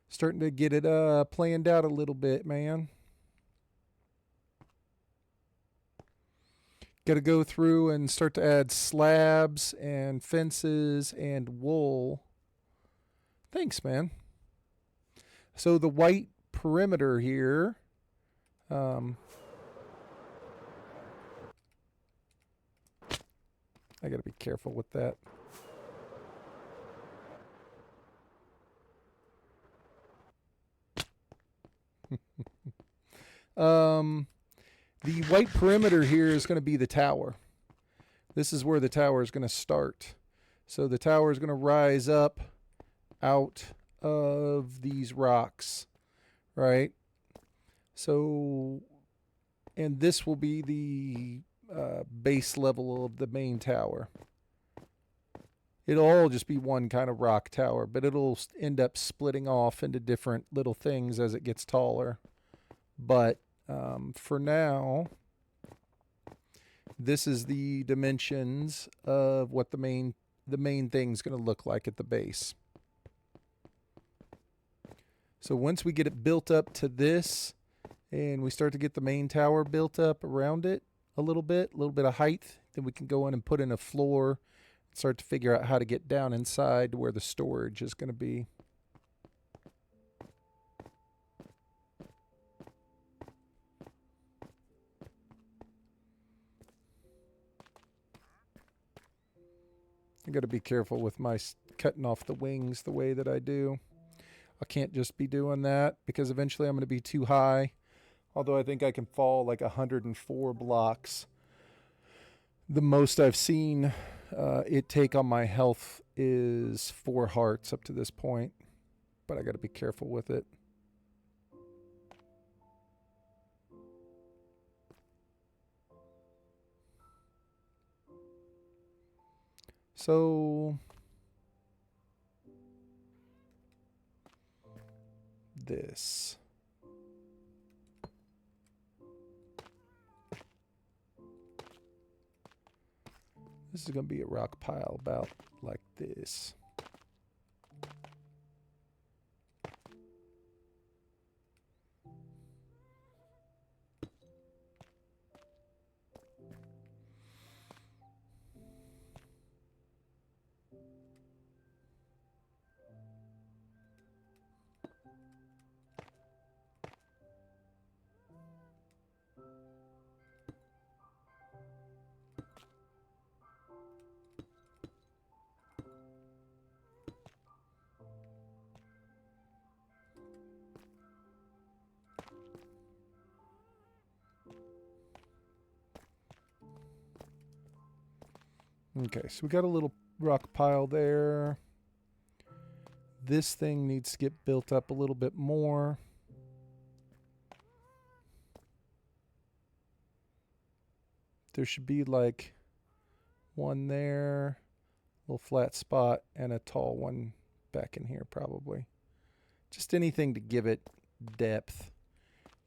Starting to get it planned out a little bit, man. Got to go through and start to add slabs and fences and wool. Thanks, man. So the white perimeter here. I got to be careful with that. The white perimeter here is going to be the tower. This is where the tower is going to start. So the tower is going to rise up out of these rocks, right? So, and this will be the base level of the main tower. It'll all just be one kind of rock tower, but it'll end up splitting off into different little things as it gets taller. But for now, this is the dimensions of what the main thing's going to look like at the base. So once we get it built up to this, and we start to get the main tower built up around it a little bit of height, then we can go in and put in a floor, start to figure out how to get down inside to where the storage is going to be. I got to be careful with my cutting off the wings the way that I do. I can't just be doing that because eventually I'm going to be too high. Although I think I can fall like 104 blocks. The most I've seen it take on my health is 4 hearts up to this point. But I got to be careful with it. So this. This is going to be a rock pile about like this. Okay, so we got a little rock pile there. This thing needs to get built up a little bit more. There should be like one there, a little flat spot, and a tall one back in here probably. Just anything to give it depth.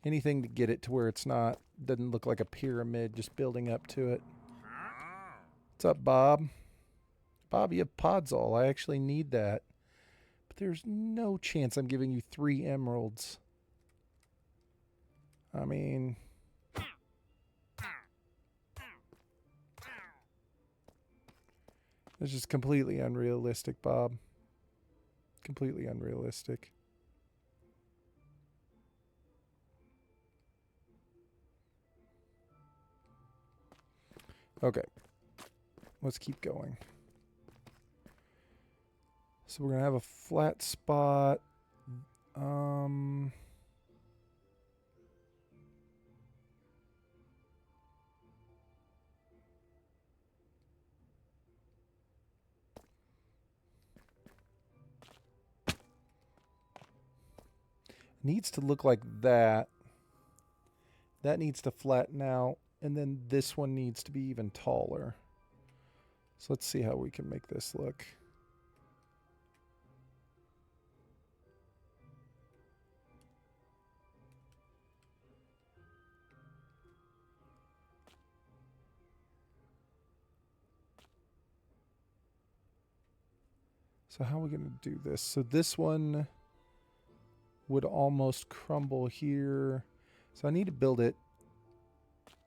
Anything to get it to where it's not, doesn't look like a pyramid just building up to it. What's up, Bob? Bob, you have Podzol. I actually need that. But there's no chance I'm giving you 3 emeralds. I mean... It's just completely unrealistic, Bob. Completely unrealistic. Okay. Let's keep going. So we're going to have a flat spot. Needs to look like that. That needs to flatten out. And then this one needs to be even taller. So let's see how we can make this look. So how are we going to do this? So this one would almost crumble here. So I need to build it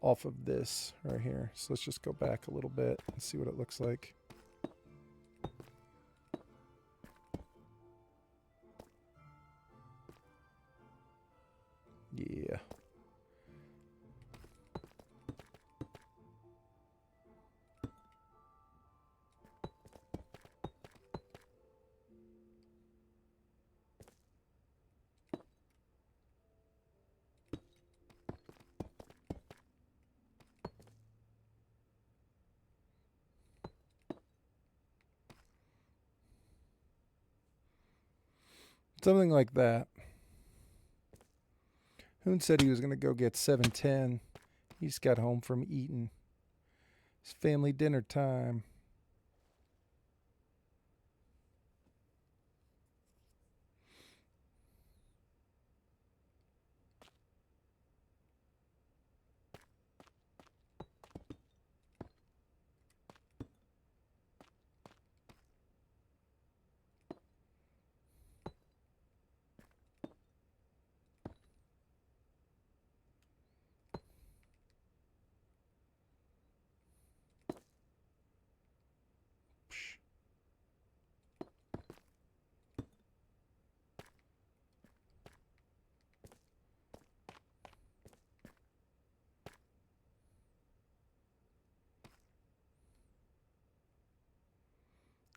off of this right here. So let's just go back a little bit and see what it looks like. Yeah. Something like that. Hoon said he was going to go get 710. He just got home from eating. It's family dinner time.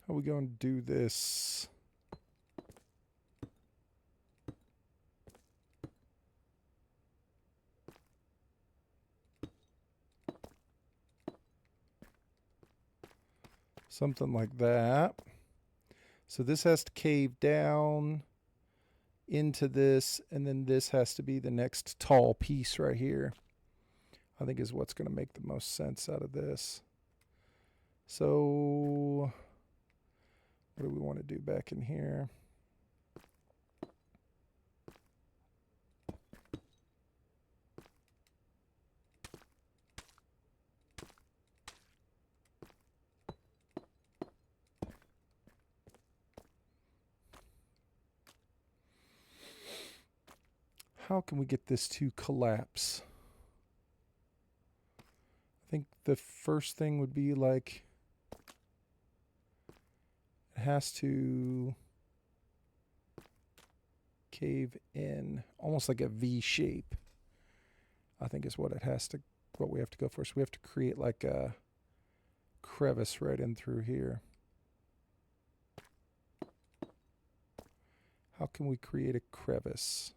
How are we going to do this? Something like that. So this has to cave down into this, and then this has to be the next tall piece right here. I think is what's going to make the most sense out of this. So what do we want to do back in here? How can we get this to collapse? I think the first thing would be like it has to cave in almost like a V shape. I think is what it has to, what we have to go for. So we have to create like a crevice right in through here. How can we create a crevice?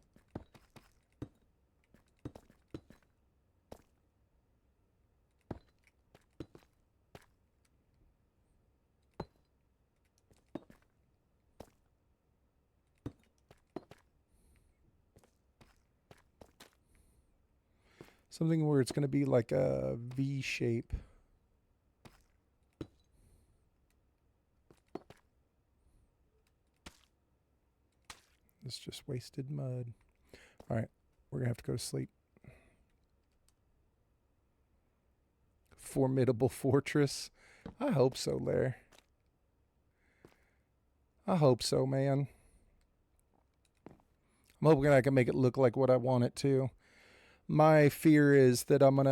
Something where it's going to be like a V shape. It's just wasted mud. All right, we're going to have to go to sleep. Formidable fortress. I hope so, Lair. I hope so, man. I'm hoping I can make it look like what I want it to. My fear is that I'm going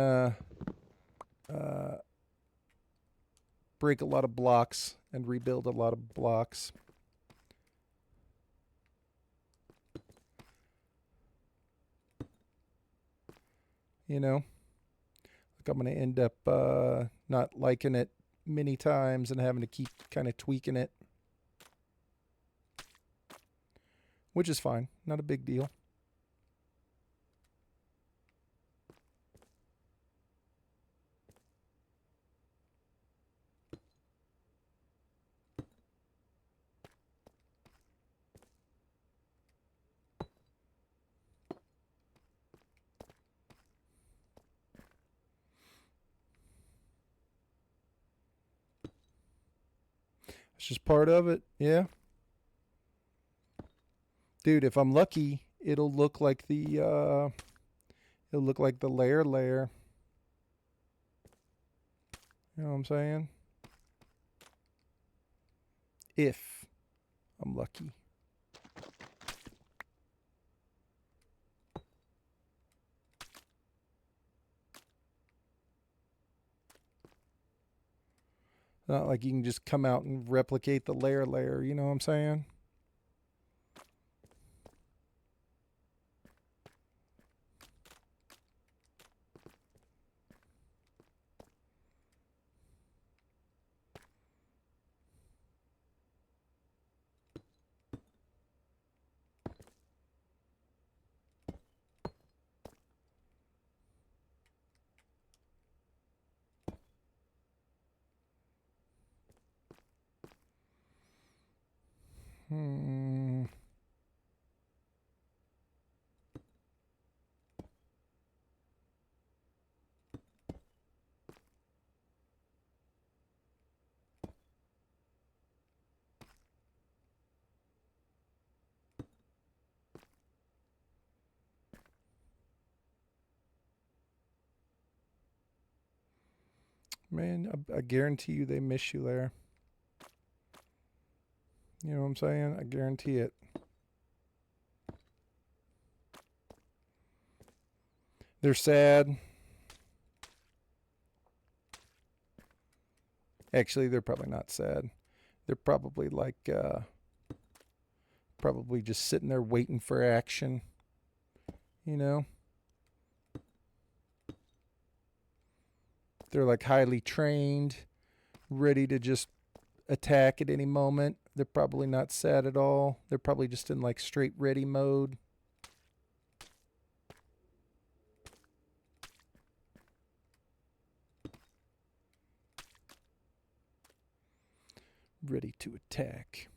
to break a lot of blocks and rebuild a lot of blocks. You know? Like I'm going to end up not liking it many times and having to keep kind of tweaking it. Which is fine. Not a big deal. It's just part of it. Yeah. Dude, if I'm lucky, it'll look like the layer. You know what I'm saying? If I'm lucky. Not like you can just come out and replicate the layer, you know what I'm saying? Man, I guarantee you they miss you there. You know what I'm saying? I guarantee it. They're sad. Actually, they're probably not sad. They're probably like, probably just sitting there waiting for action. You know? They're like highly trained, ready to just attack at any moment. They're probably not sad at all. They're probably just in like straight ready mode. Ready to attack.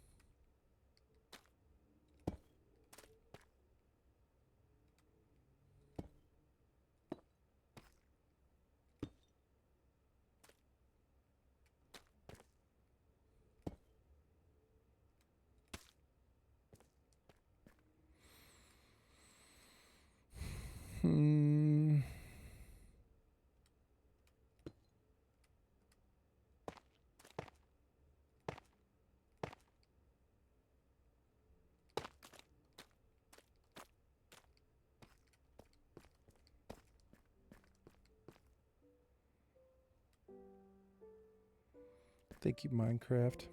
Thank you, Minecraft.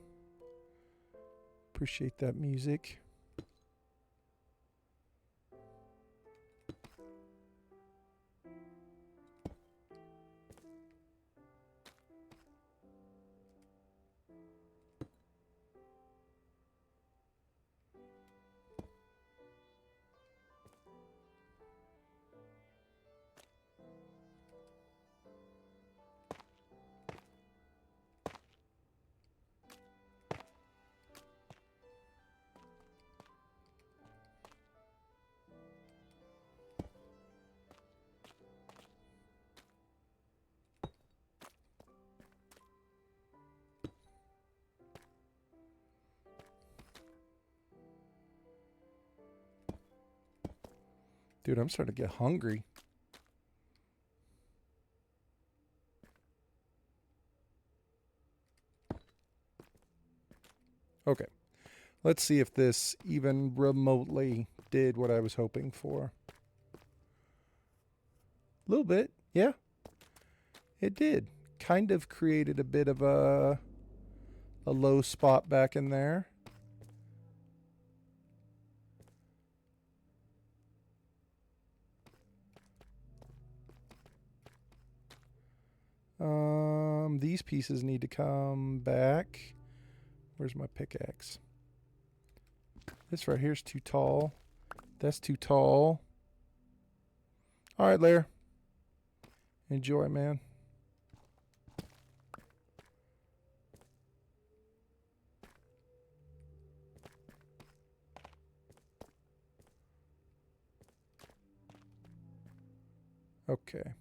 Appreciate that music. Dude, I'm starting to get hungry. Okay. Let's see if this even remotely did what I was hoping for. A little bit, yeah. It did. Kind of created a bit of a low spot back in there. These pieces need to come back. Where's my pickaxe? This right here's too tall. That's too tall. All right, Lair. Enjoy, man. Okay.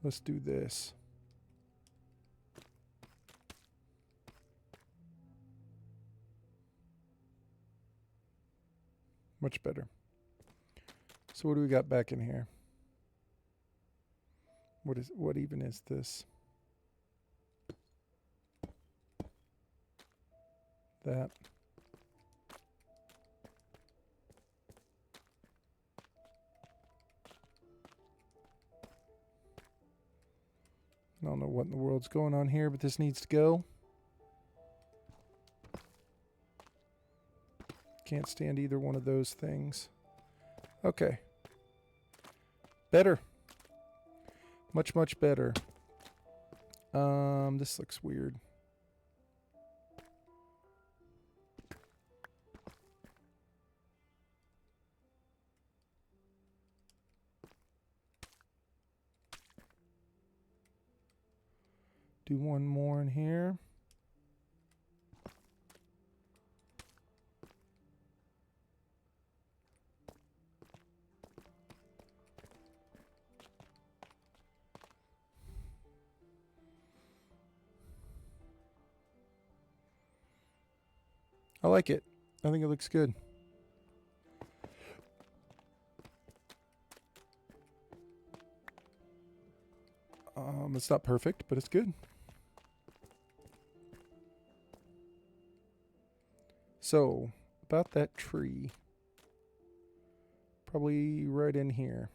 Let's do this. Much better. So what do we got back in here? What even is this? That. I don't know what in the world's going on here, but this needs to go. Can't stand either one of those things. Okay. Better. Much, much better. This looks weird. Do one more in here. I like it. I think it looks good. It's not perfect, but it's good. So, about that tree. Probably right in here.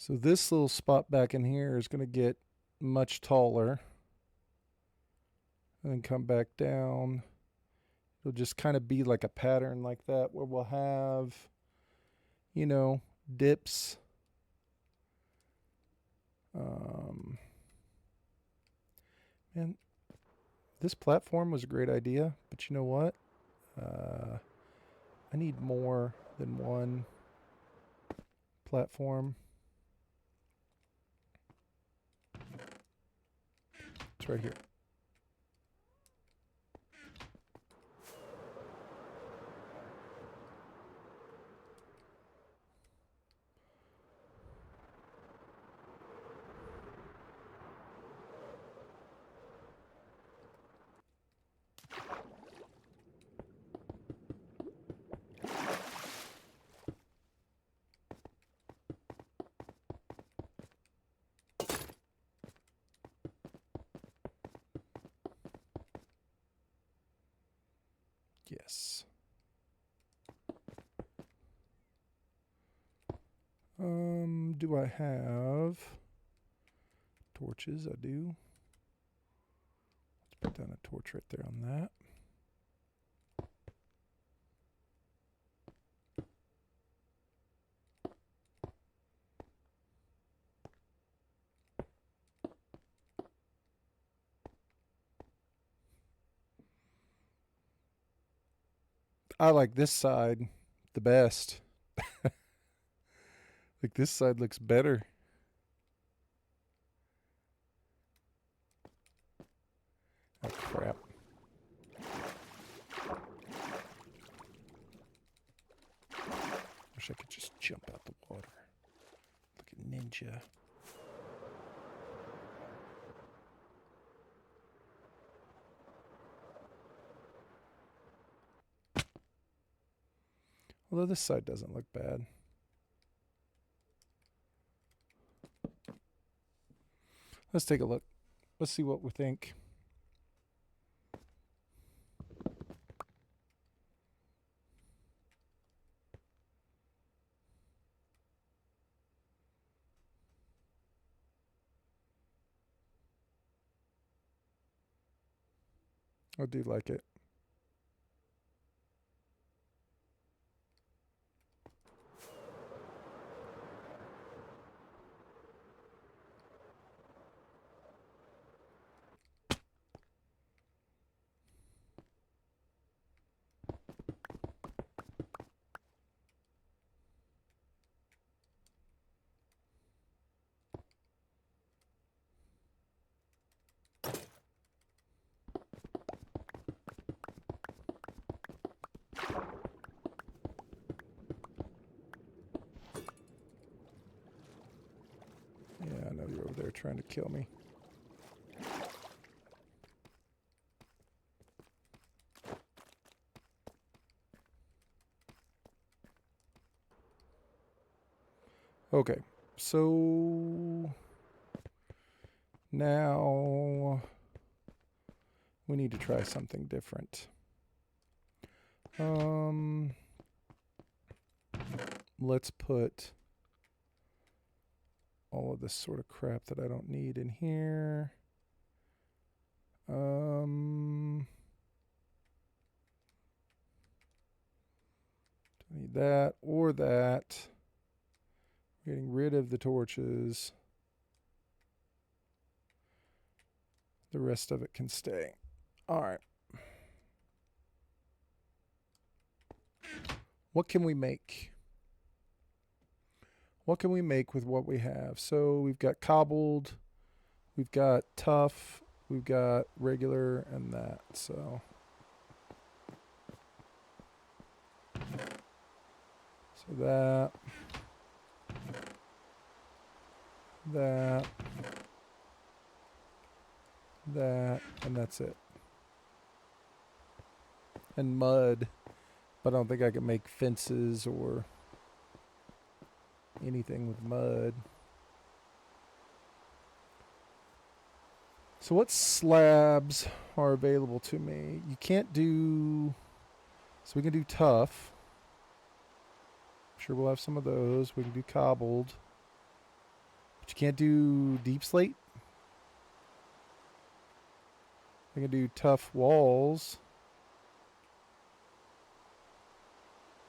So this little spot back in here is going to get much taller. And then come back down. It'll just kind of be like a pattern like that where we'll have, you know, dips. Man, this platform was a great idea, but you know what? I need more than one platform. It's right here. Yes. Do I have torches? I do. Let's put down a torch right there on that. I like this side the best. Like this side looks better. Oh crap. Wish I could just jump out the water. Like a ninja. Although this side doesn't look bad. Let's take a look. Let's see what we think. I do like it. Yeah, I know you're over there trying to kill me. Okay, so now we need to try something different. Let's put all of this sort of crap that I don't need in here. Don't need that or that. Getting rid of the torches. The rest of it can stay. All right. What can we make? What can we make with what we have? So we've got cobbled, we've got tough, we've got regular, and that. So that, and that's it. And mud, but I don't think I can make fences or anything with mud. So what slabs are available to me? You can't do... So we can do tough. I'm sure we'll have some of those. We can do cobbled. But you can't do deep slate. We can do tough walls.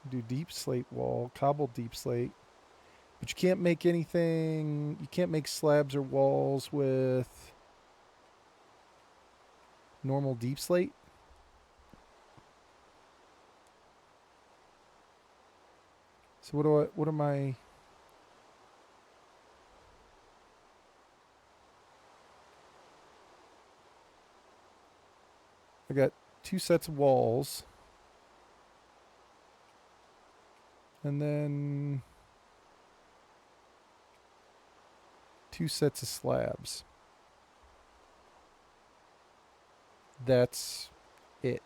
Do deep slate wall, cobbled deep slate. But you can't make anything... You can't make slabs or walls with normal deep slate. So what am I... I got 2 sets of walls. And then 2 sets of slabs. That's it.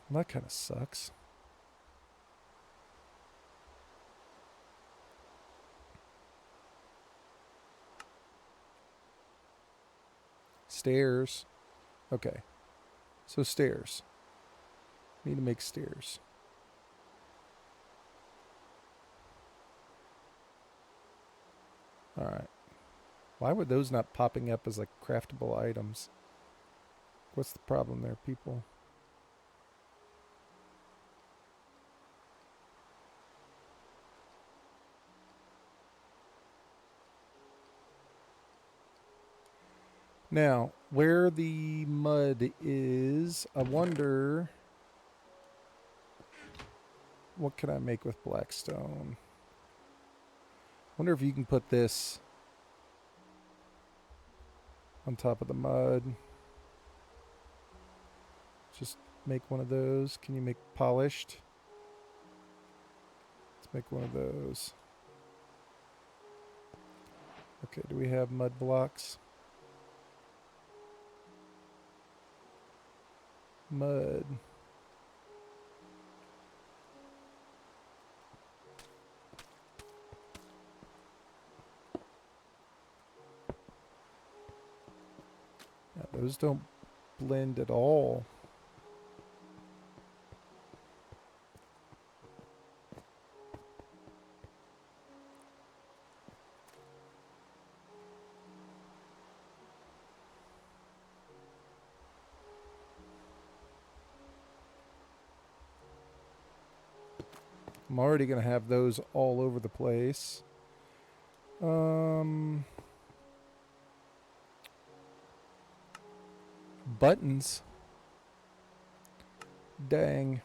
That kind of sucks. stairs. Okay. So stairs. Need to make stairs. Alright. Why would those not popping up as like craftable items? What's the problem there, people? Now, where the mud is, I wonder... What can I make with blackstone? Wonder if you can put this on top of the mud. Just make one of those. Can you make polished? Let's make one of those. Okay, do we have mud blocks? Mud. Yeah, those don't blend at all. I'm already going to have those all over the place. Buttons. Dang.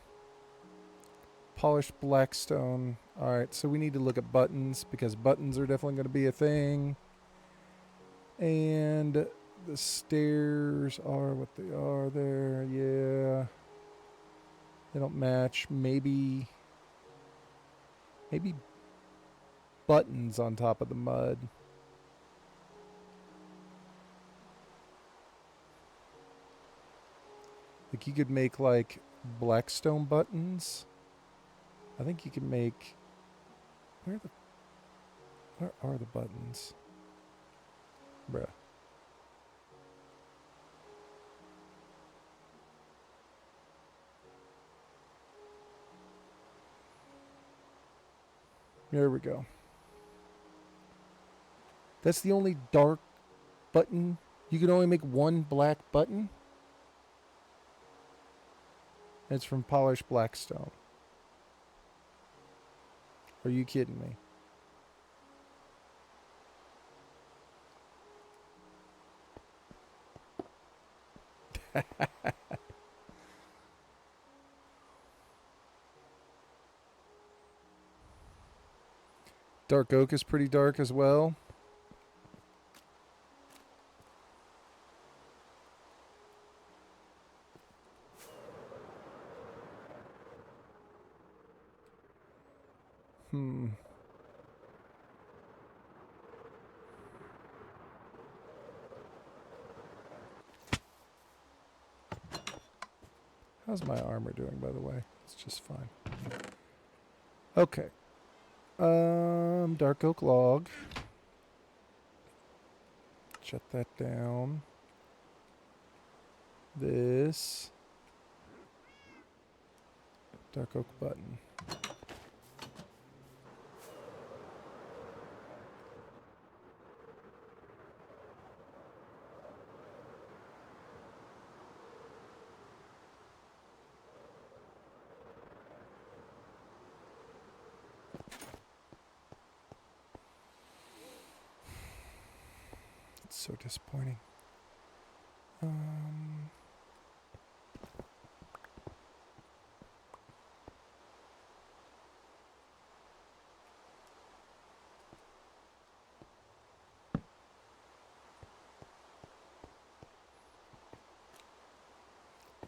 Polished blackstone. Alright, so we need to look at buttons because buttons are definitely going to be a thing. And the stairs are what they are there. Yeah. They don't match. Maybe buttons on top of the mud. Like you could make like blackstone buttons. I think you can make... Where are the buttons? Bruh. There we go. That's the only dark button. You can only make one black button. It's from polished blackstone. Are you kidding me? Dark oak is pretty dark as well. How's my armor doing, by the way? It's just fine. Okay. Dark oak log. Shut that down. This. Dark oak button. It's so disappointing.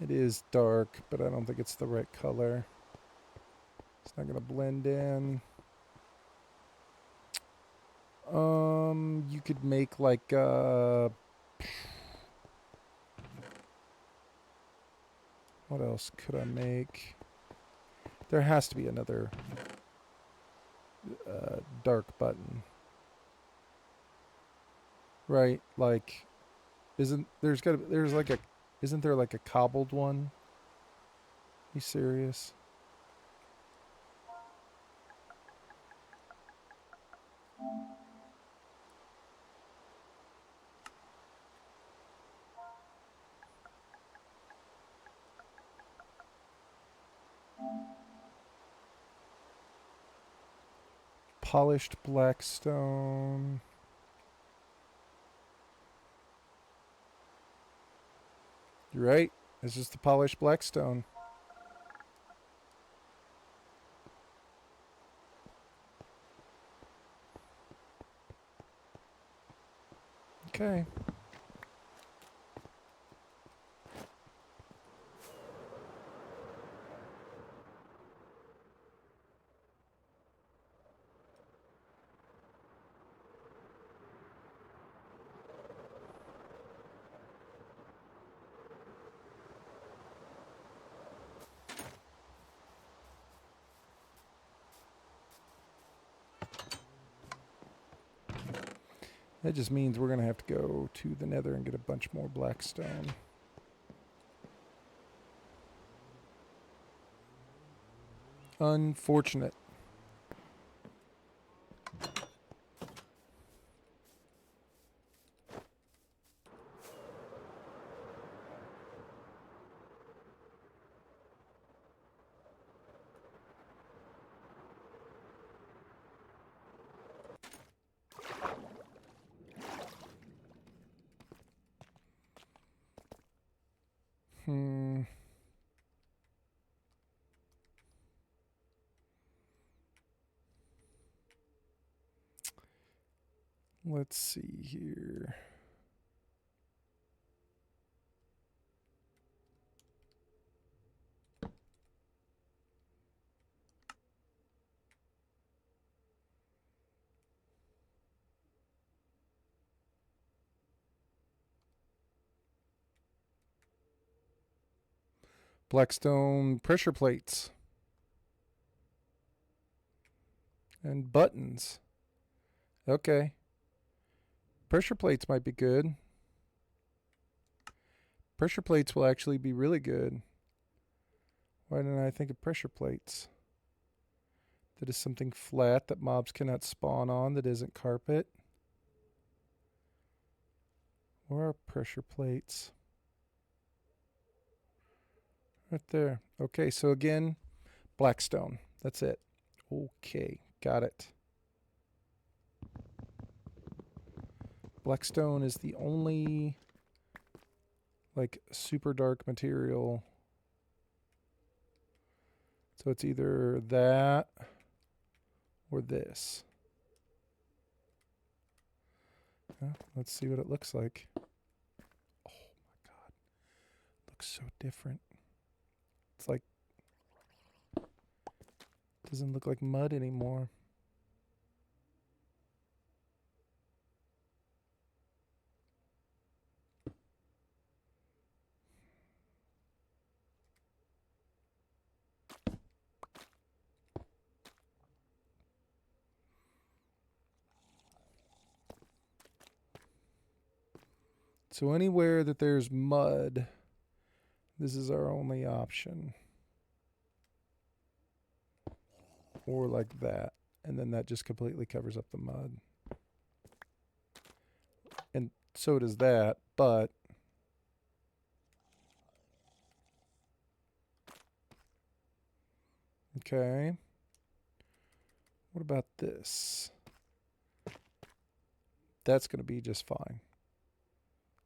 It is dark, but I don't think it's the right color. It's not gonna blend in. You could make like what else could I make? There has to be another dark button. Right? Like There's like a, isn't there like a cobbled one? You serious? Polished black stone. You're right. It's just the polished black stone. Okay. That just means we're going to have to go to the nether and get a bunch more black stone. Unfortunate. Let's see here. Blackstone pressure plates. And buttons. Okay. Pressure plates might be good. Pressure plates will actually be really good. Why didn't I think of pressure plates? That is something flat that mobs cannot spawn on that isn't carpet. Where are pressure plates? Right there. Okay, so again, blackstone. That's it. Okay, got it. Blackstone is the only like super dark material. So it's either that or this. Let's see what it looks like. Oh my god. Looks so different. It's like, doesn't look like mud anymore. So anywhere that there's mud, this is our only option. Or like that. And then that just completely covers up the mud. And so does that, but okay. What about this? That's going to be just fine.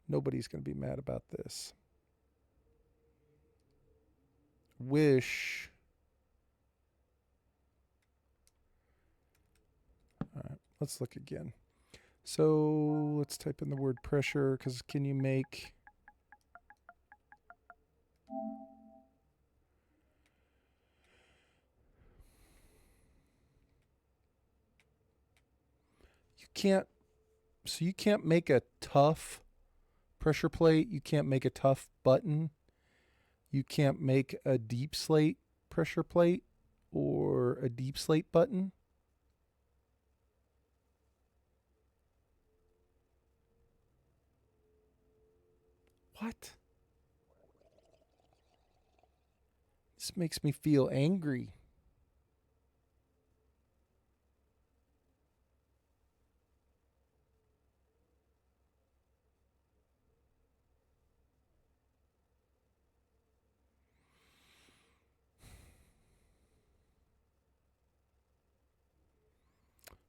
Nobody's going to be mad about this. Wish. All right, let's look again. So let's type in the word pressure, because can you make... You can't... So you can't make a tough pressure plate. You can't make a tough button. You can't make a deep slate pressure plate or a deep slate button. What? This makes me feel angry.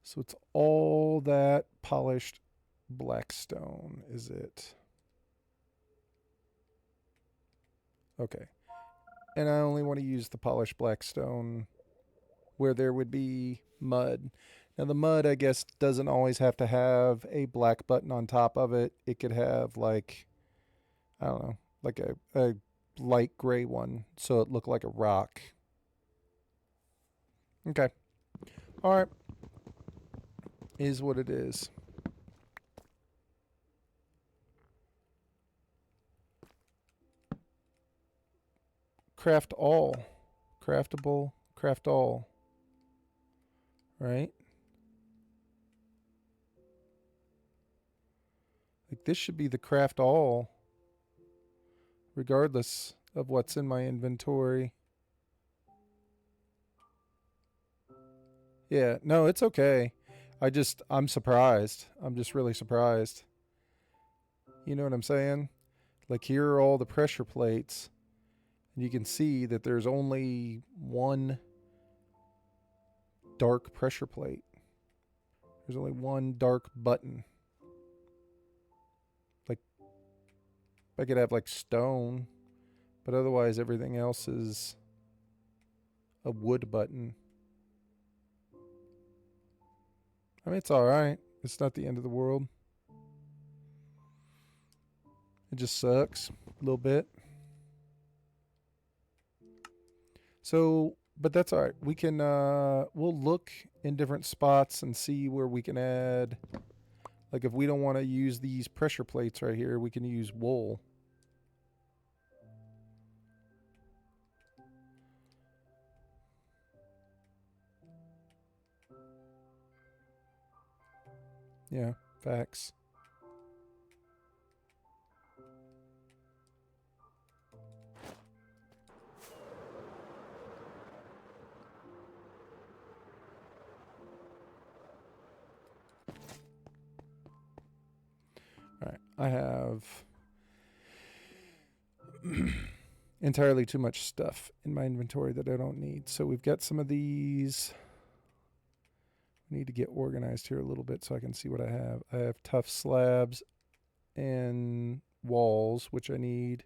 So it's all that polished black stone, is it? Okay. And I only want to use the polished black stone where there would be mud. Now, the mud, I guess, doesn't always have to have a black button on top of it. It could have, like, I don't know, like a light gray one so it looked like a rock. Okay. All right. Is what it is. Craft all. Craftable. Craft all. Right? Like this should be the craft all regardless of what's in my inventory. Yeah, no, it's okay. I'm surprised. I'm just really surprised. You know what I'm saying? Like here are all the pressure plates. And you can see that there's only one dark pressure plate. There's only one dark button. Like I could have like stone, but otherwise everything else is a wood button. I mean, it's all right. It's not the end of the world. It just sucks a little bit. So, but that's all right. We can we'll look in different spots and see where we can add. Like if we don't want to use these pressure plates right here, we can use wool. Yeah, facts. All right, I have entirely too much stuff in my inventory that I don't need. So we've got some of these. We need to get organized here a little bit so I can see what I have. I have tough slabs and walls, which I need.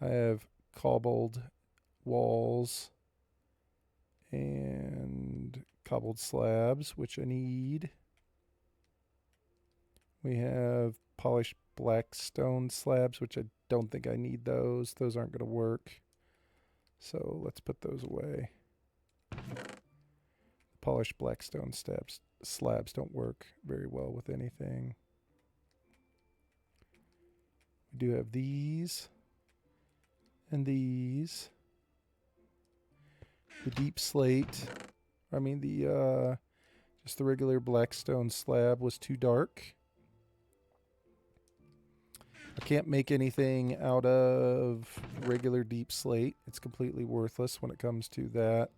I have cobbled walls and cobbled slabs, which I need. We have polished black stone slabs, which I don't think I need those. Those aren't going to work. So let's put those away. Polished black stone slabs don't work very well with anything. We do have these and these. The deep slate, just the regular black stone slab was too dark. I can't make anything out of regular deep slate. It's completely worthless when it comes to that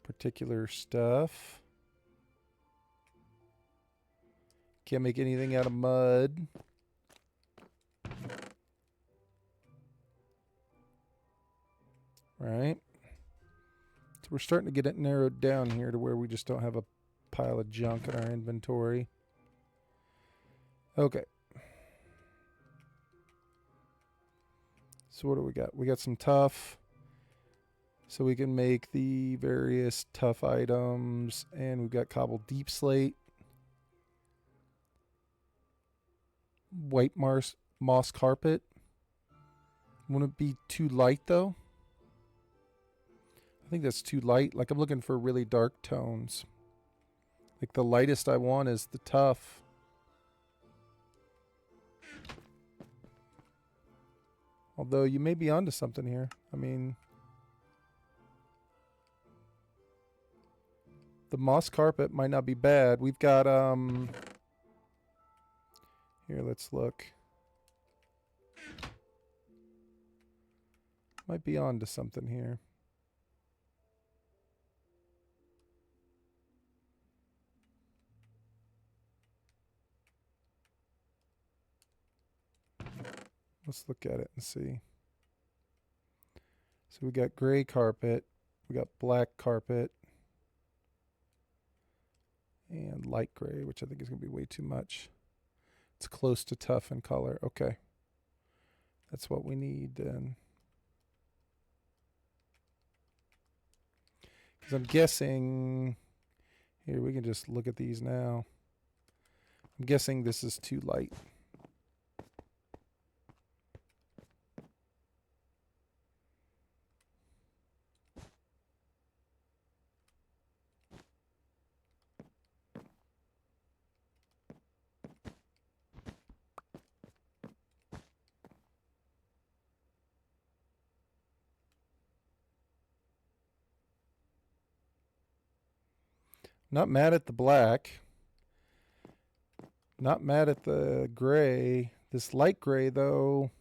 particular stuff. Can't make anything out of mud. Right. So we're starting to get it narrowed down here to where we just don't have a pile of junk in our inventory. Okay. So what do we got? We got some tough. So we can make the various tough items. And we've got cobbled deep slate. White moss carpet. Wouldn't it be too light though? I think that's too light. Like I'm looking for really dark tones. Like the lightest I want is the tough. Although you may be onto something here. I mean, the moss carpet might not be bad. We've got here, let's look. Might be on to something here. Let's look at it and see. So we got gray carpet, we got black carpet, and light gray, which I think is going to be way too much. It's close to tough in color. Okay. That's what we need then. Because I'm guessing, here we can just look at these now. I'm guessing this is too light. Not mad at the black. Not mad at the gray. This light gray, though,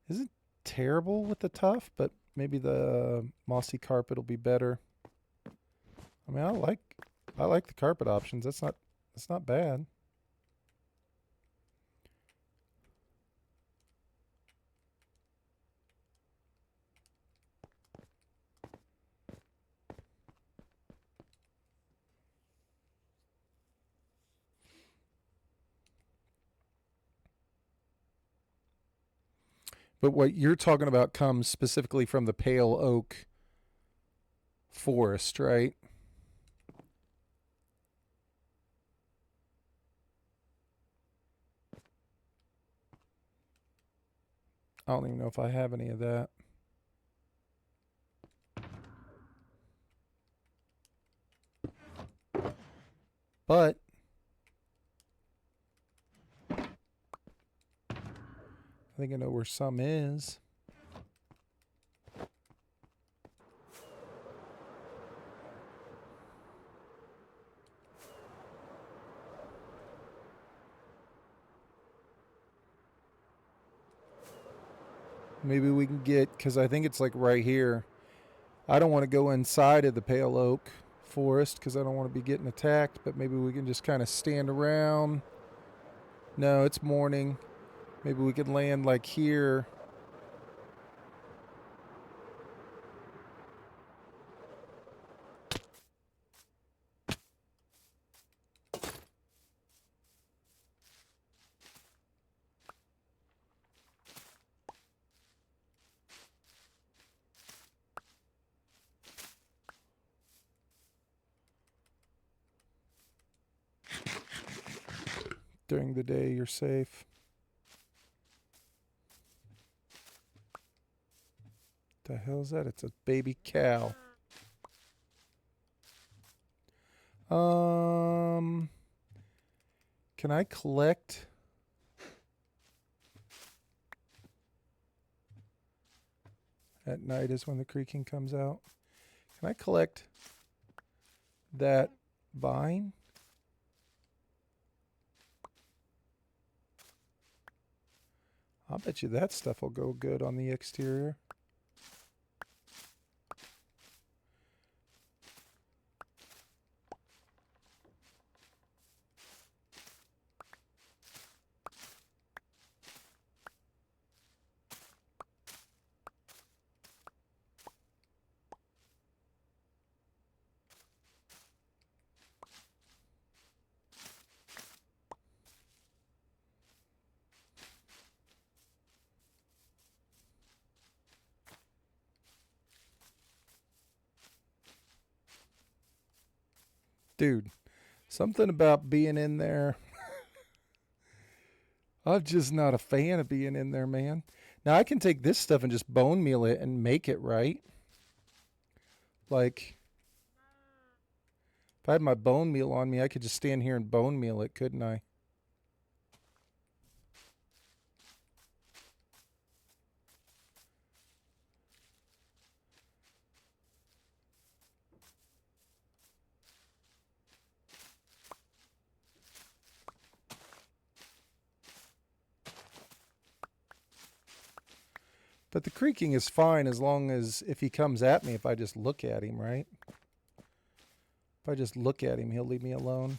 isn't terrible with the tough, but maybe the mossy carpet will be better. I mean, I like the carpet options. That's not bad. But what you're talking about comes specifically from the pale oak forest, right? I don't even know if I have any of that. But I think I know where some is. Maybe we can get, because I think it's like right here. I don't want to go inside of the pale oak forest because I don't want to be getting attacked, but maybe we can just kind of stand around. No, it's morning. Maybe we could land like here. During the day, you're safe. The hell is that? It's a baby cow. Can I collect? At night is when the creaking comes out. Can I collect that vine? I'll bet you that stuff will go good on the exterior. Dude, something about being in there. I'm just not a fan of being in there, man. Now I can take this stuff and just bone meal it and make it right. Like, if I had my bone meal on me, I could just stand here and bone meal it, couldn't I? But the creaking is fine as long as if he comes at me, if I just look at him, right? If I just look at him, he'll leave me alone.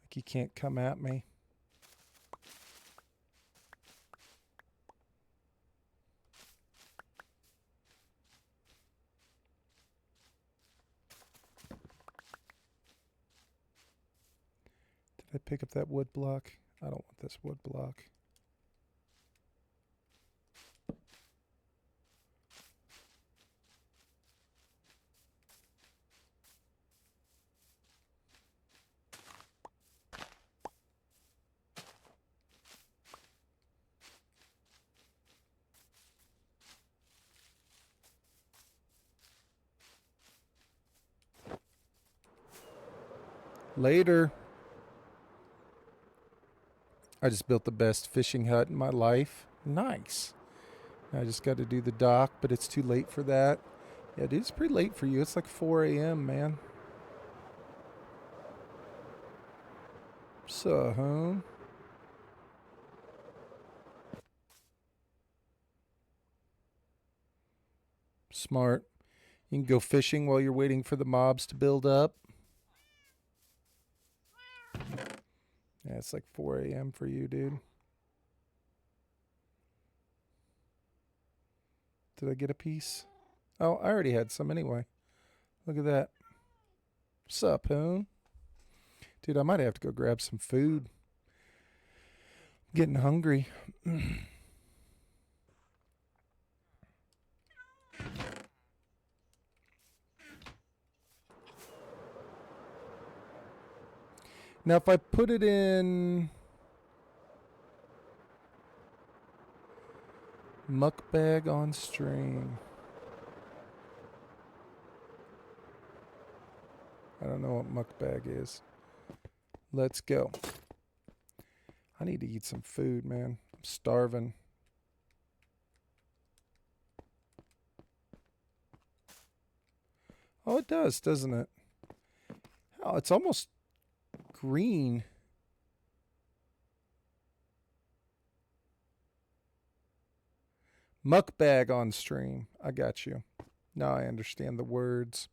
Like he can't come at me. Did I pick up that wood block? I don't want this wood block. Later. I just built the best fishing hut in my life. Nice. I just got to do the dock, but it's too late for that. Yeah, dude, it's pretty late for you. It's like 4 a.m., man. So, home. Smart. You can go fishing while you're waiting for the mobs to build up. Yeah, it's like 4 a.m. for you, dude. Did I get a piece? Oh, I already had some anyway. Look at that. Sup, Hoon? Dude, I might have to go grab some food. I'm getting hungry. Now, if I put it in muck bag on stream, I don't know what muck bag is. Let's go. I need to eat some food, man. I'm starving. Oh, it does, doesn't it? Oh, it's almost green. Muck bag on stream. I got you. Now I understand the words.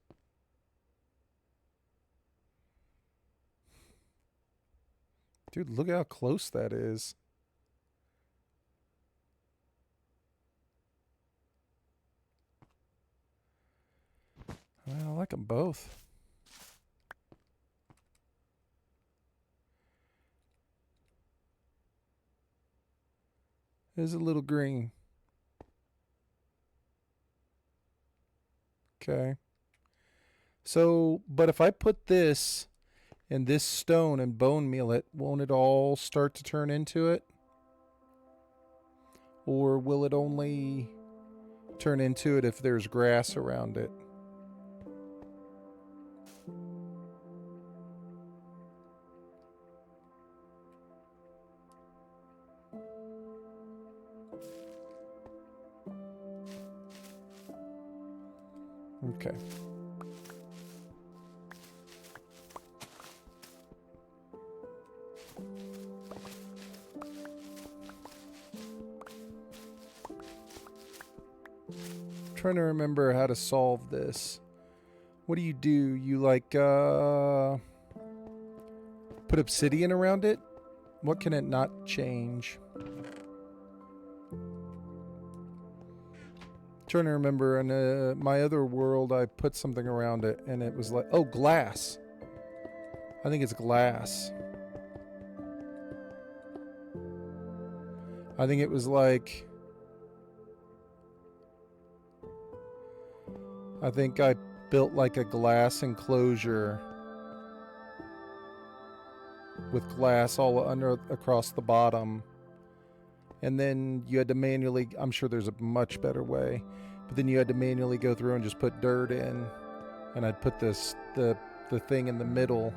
Dude, look how close that is. I like them both. It is a little green. Okay. So, but if I put this in this stone and bone meal it, won't it all start to turn into it? Or will it only turn into it if there's grass around it? Okay. Trying to remember how to solve this. What do? You like put obsidian around it? What can it not change? Trying to remember, in my other world I put something around it and it was like, oh, glass. I think it's glass. I think it was like, I think I built like a glass enclosure with glass all under across the bottom. And then you had to manually, I'm sure there's a much better way, but then you had to manually go through and just put dirt in. And I'd put the thing in the middle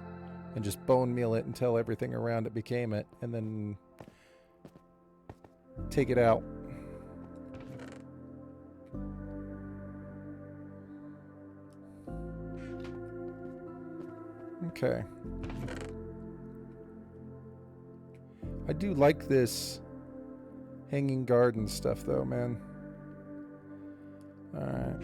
and just bone meal it until everything around it became it. And then take it out. Okay. I do like this hanging garden stuff though, man. Alright.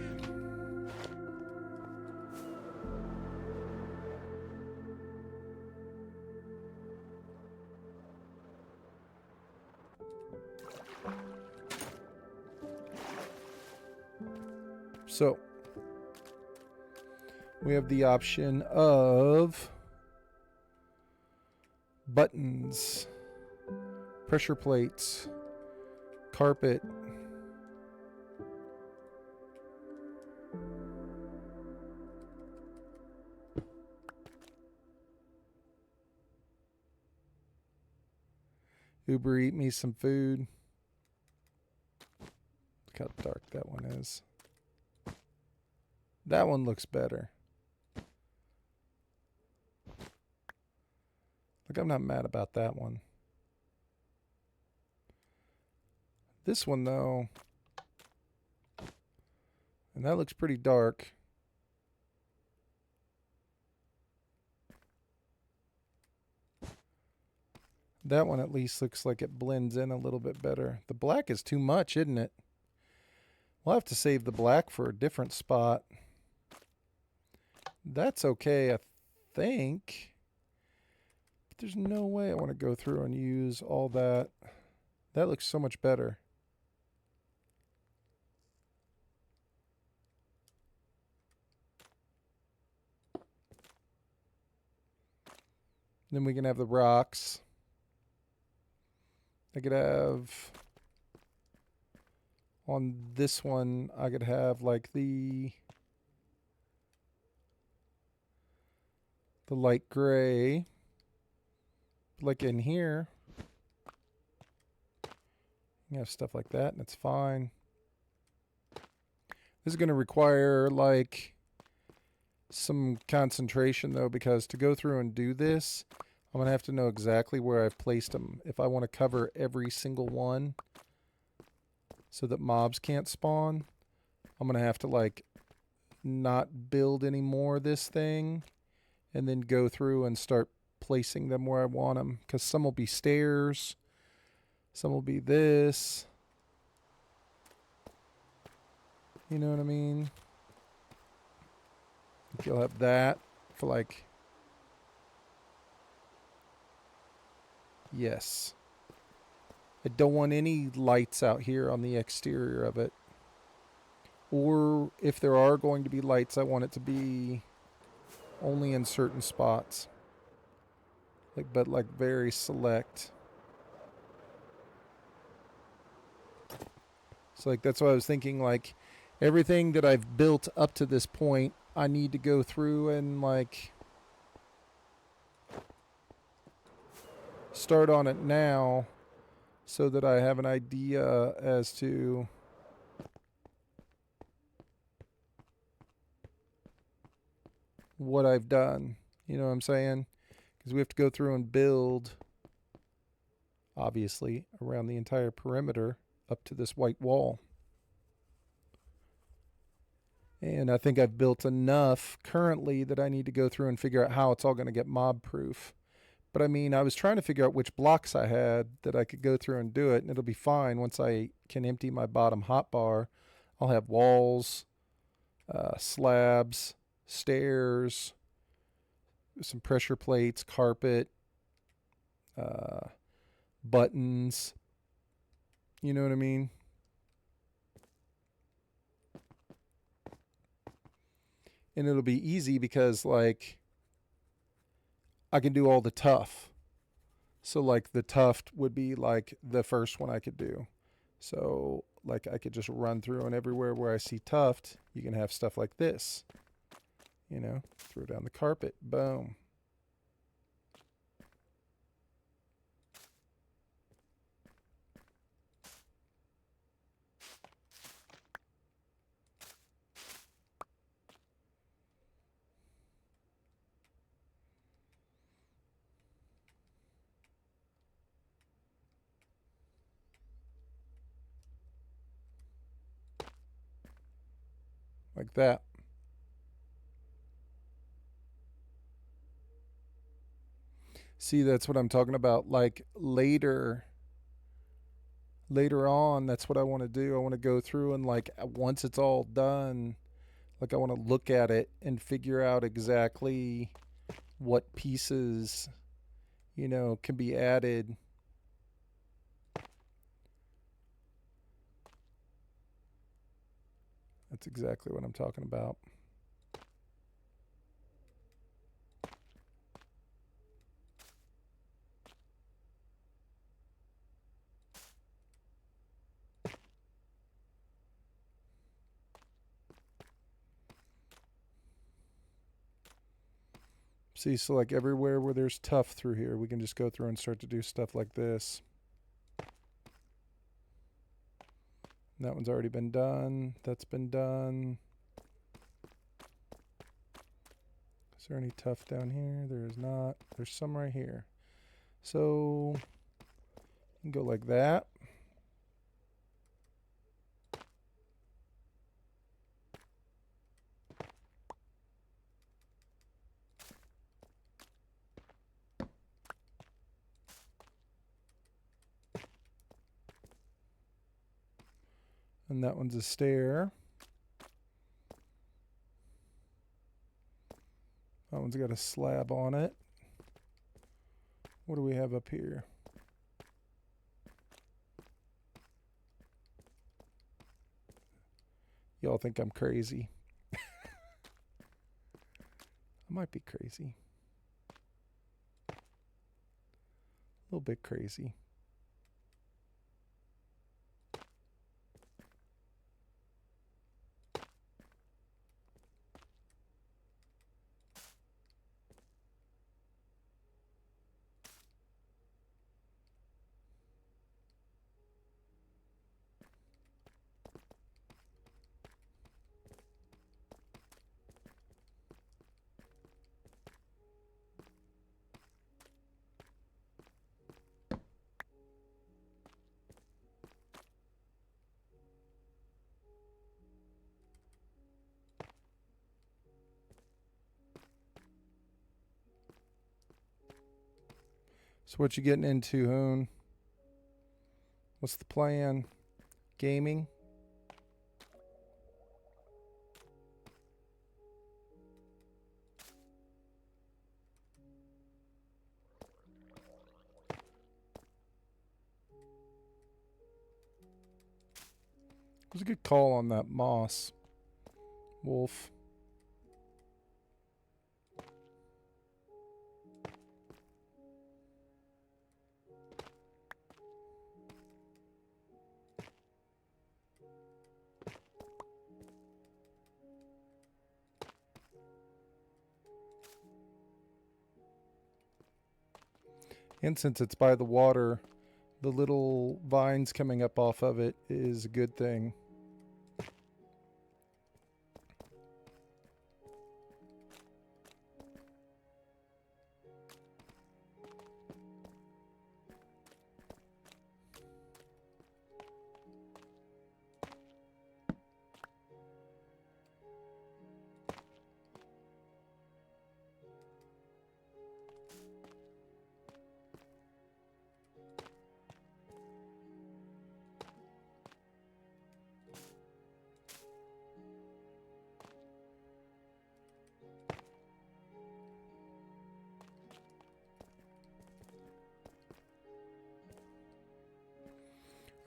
So we have the option of buttons, pressure plates, carpet, Uber Eat me some food. Look how dark that one is. That one looks better. Look, I'm not mad about that one. This one, though, and that looks pretty dark. That one at least looks like it blends in a little bit better. The black is too much, isn't it? We'll have to save the black for a different spot. That's okay, I think. But there's no way I want to go through and use all that. That looks so much better. Then we can have the rocks. I could have, on this one, I could have like the light gray, like in here. You have stuff like that, and it's fine. This is going to require like some concentration though, because to go through and do this, I'm going to have to know exactly where I've placed them. If I want to cover every single one so that mobs can't spawn, I'm going to have to like not build any more of this thing and then go through and start placing them where I want them. Because some will be stairs, some will be this. You know what I mean? You'll have that for like... Yes. I don't want any lights out here on the exterior of it. Or if there are going to be lights, I want it to be only in certain spots. But very select. So that's what I was thinking, like everything that I've built up to this point, I need to go through and like start on it now so that I have an idea as to what I've done. You know what I'm saying? Because we have to go through and build, obviously, around the entire perimeter up to this white wall. And I think I've built enough currently that I need to go through and figure out how it's all going to get mob proof. But I mean, I was trying to figure out which blocks I had that I could go through and do it, and it'll be fine once I can empty my bottom hotbar. I'll have walls, slabs, stairs, some pressure plates, carpet, buttons. You know what I mean? And it'll be easy because, like, I can do all the tough. So, like, the tuft would be, like, the first one I could do. So, like, I could just run through, and everywhere where I see tuft, you can have stuff like this. You know, throw down the carpet. Boom. Like that. See, that's what I'm talking about. Like later later on, that's what I want to do. I want to go through and, like, once it's all done, like, I want to look at it and figure out exactly what pieces, can be added. That's exactly what I'm talking about. See, so like everywhere where there's tuff through here, we can just go through and start to do stuff like this. And that one's already been done. That's been done. Is there any tuff down here? There is not. There's some right here. So you can go like that. And that one's a stair. That one's got a slab on it. What do we have up here? Y'all think I'm crazy. I might be crazy. A little bit crazy. So what you getting into, Hoon? What's the plan? Gaming? It was a good call on that moss, Wolf. And since it's by the water, the little vines coming up off of it is a good thing.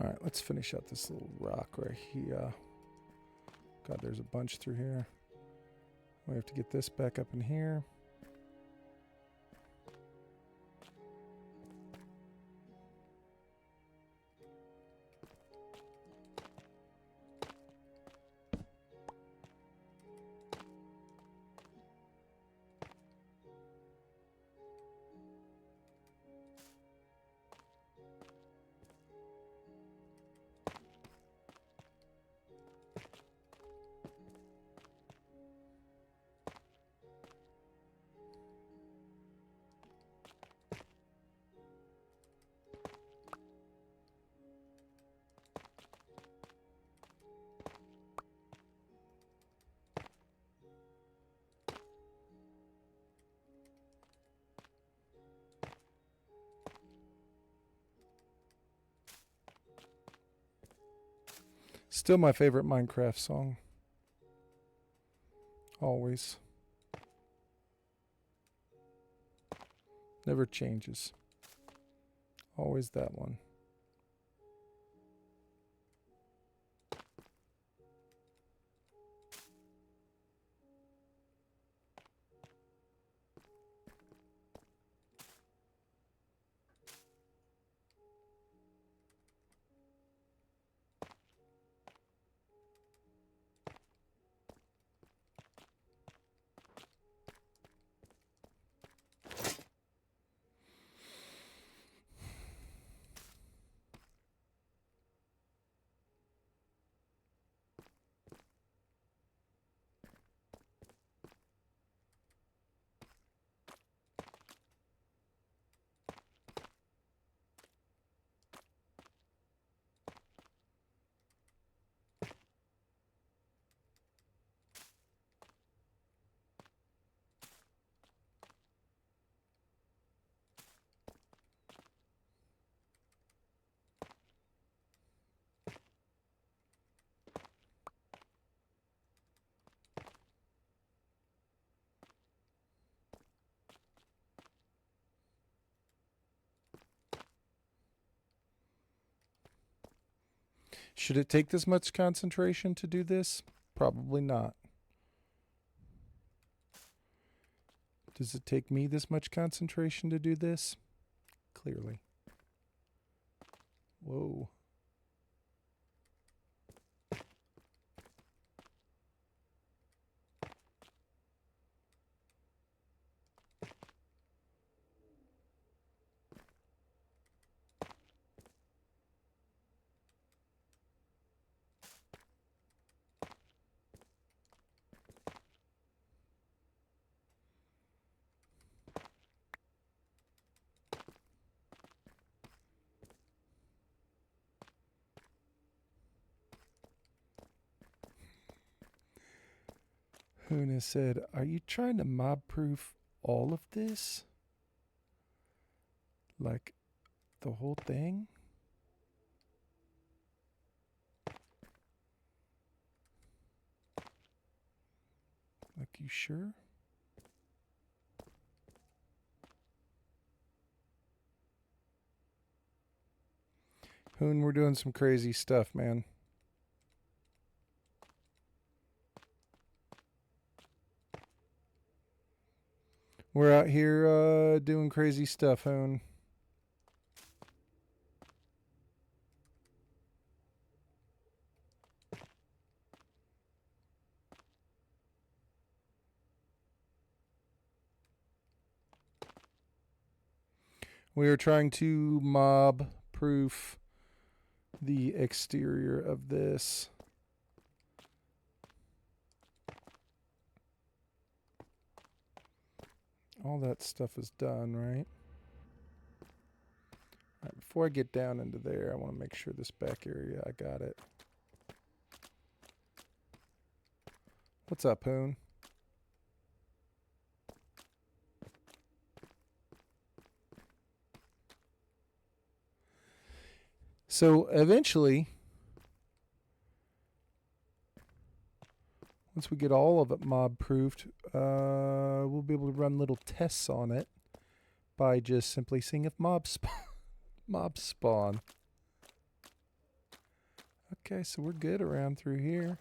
All right, let's finish out this little rock right here. God, there's a bunch through here. We have to get this back up in here. Still my favorite Minecraft song. Always. Never changes. Always that one. Should it take this much concentration to do this? Probably not. Does it take me this much concentration to do this? Clearly. Whoa. Huna said, "Are you trying to mob-proof all of this? Like, the whole thing?" Like, you sure? Hoon, we're doing some crazy stuff, man. We're out here doing crazy stuff, Hoon. We are trying to mob-proof the exterior of this. All that stuff is done, right? All right, before I get down into there, I want to make sure this back area, I got it. What's up, Hoon? So eventually, once we get all of it mob-proofed, we'll be able to run little tests on it by just simply seeing if mobs spawn. Okay, so we're good around through here.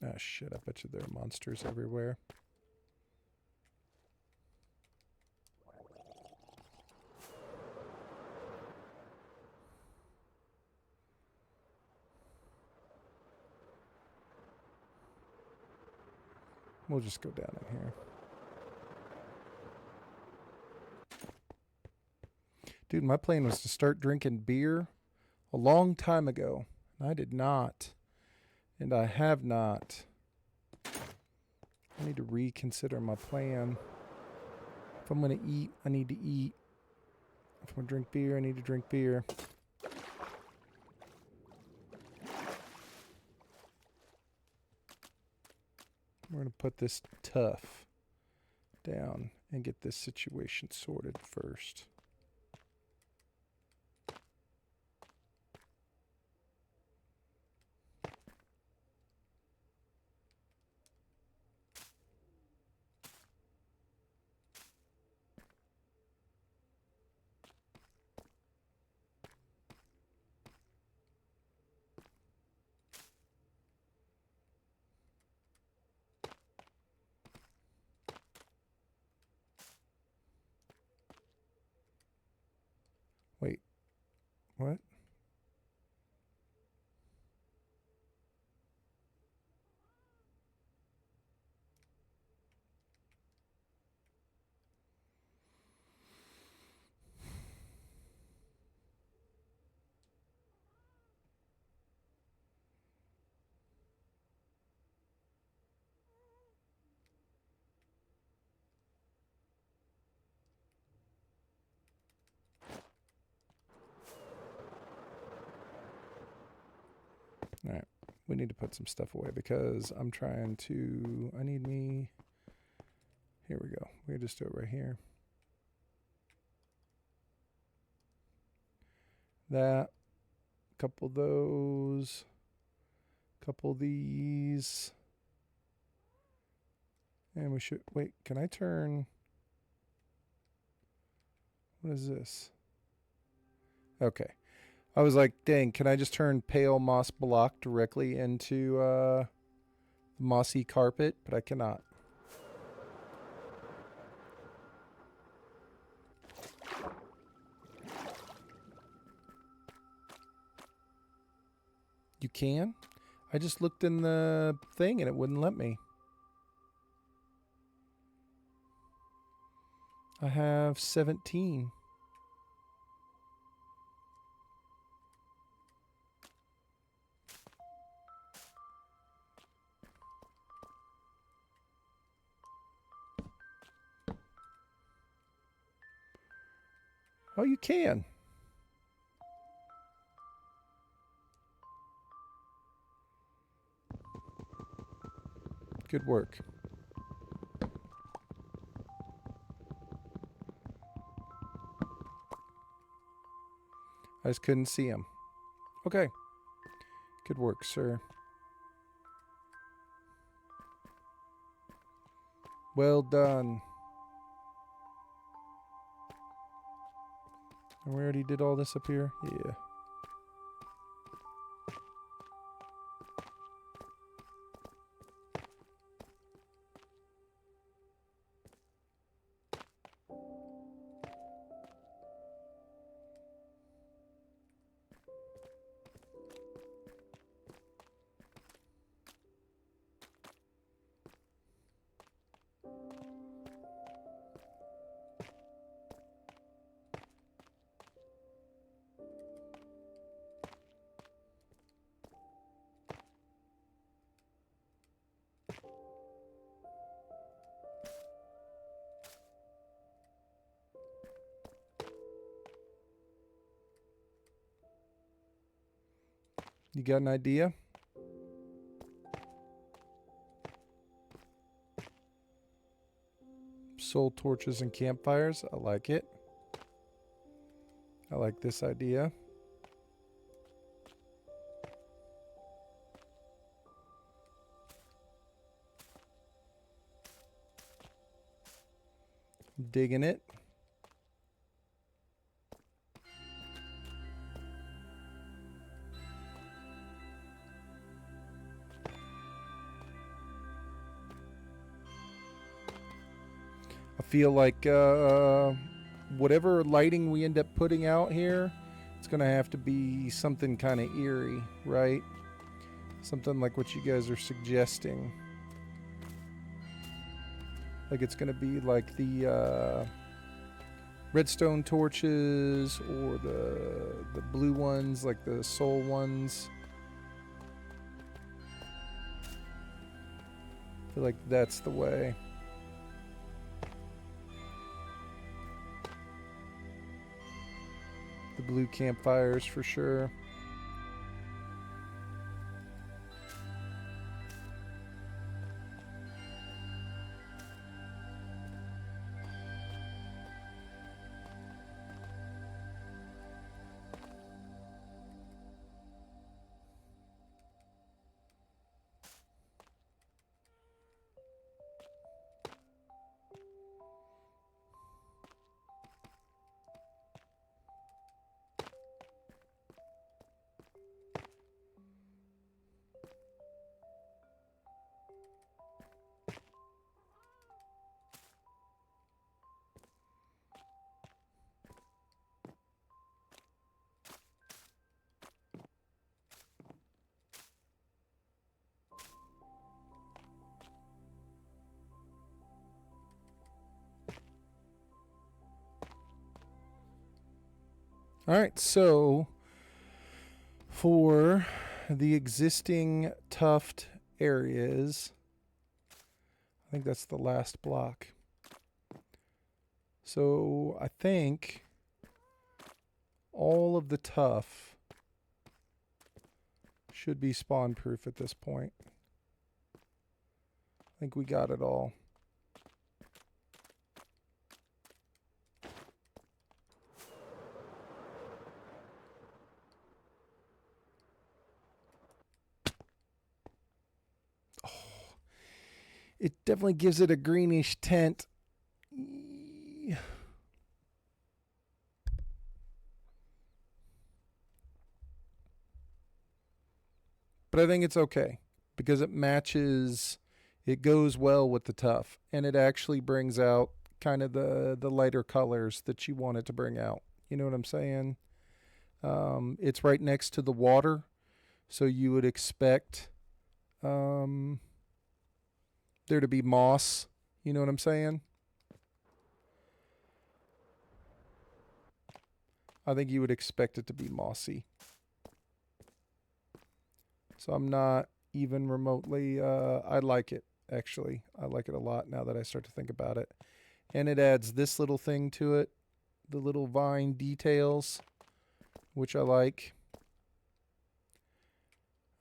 Ah, shit, I bet you there are monsters everywhere. We'll just go down in here. Dude, my plan was to start drinking beer a long time ago. And I did not. And I have not. I need to reconsider my plan. If I'm going to eat, I need to eat. If I'm going to drink beer, I need to drink beer. We're going to put this tough down and get this situation sorted first. Wait, what? All right, we need to put some stuff away because I'm trying to, here we go. We can just do it right here. That, couple of those, couple of these. And we should, wait, can I turn, what is this? Okay. I was like, dang, can I just turn pale moss block directly into mossy carpet? But I cannot. You can? I just looked in the thing and it wouldn't let me. I have 17. Oh, you can. Good work. I just couldn't see him. Okay. Good work, sir. Well done. And we already did all this up here? Yeah. You got an idea? Soul torches and campfires. I like it. I like this idea. Digging it. I feel like whatever lighting we end up putting out here, it's going to have to be something kind of eerie, right? Something like what you guys are suggesting. Like it's going to be like the redstone torches or the blue ones, like the soul ones. I feel like that's the way. The blue campfires for sure. All right, so for the existing tuft areas, I think that's the last block. So I think all of the tuff should be spawn proof at this point. I think we got it all. It definitely gives it a greenish tint. But I think it's okay because it matches, it goes well with the tuff, and it actually brings out kind of the lighter colors that you want it to bring out. You know what I'm saying? It's right next to the water, so you would expect there to be moss. You know what I'm saying? I think you would expect it to be mossy. So I'm not even remotely, I like it, actually. I like it a lot now that I start to think about it. And it adds this little thing to it, the little vine details, which I like.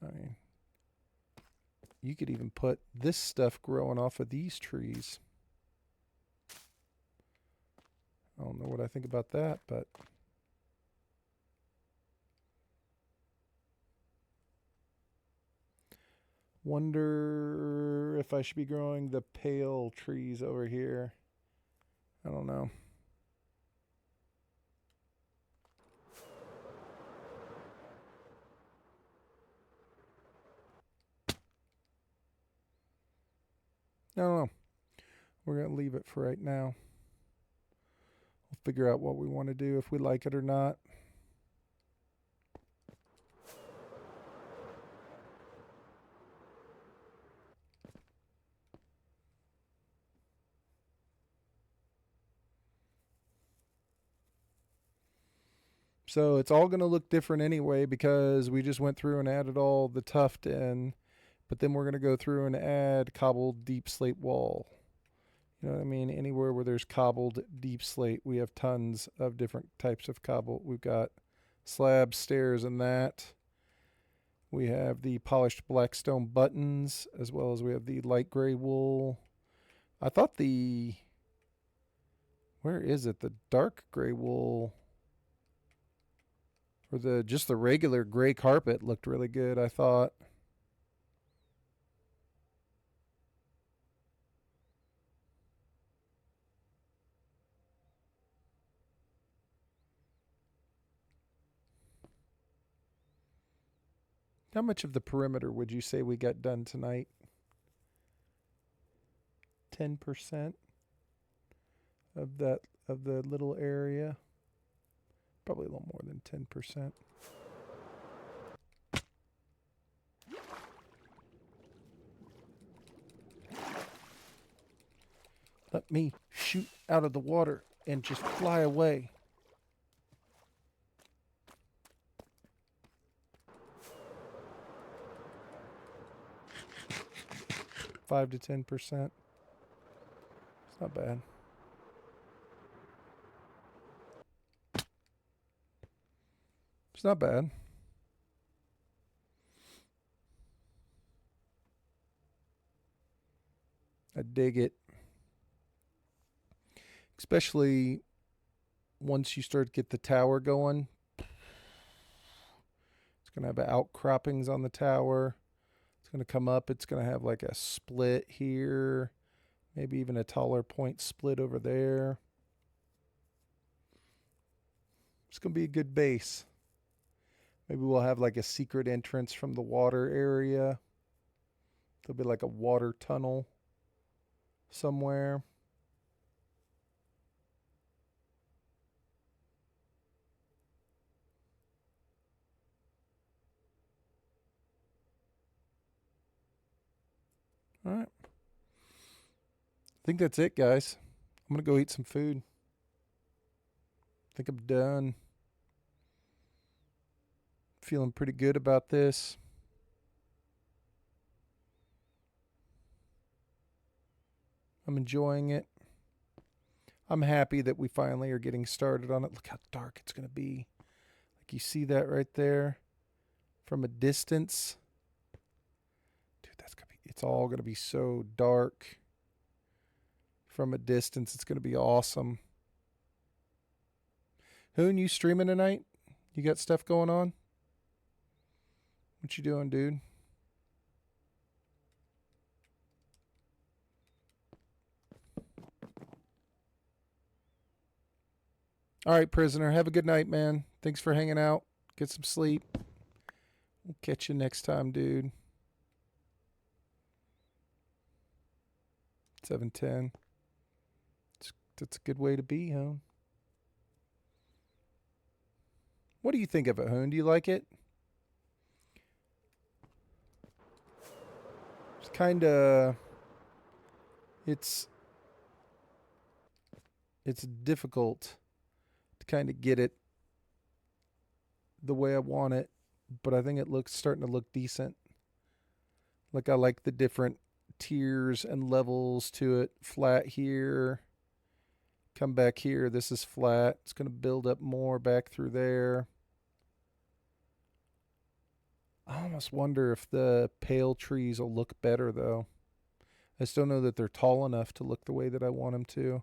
I mean, you could even put this stuff growing off of these trees. I don't know what I think about that, but wonder if I should be growing the pale trees over here. I don't know. I don't know. We're going to leave it for right now. We'll figure out what we want to do, if we like it or not. So it's all going to look different anyway because we just went through and added all the tuft in. But then we're going to go through and add cobbled deep slate wall. You know what I mean? Anywhere where there's cobbled deep slate, we have tons of different types of cobble. We've got slab stairs and that. We have the polished black stone buttons, as well as we have the light gray wool. I thought the, where is it? The dark gray wool, or just the regular gray carpet looked really good, I thought. How much of the perimeter would you say we got done tonight? 10% of that, of the little area? Probably a little more than 10%. Let me shoot out of the water and just fly away. Five to 10%. It's not bad. It's not bad. I dig it. Especially once you start to get the tower going. It's going to have outcroppings on the tower. It's going to come up. It's going to have like a split here. Maybe even a taller point split over there. It's going to be a good base. Maybe we'll have like a secret entrance from the water area. There'll be like a water tunnel somewhere. All right. I think that's it, guys. I'm going to go eat some food. I think I'm done. Feeling pretty good about this. I'm enjoying it. I'm happy that we finally are getting started on it. Look how dark it's going to be. Like you see that right there from a distance. Dude, that's going to be, it's all going to be so dark. From a distance, it's going to be awesome. Hoon, you streaming tonight? You got stuff going on? What you doing, dude? All right, prisoner. Have a good night, man. Thanks for hanging out. Get some sleep. We'll catch you next time, dude. 7:10. That's a good way to be, Hoon. What do you think of it, Hoon? Do you like it? It's kind of... It's difficult to kind of get it the way I want it, but I think it looks starting to look decent. Like I like the different tiers and levels to it. Flat here. Come back here. This is flat. It's going to build up more back through there. I almost wonder if the pale trees will look better, though. I just don't know that they're tall enough to look the way that I want them to.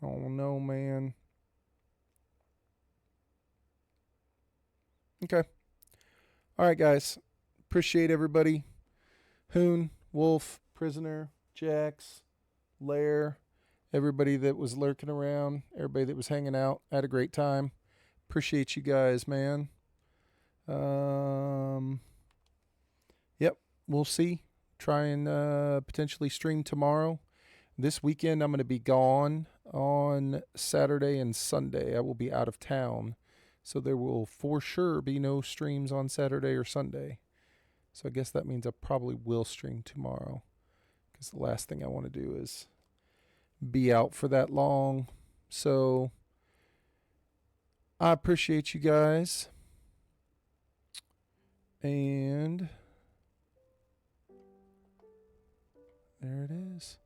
Oh, no, man. Okay. All right, guys. Appreciate everybody. Hoon, Wolf, Prisoner, Jax, Lair, everybody that was lurking around, everybody that was hanging out. I had a great time. Appreciate you guys, man. Yep, we'll see. Try and potentially stream tomorrow. This weekend, I'm going to be gone on Saturday and Sunday. I will be out of town. So there will for sure be no streams on Saturday or Sunday. So I guess that means I probably will stream tomorrow. Because the last thing I want to do is be out for that long. So I appreciate you guys. And there it is.